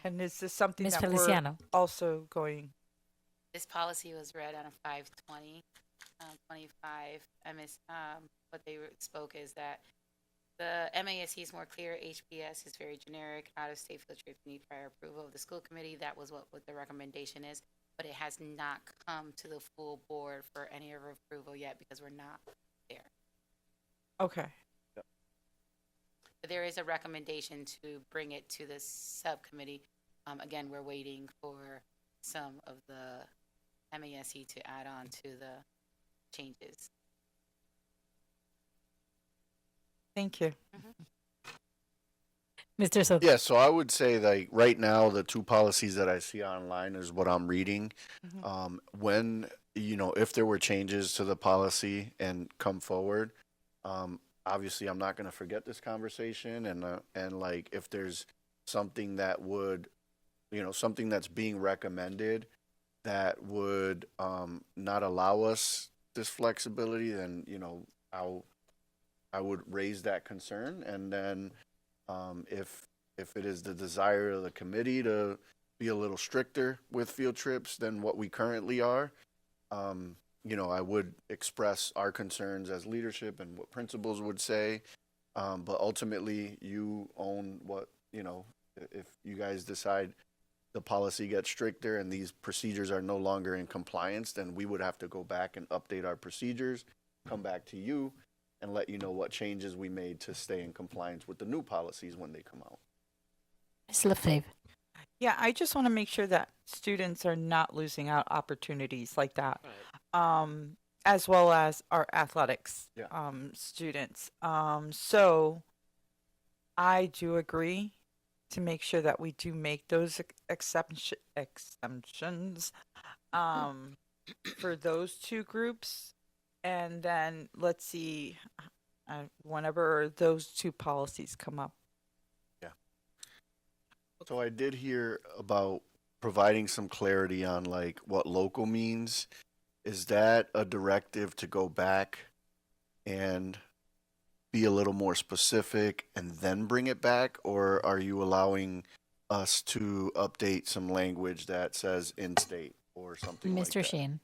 And is this something Ms. that Feliciano. we're also going? This policy was read on a 5/20, 25. what they spoke is that the MASC is more clear, HBS is very generic, out-of-state field trips need prior approval of the school committee. That was what the recommendation is, but it has not come to the full board for any of approval yet because we're not there. Okay. But there is a recommendation to bring it to the subcommittee. Again, we're waiting for some of the MASC to add on to the changes. Thank you. Mr. Soto. Yeah, so I would say like right now the two policies that I see online is what I'm reading. When if there were changes to the policy and come forward, obviously I'm not going to forget this conversation and like if there's something that would something that's being recommended that would not allow us this flexibility, then I would raise that concern, and then if it is the desire of the committee to be a little stricter with field trips than what we currently are, I would express our concerns as leadership and what principals would say. But ultimately, you own what if you guys decide the policy gets stricter and these procedures are no longer in compliance, then we would have to go back and update our procedures, come back to you, and let you know what changes we made to stay in compliance with the new policies when they come out. Ms. Lefebvre. Yeah, I just want to make sure that students are not losing out opportunities like that, as well as our athletics students. So I do agree to make sure that we do make those exemptions for those two groups. And then let's see, whenever those two policies come up. Yeah. So I did hear about providing some clarity on like what local means. Is that a directive to go back and be a little more specific and then bring it back? Or are you allowing us to update some language that says in-state or something like that? Mr. Sheen.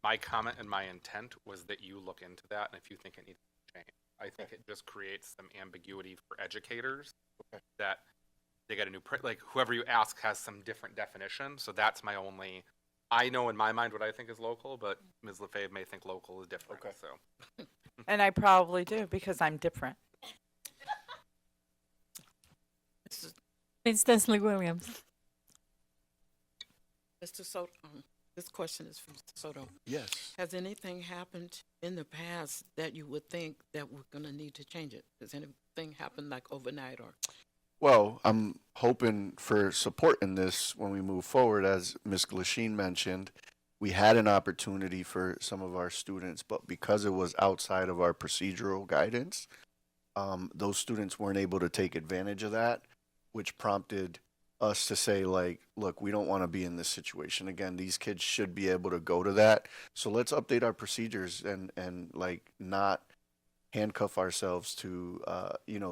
My comment and my intent was that you look into that, and if you think it needs to change. I think it just creates some ambiguity for educators that they get a new like whoever you ask has some different definition. So that's my only. I know in my mind what I think is local, but Ms. Lefebvre may think local is different. Okay. So. And I probably do because I'm different. Ms. Desley Williams. Mr. Soto, this question is from Mr. Soto. Yes. Has anything happened in the past that you would think that we're going to need to change it? Has anything happened like overnight or? Well, I'm hoping for support in this when we move forward. As Ms. Glasheen mentioned, we had an opportunity for some of our students, but because it was outside of our procedural guidance, those students weren't able to take advantage of that, which prompted us to say, like, look, we don't want to be in this situation again. These kids should be able to go to that. So let's update our procedures and like not handcuff ourselves to,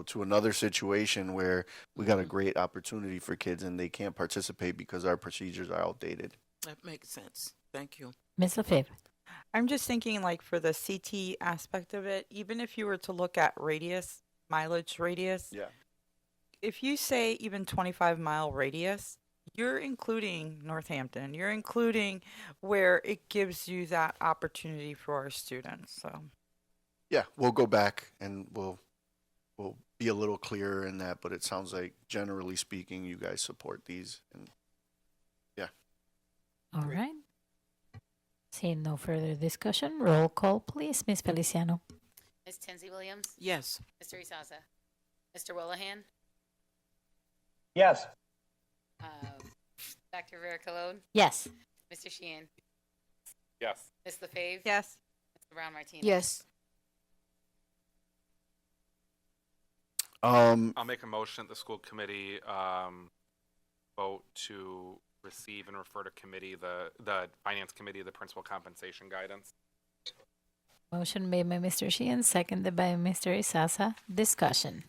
to another situation where we got a great opportunity for kids and they can't participate because our procedures are outdated. That makes sense. Thank you. Ms. Lefebvre. I'm just thinking like for the CT aspect of it, even if you were to look at mileage radius. Yeah. If you say even 25-mile radius, you're including Northampton. You're including where it gives you that opportunity for our students. So, yeah, we'll go back and we'll be a little clearer in that. But it sounds like, generally speaking, you guys support these. And yeah. All right. Seeing no further discussion, roll call, please, Ms. Feliciano. Ms. Tenzie Williams. Yes. Mr. Isaza. Mr. Willahan. Yes. Dr. Vera Colon. Yes. Mr. Sheehan. Yes. Ms. Lefebvre. Yes. Mr. Brown Martinez. Yes. I'll make a motion that the school committee vote to receive and refer to committee the finance committee the principal compensation guidance. Motion made by Mr. Sheehan, seconded by Mr. Isaza. Discussion.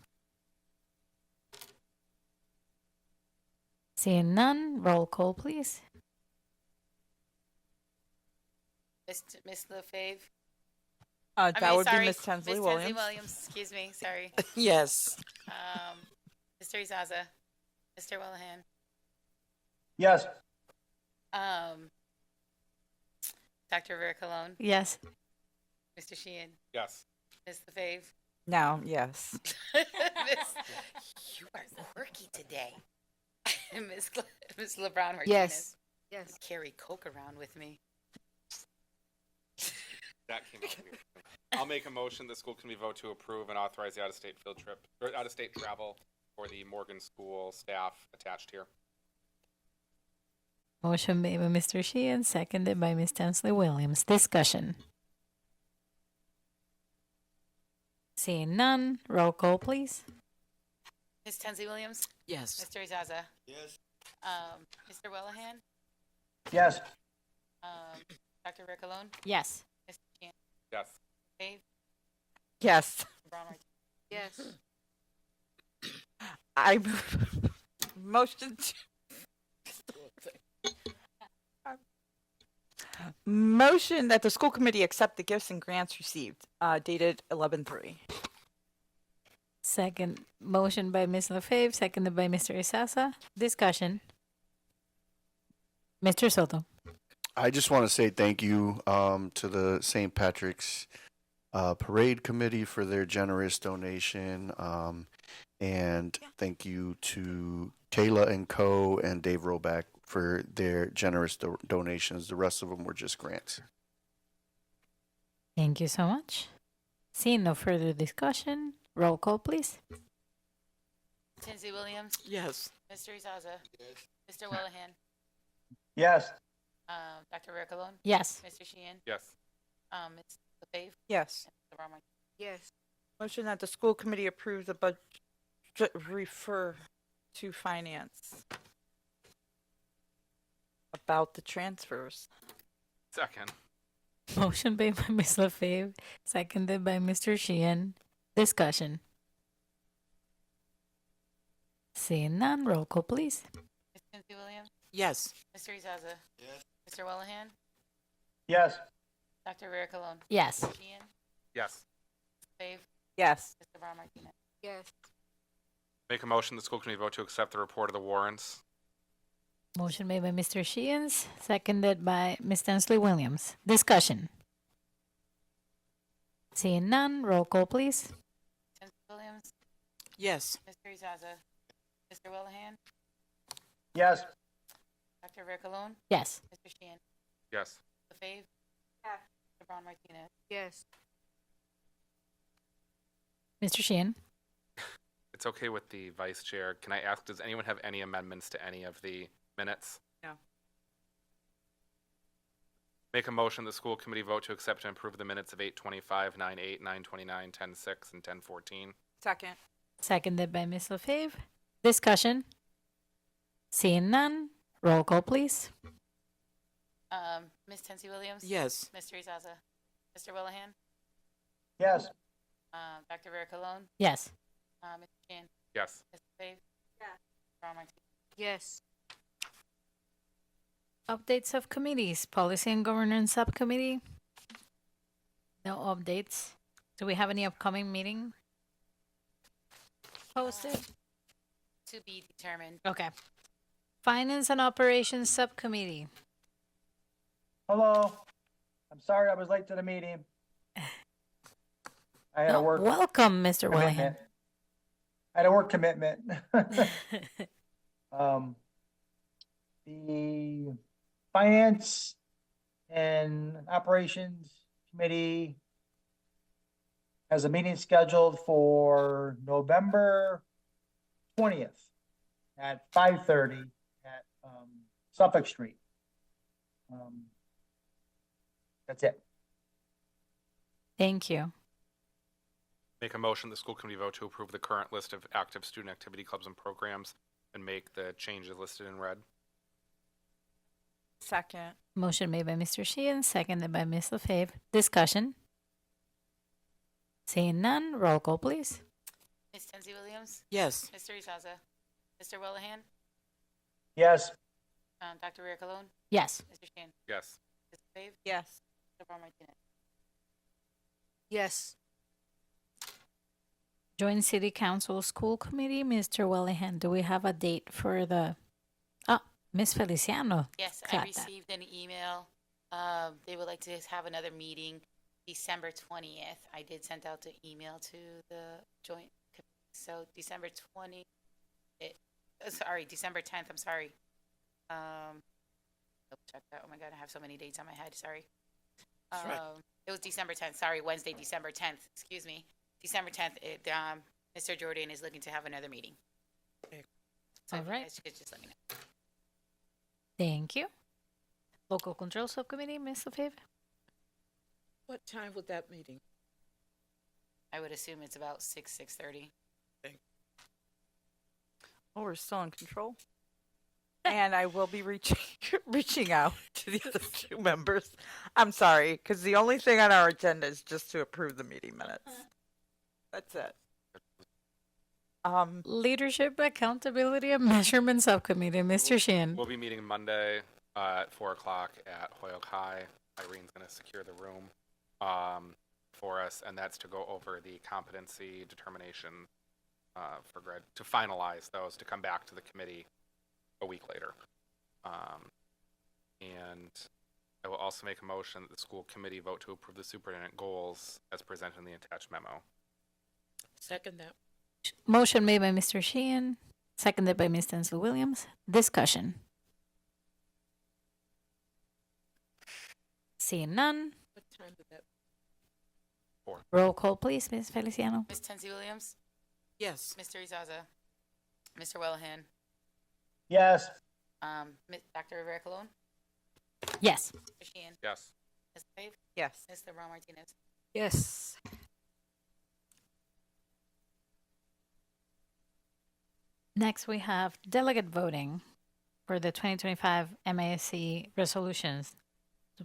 Seeing none, roll call, please. Ms. Lefebvre. That would sorry, be Miss Tensley Williams. Excuse me. Sorry. Yes. Mr. Izaza, Mr. Wellahan, Yes. Dr. Rivera Colon, Yes. Mr. Sheehan, Yes. Ms. LaFave. Now, yes. You are quirky today. Ms. LeBron Martinez. Yes. Yes. Carry Coke around with me. That came out weird. I'll make a motion the school committee vote to approve and authorize the out-of-state field trip or out-of-state travel for the Morgan School staff attached here. Motion made by Mr. Sheehan, seconded by Ms. Tensley Williams. Discussion. Seeing none, roll call, please. Ms. Tensley Williams, Yes. Mr. Izaza, Yes. Mr. Wellahan, Yes. Dr. Rivera Colon, Yes. Mr. Sheehan, Yes. LaFave, Yes. LeBron Martinez. Yes. I motion to motion that the school committee accept the gifts and grants received, dated 11/3. Second motion by Ms. LaFave, seconded by Mr. Isasa. Discussion. Mr. Soto. I just want to say thank you to the St. Patrick's Parade Committee for their generous donation. And thank you to Kayla and Co. and Dave Roback for their generous donations. The rest of them were just grants. Thank you so much. Seeing no further discussion, roll call, please. Tensley Williams, Yes. Mr. Izaza, Mr. Wellahan, Yes. Dr. Rivera Colon, Yes. Mr. Sheehan, Yes. Ms. LaFave, Yes. and LeBron Martinez. Yes. Motion that the school committee approve the budget refer to finance about the transfers. Second. Motion made by Ms. LaFave, seconded by Mr. Sheehan. Discussion. Seeing none, roll call, please. Ms. Tensley Williams, Yes. Mr. Izaza, Yes. Mr. Wellahan, Yes. Dr. Rivera Colon, Yes. Mr. Sheehan, Yes. LaFave, Yes. Mr. LeBron Martinez. Yes. Make a motion the school committee vote to accept the report of the warrants. Motion made by Mr. Sheehan, seconded by Ms. Tensley Williams. Discussion. Seeing none, roll call, please. Tensley Williams, Yes. Mr. Izaza, Mr. Wellahan, Yes. Dr. Rivera Colon, Yes. Mr. Sheehan, Yes. LaFave, LeBron Martinez. Yes. Mr. Sheehan. It's okay with the vice chair. Can I ask, does anyone have any amendments to any of the minutes? No. Make a motion the school committee vote to accept and approve the minutes of 8:25, 9:08, 9:29, 10:06, and 10:14. Second. Seconded by Ms. LaFave. Discussion. Seeing none, roll call, please. Ms. Tensley Williams, Yes. Mr. Izaza, Mr. Wellahan, Yes. Dr. Rivera Colon, Yes. Mr. Sheehan, Yes. Ms. LaFave, LeBron Martinez. Yes. Updates of committees. Policy and Governance Subcommittee. No updates. Do we have any upcoming meeting posted? To be determined. Okay. Finance and Operations Subcommittee. Hello. I'm sorry I was late to the meeting. I had a work Welcome, Mr. Wellahan. commitment. I had a work commitment. The Finance and Operations Committee has a meeting scheduled for November 20th at 5:30 at Suffolk Street. That's it. Thank you. Make a motion the school committee vote to approve the current list of active student activity clubs and programs and make the changes listed in red. Second. Motion made by Mr. Sheehan, seconded by Ms. LaFave. Discussion. Seeing none, roll call, please. Ms. Tensley Williams, Yes. Mr. Izaza, Mr. Wellahan, Yes. Dr. Rivera Colon, Yes. Mr. Sheehan, Yes. Ms. LaFave, Yes. LeBron Martinez. Yes. Joint City Council School Committee, Mr. Willihan, do we have a date for the, oh, Miss Feliciano? Yes, I got that. received an email. They would like to have another meeting December 20th. I did send out the email to the joint. So December 20th, sorry, December 10th, I'm sorry. Check that. Oh my God, I have so many dates on my head, sorry. It was December 10th, sorry, Wednesday, December 10th, excuse me. December 10th, Mr. Jordan is looking to have another meeting. So All if you right. guys could just let me know. Thank you. Local Control Subcommittee, Ms. LaFave? What time would that meeting? I would assume it's about 6:30. Oh, we're still in control. And I will be reaching out to the other two members. I'm sorry, because the only thing on our agenda is just to approve the meeting minutes. That's it. Leadership, Accountability, and Measurement Subcommittee, Mr. Sheehan. We'll be meeting Monday at 4 o'clock at Hoyoke High. Irene's going to secure the room for us, and that's to go over the competency determination for grad, to finalize those, to come back to the committee a week later. And I will also make a motion that the school committee vote to approve the superintendent goals as presented in the attached memo. Second that. Motion made by Mr. Sheehan, seconded by Ms. Tinsley Williams. Discussion. Seeing none. What time did that? Roll call, please, Ms. Feliciano. Ms. Tensi Williams? Yes. Mr. Izaza? Mr. Wellahan? Yes. Dr. Rivera Colon? Yes. Mr. Sheehan? Yes. Ms. Pave? Yes. Ms. LeBron Martinez? Yes. Next, we have delegate voting for the 2025 MASC resolutions.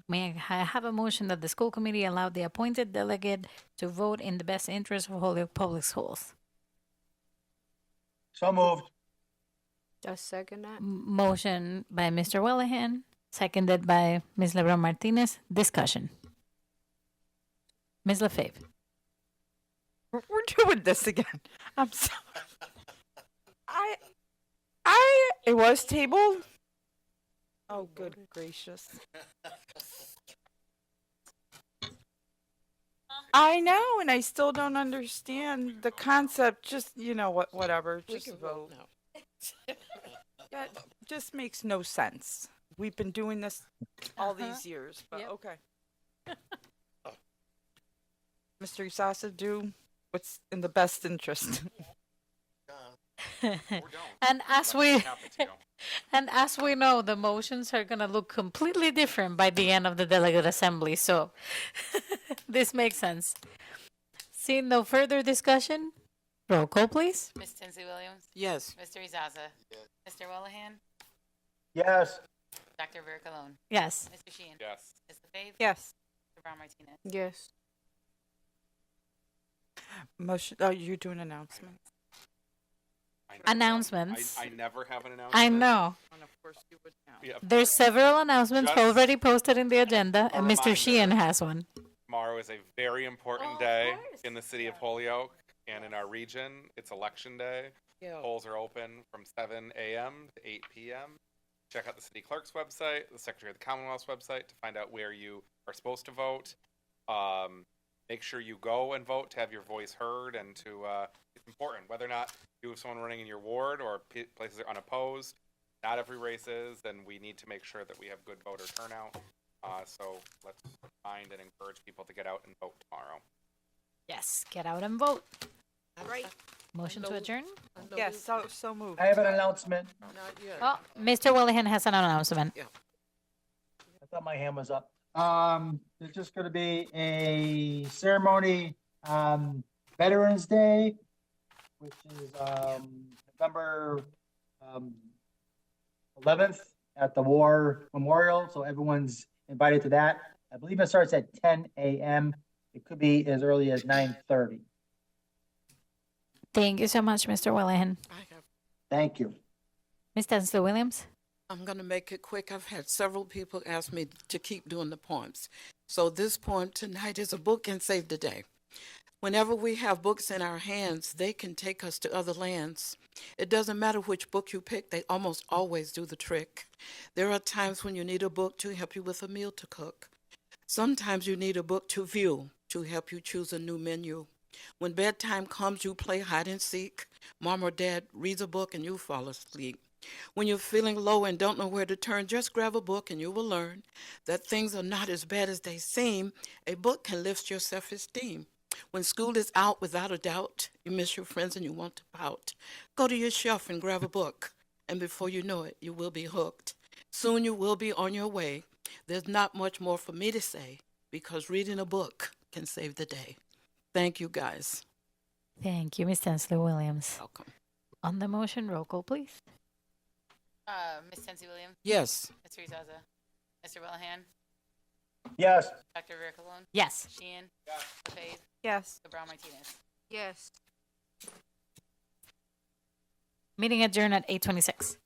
May I have a motion that the school committee allow the appointed delegate to vote in the best interest of Holyoke Public Schools? So moved. Just second that. Motion by Mr. Wellahan, seconded by Ms. LeBron Martinez. Discussion. Ms. LaFave. We're doing this again. I'm sorry. It was tabled. Oh, good gracious. I know, and I still don't understand the concept. Just, whatever. We Just can vote. now. That just makes no sense. We've been doing this all these years, but Yep. okay. Mr. Isasa, do what's in the best interest. And as we know, the motions are gonna look completely different by the end of the delegate assembly. So this makes sense. Seeing no further discussion, roll call, please. Ms. Tensi Williams? Yes. Mr. Izaza? Mr. Wellahan? Yes. Dr. Rivera Colon? Yes. Mr. Sheehan? Yes. Ms. LaFave? Yes. Mr. Brown Martinez? Yes. Motion. Oh, you're doing announcements. Announcements. I never have an announcement. I know. And of course you would now. Yeah. There's several announcements Just already posted in the agenda, and Mr. reminder. Sheehan has one. Tomorrow is a very important day in the city of Holyoke and in our region. It's election day. Yeah. Polls are open from 7 a.m. to 8 p.m. Check out the city clerk's website, the Secretary of the Commonwealth's website to find out where you are supposed to vote. Make sure you go and vote to have your voice heard, and to it's important whether or not you have someone running in your ward or places are unopposed. Not every race is, and we need to make sure that we have good voter turnout. So let's find and encourage people to get out and vote tomorrow. Yes, get out and vote. All right. Motion to adjourn? Yes, so moved. I have an announcement. Not yet. Oh, Mr. Wellahan has an announcement. I thought my hand was up. There's just going to be a ceremony on Veterans Day, which is November 11th at the War Memorial. So everyone's invited to that. I believe it starts at 10 a.m. It could be as early as 9:30. Thank you so much, Mr. Wellahan. Thank you. Ms. Tensley Williams? I'm going to make it quick. I've had several people ask me to keep doing the poems. So this poem tonight is a book can save the day. Whenever we have books in our hands, they can take us to other lands. It doesn't matter which book you pick, they almost always do the trick. There are times when you need a book to help you with a meal to cook. Sometimes you need a book to view to help you choose a new menu. When bedtime comes, you play hide and seek. Mom or dad reads a book and you fall asleep. When you're feeling low and don't know where to turn, just grab a book and you will learn that things are not as bad as they seem. A book can lift your self-esteem. When school is out, without a doubt, you miss your friends and you want to pout. Go to your shelf and grab a book, and before you know it, you will be hooked. Soon you will be on your way. There's not much more for me to say, because reading a book can save the day. Thank you, guys. Thank you, Ms. Tensley Williams. Welcome. On the motion, roll call, please. Ms. Tensley Williams? Yes. Mr. Izaza? Mr. Willihan? Yes. Dr. Rivera Colon? Yes. Sheehan? Yes. LeFave? Yes. Cabral Martinez? Yes. Meeting adjourned at 8:26.